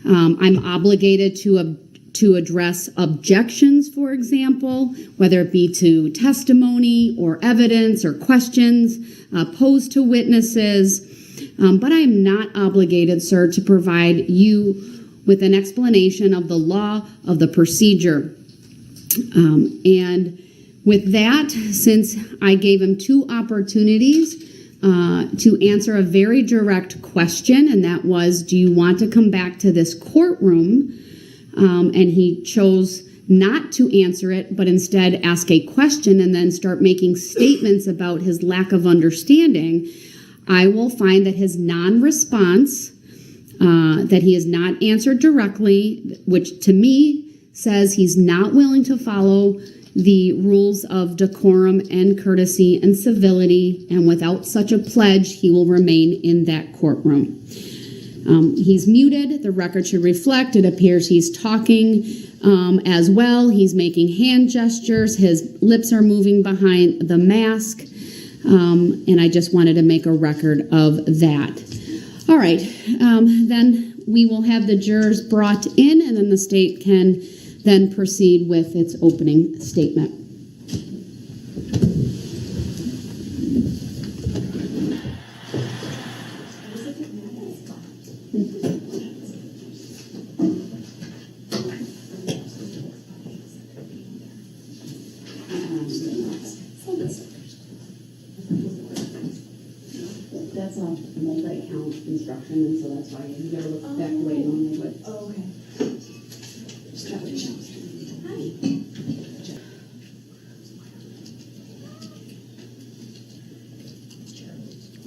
I'm obligated to address objections, for example, whether it be to testimony or evidence or questions posed to witnesses. But I am not obligated, sir, to provide you with an explanation of the law, of the procedure. And with that, since I gave him two opportunities to answer a very direct question, and that was, do you want to come back to this courtroom? And he chose not to answer it, but instead ask a question and then start making statements about his lack of understanding. I will find that his non-response, that he has not answered directly, which to me says he's not willing to follow the rules of decorum and courtesy and civility, and without such a pledge, he will remain in that courtroom. He's muted. The record should reflect. It appears he's talking as well. He's making hand gestures. His lips are moving behind the mask. And I just wanted to make a record of that. All right. Then we will have the jurors brought in, and then the state can then proceed with its opening statement. That's a multi-count instruction, and so that's why you gotta look back the way you normally would. Oh, okay.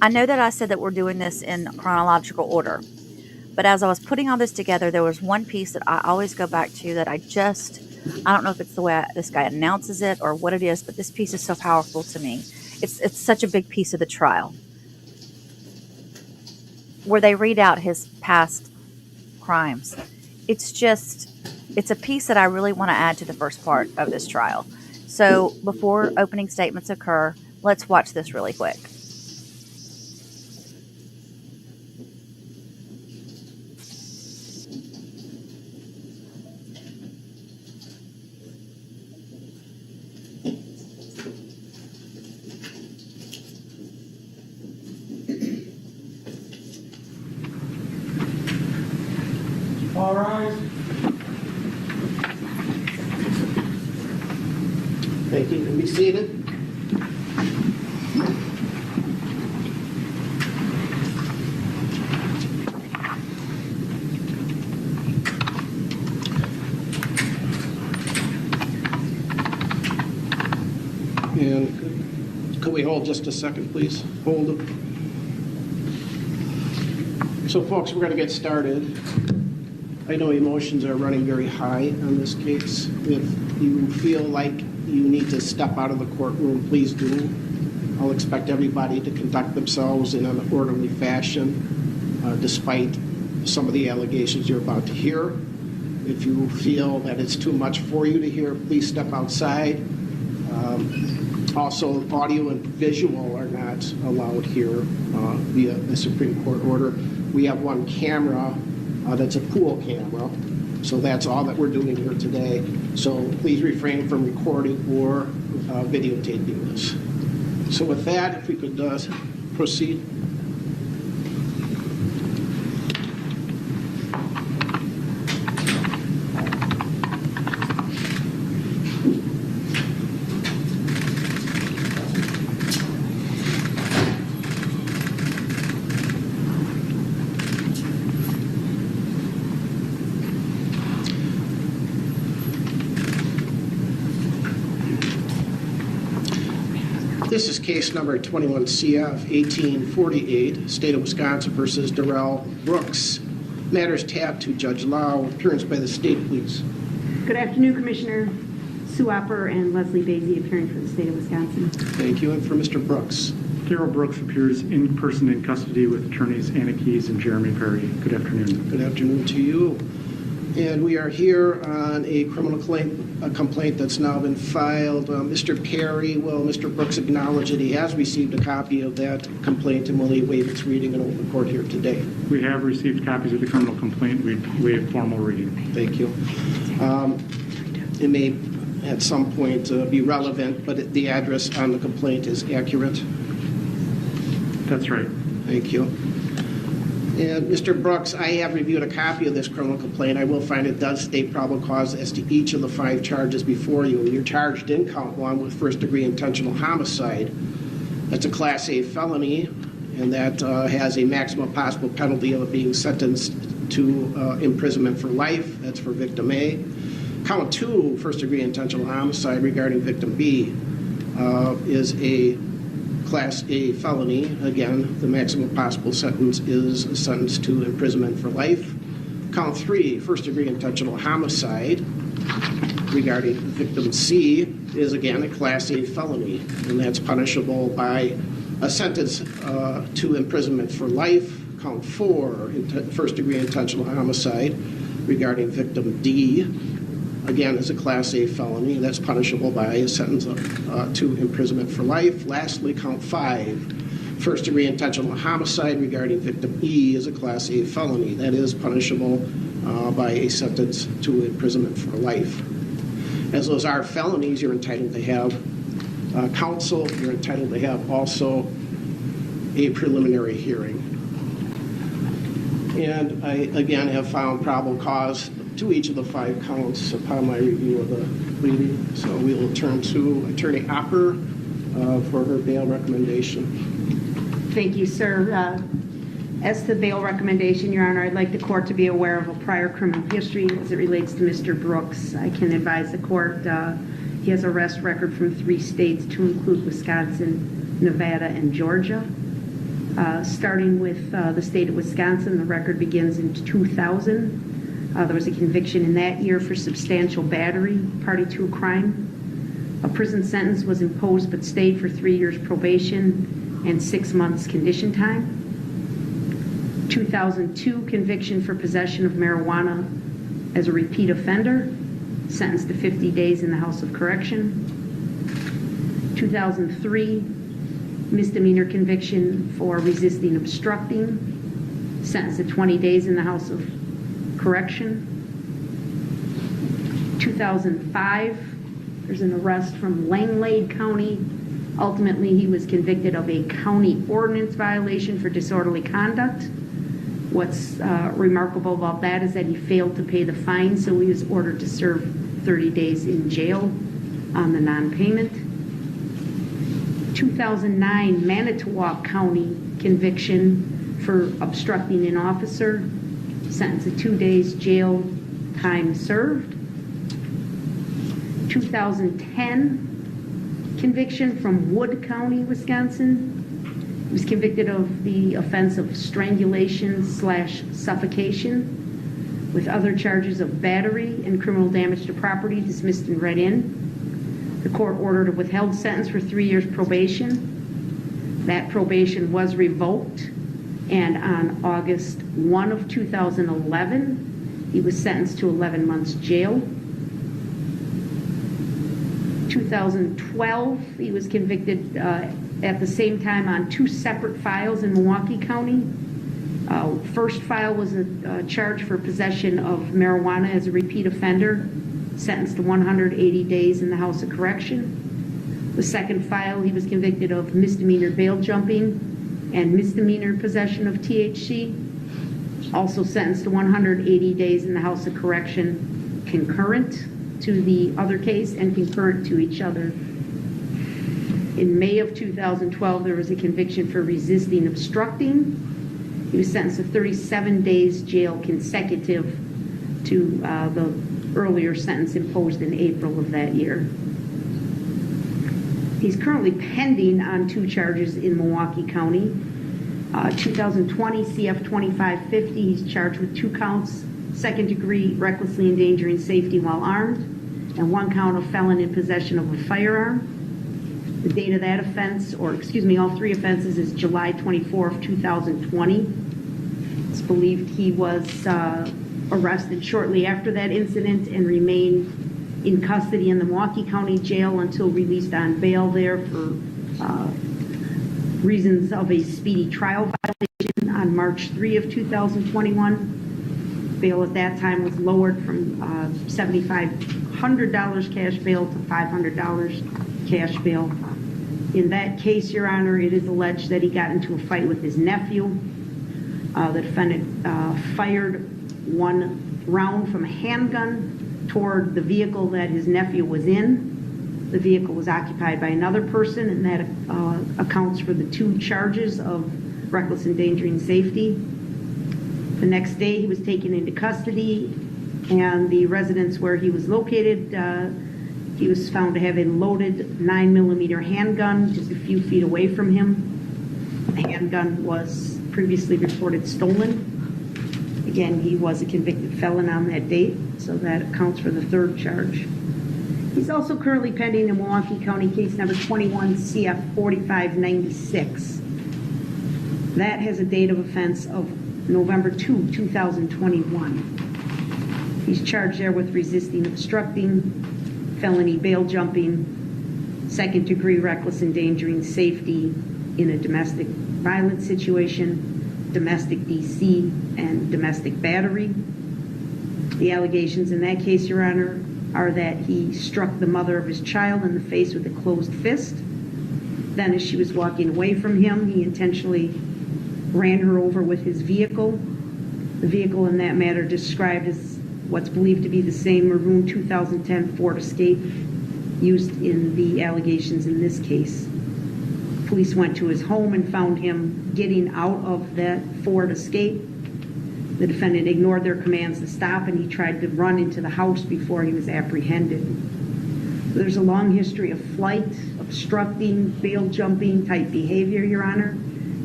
I know that I said that we're doing this in chronological order, but as I was putting all this together, there was one piece that I always go back to that I don't know if it's the way this guy announces it or what it is, but this piece is so powerful to me. It's such a big piece of the trial, where they read out his past crimes. It's a piece that I really want to add to the first part of this trial. So before opening statements occur, let's watch this really quick. All right. Thank you. You can be seated. And could we hold just a second, please? Hold it. So, folks, we're going to get started. I know emotions are running very high on this case. If you feel like you need to step out of the courtroom, please do. I'll expect everybody to conduct themselves in an orderly fashion, despite some of the allegations you're about to hear. If you feel that it's too much for you to hear, please step outside. Also, audio and visual are not allowed here via the Supreme Court order. We have one camera that's a pool camera, so that's all that we're doing here today. So please refrain from recording or videotaping this. So with that, if we could proceed. This is case number 21 CF 1848, State of Wisconsin versus Darrell Brooks. Matters tabbed to Judge Lau. Appearance by the state, please. Good afternoon, Commissioner Sue Opper and Leslie Basie, appearing for the State of Wisconsin. Thank you. And for Mr. Brooks. Darrell Brooks appears in person in custody with attorneys Anna Keyes and Jeremy Perry. Good afternoon. Good afternoon to you. And we are here on a criminal complaint that's now been filed. Mr. Perry, will Mr. Brooks acknowledge that he has received a copy of that complaint, and will he waive its reading in open court here today? We have received copies of the criminal complaint. We waive formal reading. Thank you. It may at some point be relevant, but the address on the complaint is accurate. That's right. Thank you. And Mr. Brooks, I have reviewed a copy of this criminal complaint. I will find it does state probable cause as to each of the 5 charges before you. You're charged in count 1 with first-degree intentional homicide. That's a Class A felony, and that has a maximum possible penalty of being sentenced to imprisonment for life. That's for victim A. Count 2, first-degree intentional homicide regarding victim B, is a Class A felony. Again, the maximum possible sentence is a sentence to imprisonment for life. Count 3, first-degree intentional homicide regarding victim C, is again a Class A felony, and that's punishable by a sentence to imprisonment for life. count 4, first-degree intentional homicide regarding victim D, again, is a Class A felony. That's punishable by a sentence to imprisonment for life. Lastly, count 5, first-degree intentional homicide regarding victim E is a Class A felony. That is punishable by a sentence to imprisonment for life. As those are felonies, you're entitled to have counsel. You're entitled to have also a preliminary hearing. And I, again, have found probable cause to each of the 5 counts upon my review of the pleading. So we will turn to Attorney Opper for her bail recommendation. Thank you, sir. As to the bail recommendation, Your Honor, I'd like the court to be aware of a prior criminal history as it relates to Mr. Brooks. I can advise the court he has arrest record from 3 states to include Wisconsin, Nevada, and Georgia. Starting with the state of Wisconsin, the record begins in 2000. There was a conviction in that year for substantial battery, party to a crime. A prison sentence was imposed but stayed for 3 years probation and 6 months condition time. 2002 conviction for possession of marijuana as a repeat offender, sentenced to 50 days in the House of Correction. 2003 misdemeanor conviction for resisting obstructing, sentenced to 20 days in the House of Correction. 2005, there's an arrest from Langlade County. Ultimately, he was convicted of a county ordinance violation for disorderly conduct. What's remarkable about that is that he failed to pay the fine, so he was ordered to serve 30 days in jail on the non-payment. 2009 Manitowoc County conviction for obstructing an officer, sentenced to 2 days jail time served. 2010 conviction from Wood County, Wisconsin. He was convicted of the offense of strangulation/suffocation with other charges of battery and criminal damage to property dismissed and read in. The court ordered a withheld sentence for 3 years probation. That probation was revoked, and on August 1 of 2011, he was sentenced to 11 months jail. 2012, he was convicted at the same time on 2 separate files in Milwaukee County. First file was a charge for possession of marijuana as a repeat offender, sentenced to 180 days in the House of Correction. The second file, he was convicted of misdemeanor bail jumping and misdemeanor possession of THC, also sentenced to 180 days in the House of Correction, concurrent to the other case and concurrent to each other. In May of 2012, there was a conviction for resisting obstructing. He was sentenced to 37 days jail consecutive to the earlier sentence imposed in April of that year. He's currently pending on 2 charges in Milwaukee County. 2020 CF 2550, he's charged with 2 counts, second-degree recklessly endangering safety while armed, and 1 count of felon in possession of a firearm. The date of that offense, or excuse me, all 3 offenses, is July 24 of 2020. It's believed he was arrested shortly after that incident and remained in custody in the Milwaukee County Jail until released on bail there for reasons of a speedy trial violation on March 3 of 2021. Bail at that time was lowered from $7,500 cash bail to $500 cash bail. In that case, Your Honor, it is alleged that he got into a fight with his nephew. The defendant fired 1 round from a handgun toward the vehicle that his nephew was in. The vehicle was occupied by another person, and that accounts for the 2 charges of reckless endangering safety. The next day, he was taken into custody, and the residence where he was located, he was found to have a loaded 9mm handgun just a few feet away from him. The handgun was previously reported stolen. Again, he was a convicted felon on that date, so that accounts for the 3rd charge. He's also currently pending in Milwaukee County case number 21 CF 4596. That has a date of offense of November 2, 2021. He's charged there with resisting, obstructing, felony bail jumping, second-degree reckless endangering safety in a domestic violence situation, domestic DC, and domestic battery. The allegations in that case, Your Honor, are that he struck the mother of his child in the face with a closed fist. Then as she was walking away from him, he intentionally ran her over with his vehicle. The vehicle in that matter described as what's believed to be the same maroon 2010 Ford Escape used in the allegations in this case. Police went to his home and found him getting out of that Ford Escape. The defendant ignored their commands to stop, and he tried to run into the house before he was apprehended. There's a long history of flight, obstructing, bail jumping type behavior, Your Honor.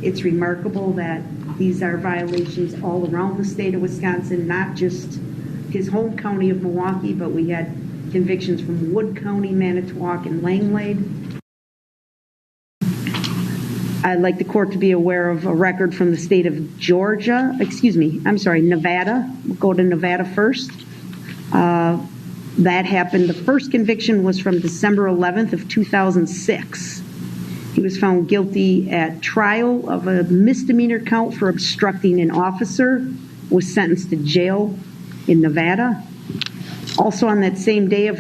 It's remarkable that these are violations all around the state of Wisconsin, not just his home county of Milwaukee, but we had convictions from Wood County, Manitowoc, and Langlade. I'd like the court to be aware of a record from the state of Nevada. We'll go to Nevada first. That happened, the first conviction was from December 11th of 2006. He was found guilty at trial of a misdemeanor count for obstructing an officer, was sentenced to jail in Nevada. Also on that same day of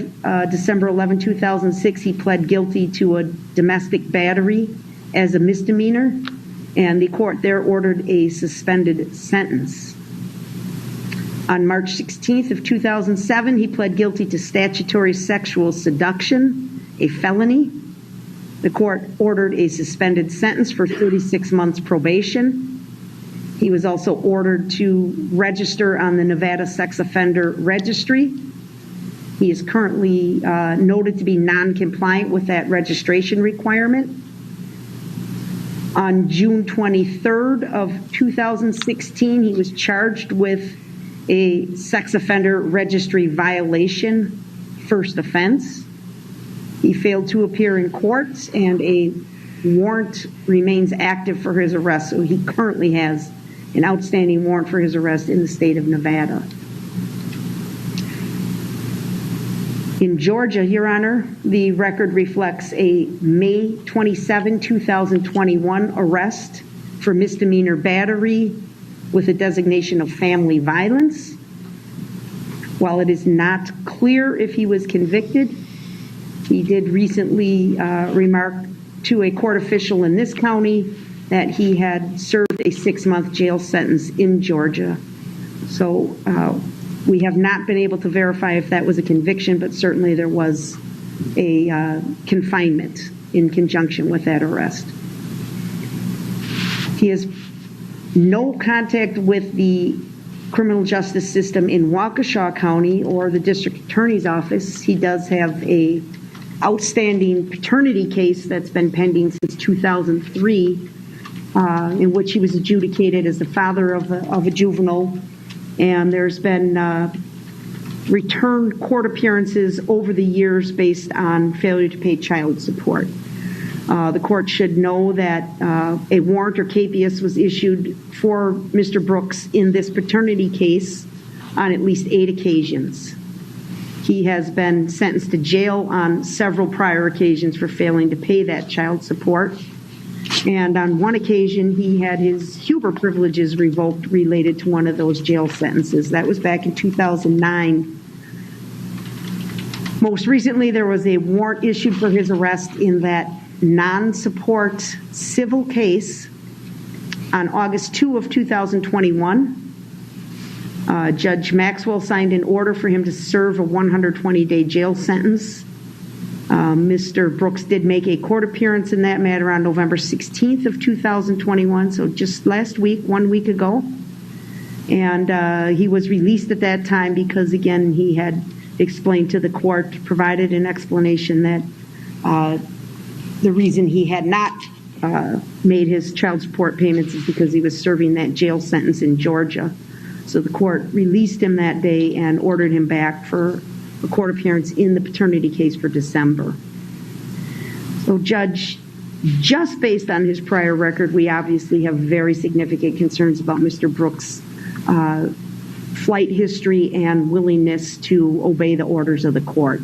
December 11, 2006, he pled guilty to a domestic battery as a misdemeanor, and the court there ordered a suspended sentence. On March 16th of 2007, he pled guilty to statutory sexual seduction, a felony. The court ordered a suspended sentence for 36 months probation. He was also ordered to register on the Nevada Sex Offender Registry. He is currently noted to be non-compliant with that registration requirement. On June 23rd of 2016, he was charged with a sex offender registry violation, first offense. He failed to appear in court, and a warrant remains active for his arrest, so he currently has an outstanding warrant for his arrest in the state of Nevada. In Georgia, Your Honor, the record reflects a May 27, 2021 arrest for misdemeanor battery with a designation of family violence. While it is not clear if he was convicted, he did recently remark to a court official in this county that he had served a 6-month jail sentence in Georgia. So we have not been able to verify if that was a conviction, but certainly there was a confinement in conjunction with that arrest. He has no contact with the criminal justice system in Waukesha County or the district attorney's office. He does have a outstanding paternity case that's been pending since 2003, in which he was adjudicated as the father of a juvenile. And there's been returned court appearances over the years based on failure to pay child support. The court should know that a warrant or capias was issued for Mr. Brooks in this paternity case on at least 8 occasions. He has been sentenced to jail on several prior occasions for failing to pay that child support. And on one occasion, he had his Huber privileges revoked related to one of those jail sentences. That was back in 2009. Most recently, there was a warrant issued for his arrest in that non-support civil case on August 2 of 2021. Judge Maxwell signed an order for him to serve a 120-day jail sentence. Mr. Brooks did make a court appearance in that matter on November 16th of 2021, so just last week, 1 week ago. And he was released at that time because, again, he had explained to the court, provided an explanation that the reason he had not made his child support payments is because he was serving that jail sentence in Georgia. So the court released him that day and ordered him back for a court appearance in the paternity case for December. So Judge Just based on his prior record, we obviously have very significant concerns about Mr. Brooks' flight history and willingness to obey the orders of the court.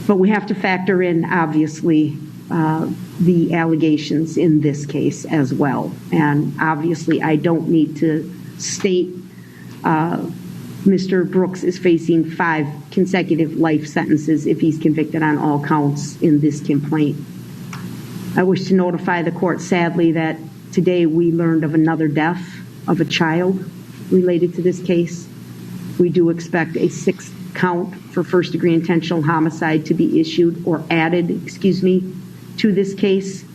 But we have to factor in, obviously, the allegations in this case as well. And obviously, I don't need to state Mr. Brooks is facing 5 consecutive life sentences if he's convicted on all counts in this complaint. I wish to notify the court, sadly, that today we learned of another death of a child related to this case. We do expect a 6th count for first-degree intentional homicide to be issued or added, to this case.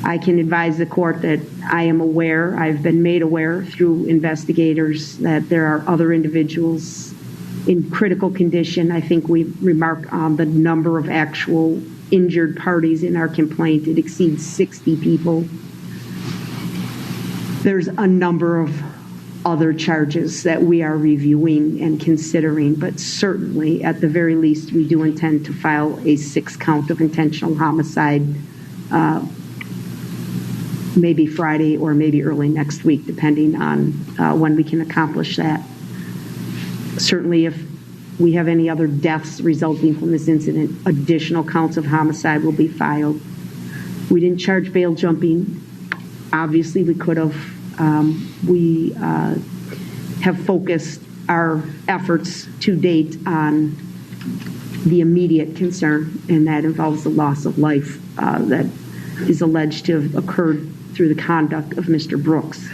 I can advise the court that I am aware, I've been made aware through investigators that there are other individuals in critical condition. I think we remark on the number of actual injured parties in our complaint. It exceeds 60 people. There's a number of other charges that we are reviewing and considering, but certainly, at the very least, we do intend to file a 6th count of intentional homicide maybe Friday or maybe early next week, depending on when we can accomplish that. Certainly, if we have any other deaths resulting from this incident, additional counts of homicide will be filed. We didn't charge bail jumping. Obviously, we could have. We have focused our efforts to date on the immediate concern, and that involves the loss of life that is alleged to have occurred through the conduct of Mr. Brooks.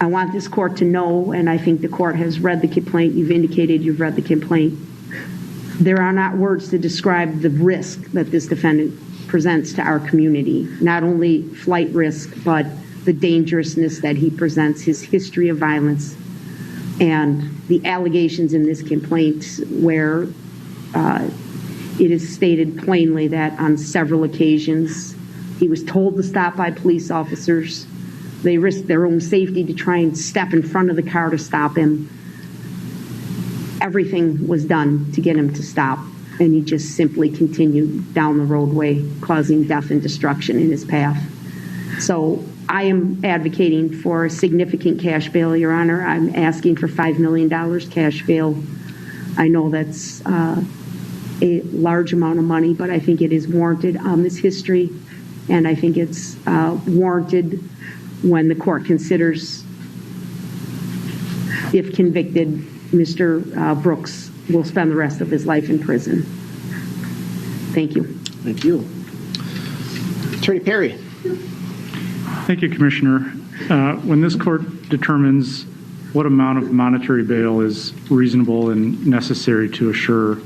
I want this court to know, and I think the court has read the complaint, you've indicated you've read the complaint, there are not words to describe the risk that this defendant presents to our community. Not only flight risk, but the dangerousness that he presents, his history of violence, and the allegations in this complaint where it is stated plainly that on several occasions he was told to stop by police officers. They risked their own safety to try and step in front of the car to stop him. Everything was done to get him to stop, and he just simply continued down the roadway, causing death and destruction in his path. So I am advocating for a significant cash bail, Your Honor. I'm asking for $5 million cash bail. I know that's a large amount of money, but I think it is warranted on this history, and I think it's warranted when the court considers, if convicted, Mr. Brooks will spend the rest of his life in prison. Thank you. Thank you. Attorney Perry. Thank you, Commissioner. When this court determines what amount of monetary bail is reasonable and necessary to assure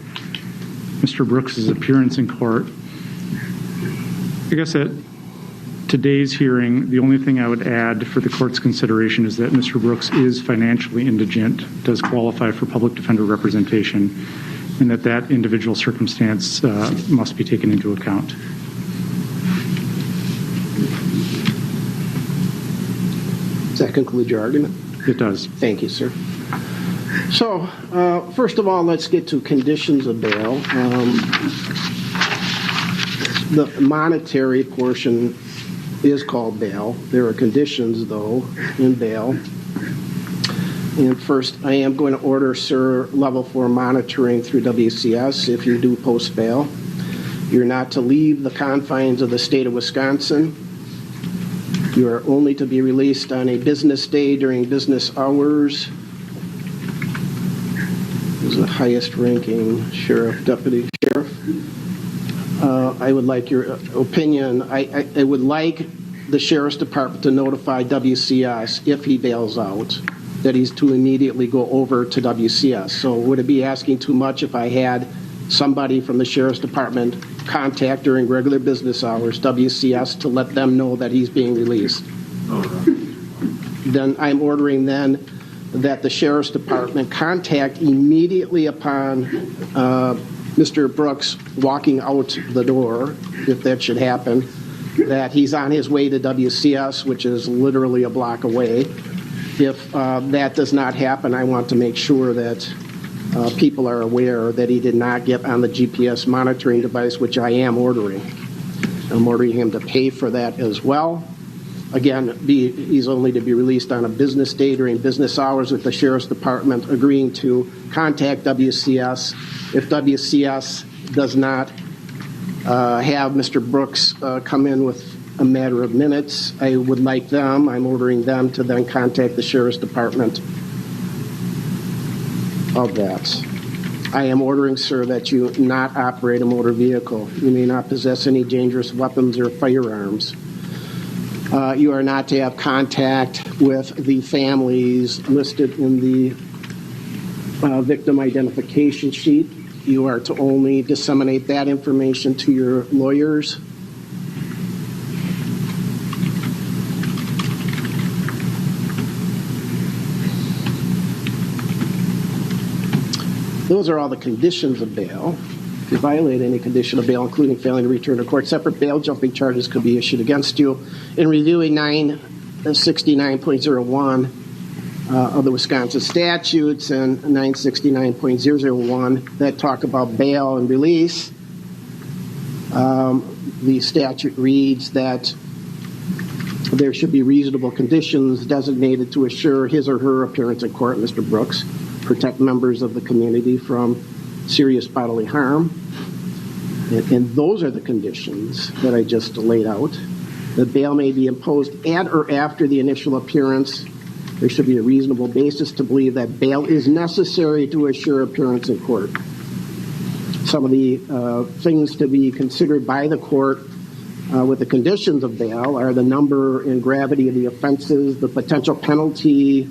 Mr. Brooks's appearance in court, I guess at today's hearing, the only thing I would add for the court's consideration is that Mr. Brooks is financially indigent, does qualify for public defender representation, and that individual circumstance must be taken into account. Does that conclude your argument? It does. Thank you, sir. So, first of all, let's get to conditions of bail. The monetary portion is called bail. There are conditions, though, in bail. And first, I am going to order, sir, level 4 monitoring through WCS if you do post bail. You're not to leave the confines of the state of Wisconsin. You are only to be released on a business day during business hours. This is the highest ranking sheriff, deputy sheriff. I would like your opinion. I would like the Sheriff's Department to notify WCS if he bails out that he's to immediately go over to WCS. So would it be asking too much if I had somebody from the Sheriff's Department contact during regular business hours WCS to let them know that he's being released? Then I'm ordering then that the Sheriff's Department contact immediately upon Mr. Brooks walking out the door, if that should happen, that he's on his way to WCS, which is literally a block away. If that does not happen, I want to make sure that people are aware that he did not get on the GPS monitoring device, which I am ordering. I'm ordering him to pay for that as well. Again, he's only to be released on a business day during business hours, with the Sheriff's Department agreeing to contact WCS. If WCS does not have Mr. Brooks come in with a matter of minutes, I'm ordering them to then contact the Sheriff's Department of that. I am ordering, sir, that you not operate a motor vehicle. You may not possess any dangerous weapons or firearms. You are not to have contact with the families listed in the victim identification sheet. You are to only disseminate that information to your lawyers. Those are all the conditions of bail. If you violate any condition of bail, including failing to return to court, separate bail jumping charges could be issued against you. In reviewing 969.01 of the Wisconsin statutes and 969.001 that talk about bail and release, the statute reads that there should be reasonable conditions designated to assure his or her appearance in court, Mr. Brooks, protect members of the community from serious bodily harm. And those are the conditions that I just laid out. The bail may be imposed at or after the initial appearance. There should be a reasonable basis to believe that bail is necessary to assure appearance in court. Some of the things to be considered by the court with the conditions of bail are the number and gravity of the offenses, the potential penalty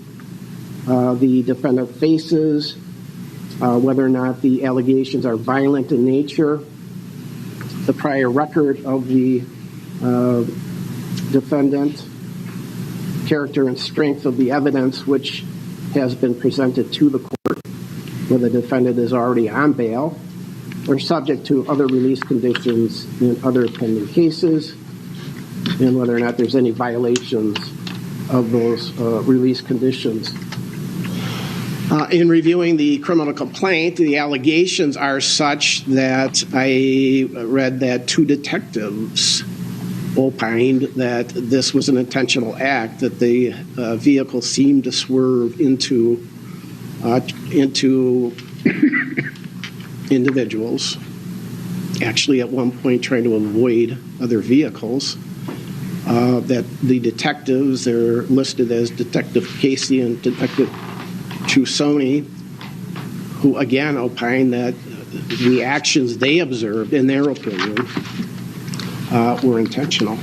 the defendant faces, whether or not the allegations are violent in nature, the prior record of the defendant, character and strength of the evidence which has been presented to the court, whether the defendant is already on bail or subject to other release conditions in other pending cases, and whether or not there's any violations of those release conditions. In reviewing the criminal complaint, the allegations are such that I read that two detectives opined that this was an intentional act, that the vehicle seemed to swerve into individuals, actually at one point trying to avoid other vehicles, that the detectives, they're listed as Detective Casey and Detective Chusoni, who again opined that the actions they observed, in their opinion, were intentional.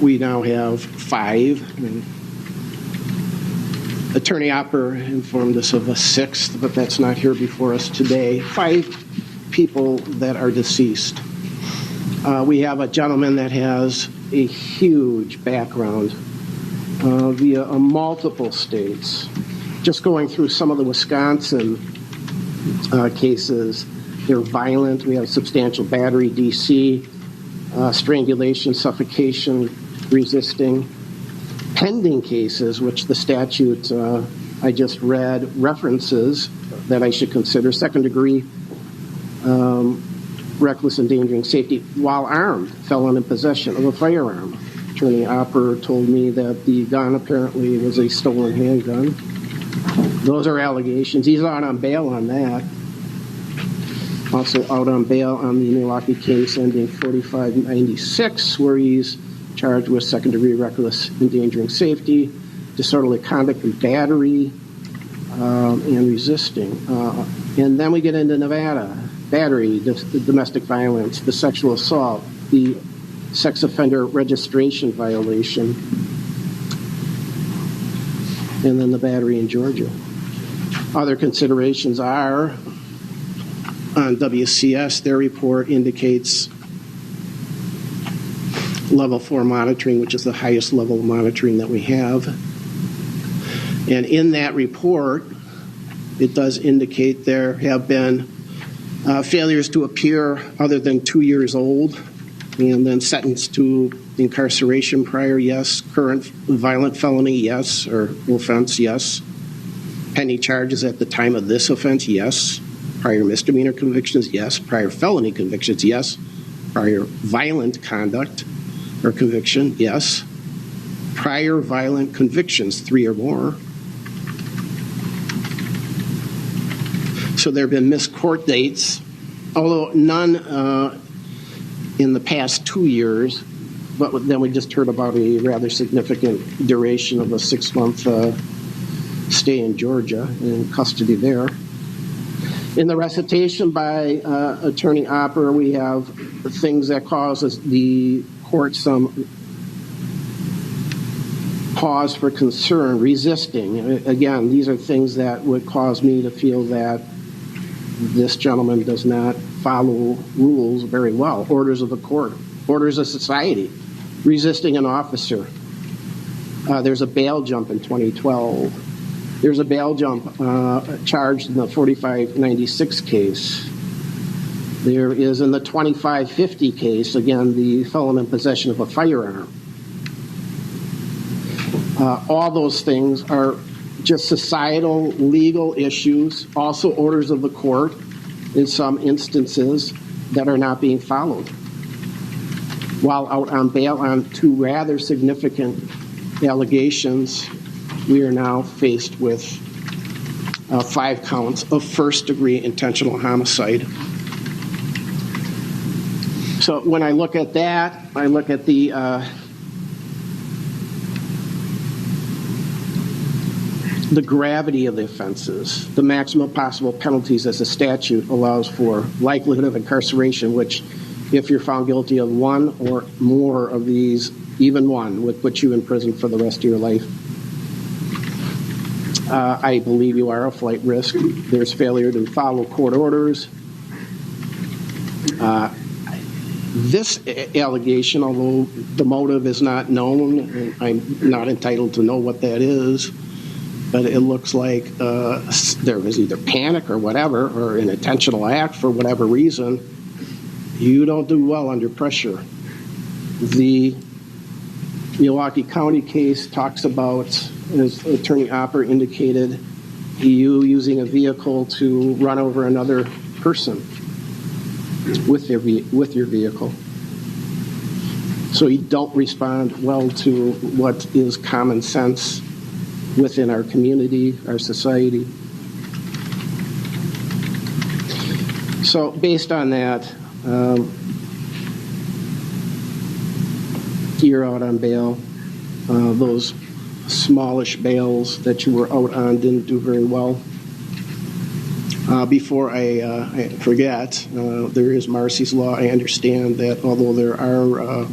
We now have 5. Attorney Opper informed us of a 6th, but that's not here before us today. 5 people that are deceased. We have a gentleman that has a huge background via multiple states. Just going through some of the Wisconsin cases, they're violent. We have substantial battery, DC, strangulation, suffocation, resisting. Pending cases, which the statute I just read references that I should consider: second degree reckless endangering safety while armed, felon in possession of a firearm. Attorney Opper told me that the gun apparently was a stolen handgun. Those are allegations. He's out on bail on that. Also out on bail on the Milwaukee case ending 4596, where he's charged with second-degree reckless endangering safety, disorderly conduct and battery, and resisting. And then we get into Nevada: battery, the domestic violence, the sexual assault, the sex offender registration violation, and then the battery in Georgia. Other considerations are on WCS, their report indicates level 4 monitoring, which is the highest level of monitoring that we have. And in that report, it does indicate there have been failures to appear other than 2 years old, and then sentenced to incarceration prior, yes. Current violent felony, yes, or offense, yes. pending charges at the time of this offense? Yes. Prior misdemeanor convictions? Yes. Prior felony convictions? Yes. Prior violent conduct or conviction? Yes. Prior violent convictions, 3 or more. So there have been missed court dates, although none in the past 2 years, but then we just heard about a rather significant duration of a 6-month stay in Georgia, in custody there. In the recitation by Attorney Opper, we have things that causes the court some pause for concern, resisting. Again, these are things that would cause me to feel that this gentleman does not follow rules very well. Orders of the court, orders of society, resisting an officer. There's a bail jump in 2012. There's a bail jump charged in the 4596 case. There is in the 2550 case, again, the felon in possession of a firearm. All those things are just societal, legal issues, also orders of the court in some instances that are not being followed. While out on bail on 2 rather significant allegations, we are now faced with 5 counts of first-degree intentional homicide. So when I look at that, I look at the gravity of the offenses, the maximum possible penalties as the statute allows for, likelihood of incarceration, which if you're found guilty of 1 or more of these, even 1, would put you in prison for the rest of your life. I believe you are a flight risk. There's failure to follow court orders. This allegation, although the motive is not known, I'm not entitled to know what that is, but it looks like there was either panic or whatever, or an intentional act for whatever reason. You don't do well under pressure. The Milwaukee County case talks about, as Attorney Opper indicated, you using a vehicle to run over another person with your vehicle. So you don't respond well to what is common sense within our community, our society. So based on that, you're out on bail. Those smallish bails that you were out on didn't do very well. Before I forget, there is Marcy's Law. I understand that although there are,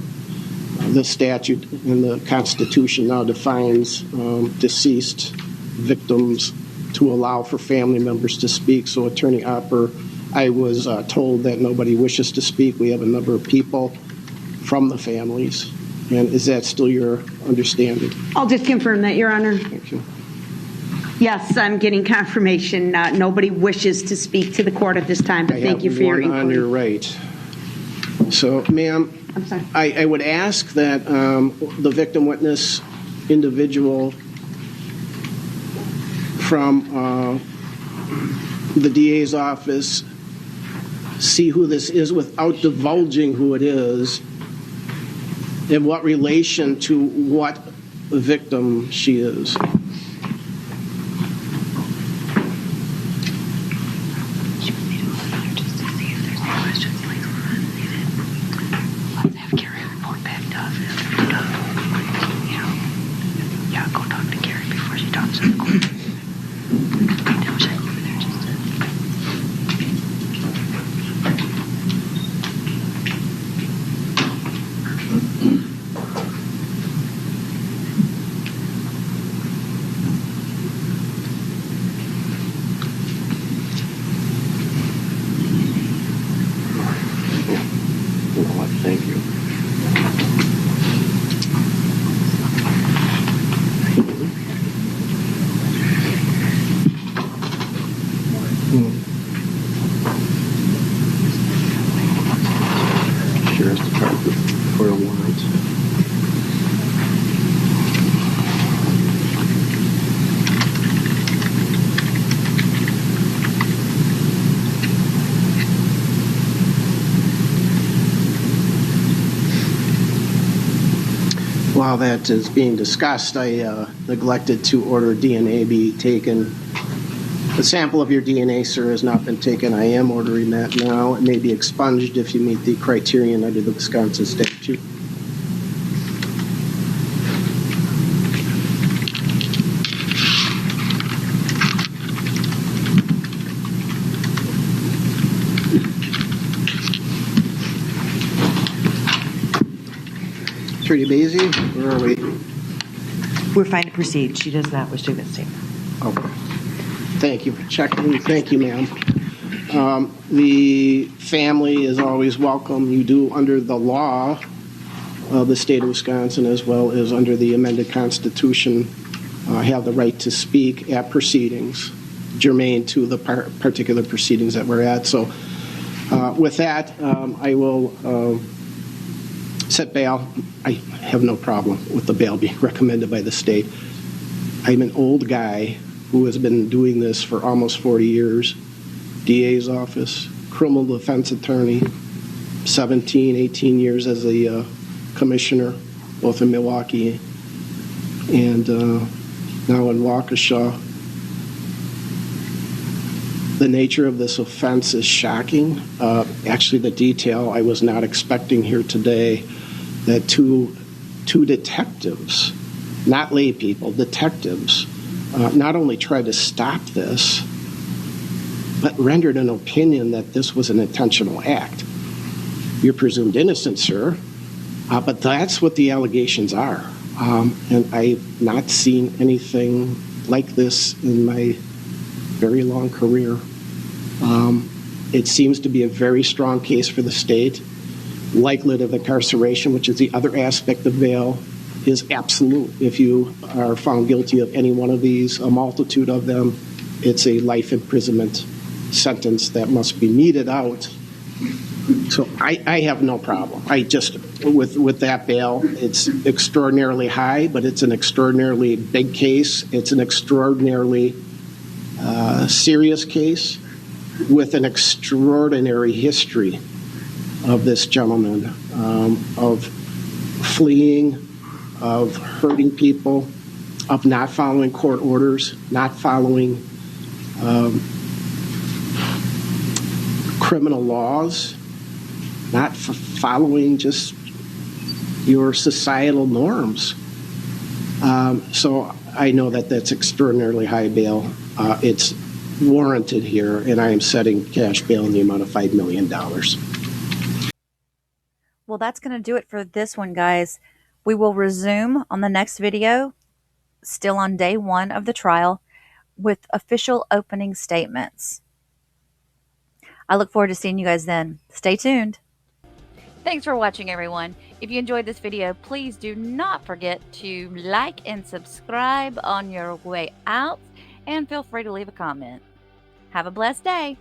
the statute in the Constitution now defines deceased victims to allow for family members to speak. So Attorney Opper, I was told that nobody wishes to speak. We have a number of people from the families. And is that still your understanding? I'll just confirm that, Your Honor. Okay. Yes, I'm getting confirmation. Nobody wishes to speak to the court at this time, but thank you for your inquiry. On your right. So, ma'am, I'm sorry. I would ask that the victim witness individual from the DA's office see who this is without divulging who it is, and what relation to what victim she is. while that is being discussed, I neglected to order DNA be taken. A sample of your DNA, sir, has not been taken. I am ordering that now. It may be expunged if you meet the criterion under the Wisconsin statute. Attorney Basie, where are we? We're fine to proceed. She does not wish to give a statement. Okay. Thank you for checking. Thank you, ma'am. The family is always welcome. You do, under the law of the state of Wisconsin, as well as under the amended Constitution, have the right to speak at proceedings germane to the particular proceedings that we're at. So with that, I will set bail. I have no problem with the bail being recommended by the state. I'm an old guy who has been doing this for almost 40 years. DA's office, criminal defense attorney, 17, 18 years as a commissioner, both in Milwaukee and now in Waukesha. The nature of this offense is shocking. Actually, the detail I was not expecting here today, that two detectives, not lay people, detectives, not only tried to stop this, but rendered an opinion that this was an intentional act. You're presumed innocent, sir, but that's what the allegations are. And I've not seen anything like this in my very long career. It seems to be a very strong case for the state. Likelihood of incarceration, which is the other aspect of bail, is absolute. If you are found guilty of any one of these, a multitude of them, it's a life imprisonment sentence that must be meted out. So I have no problem. I just, with that bail, it's extraordinarily high, but it's an extraordinarily big case. It's an extraordinarily serious case with an extraordinary history of this gentleman, of fleeing, of hurting people, of not following court orders, not following criminal laws, not following just your societal norms. So I know that that's extraordinarily high bail. It's warranted here, and I am setting cash bail in the amount of $5 million. Well, that's going to do it for this one, guys. We will resume on the next video, still on day 1 of the trial, with official opening statements. I look forward to seeing you guys then. Stay tuned. Thanks for watching, everyone. If you enjoyed this video, please do not forget to like and subscribe on your way out, and feel free to leave a comment. Have a blessed day.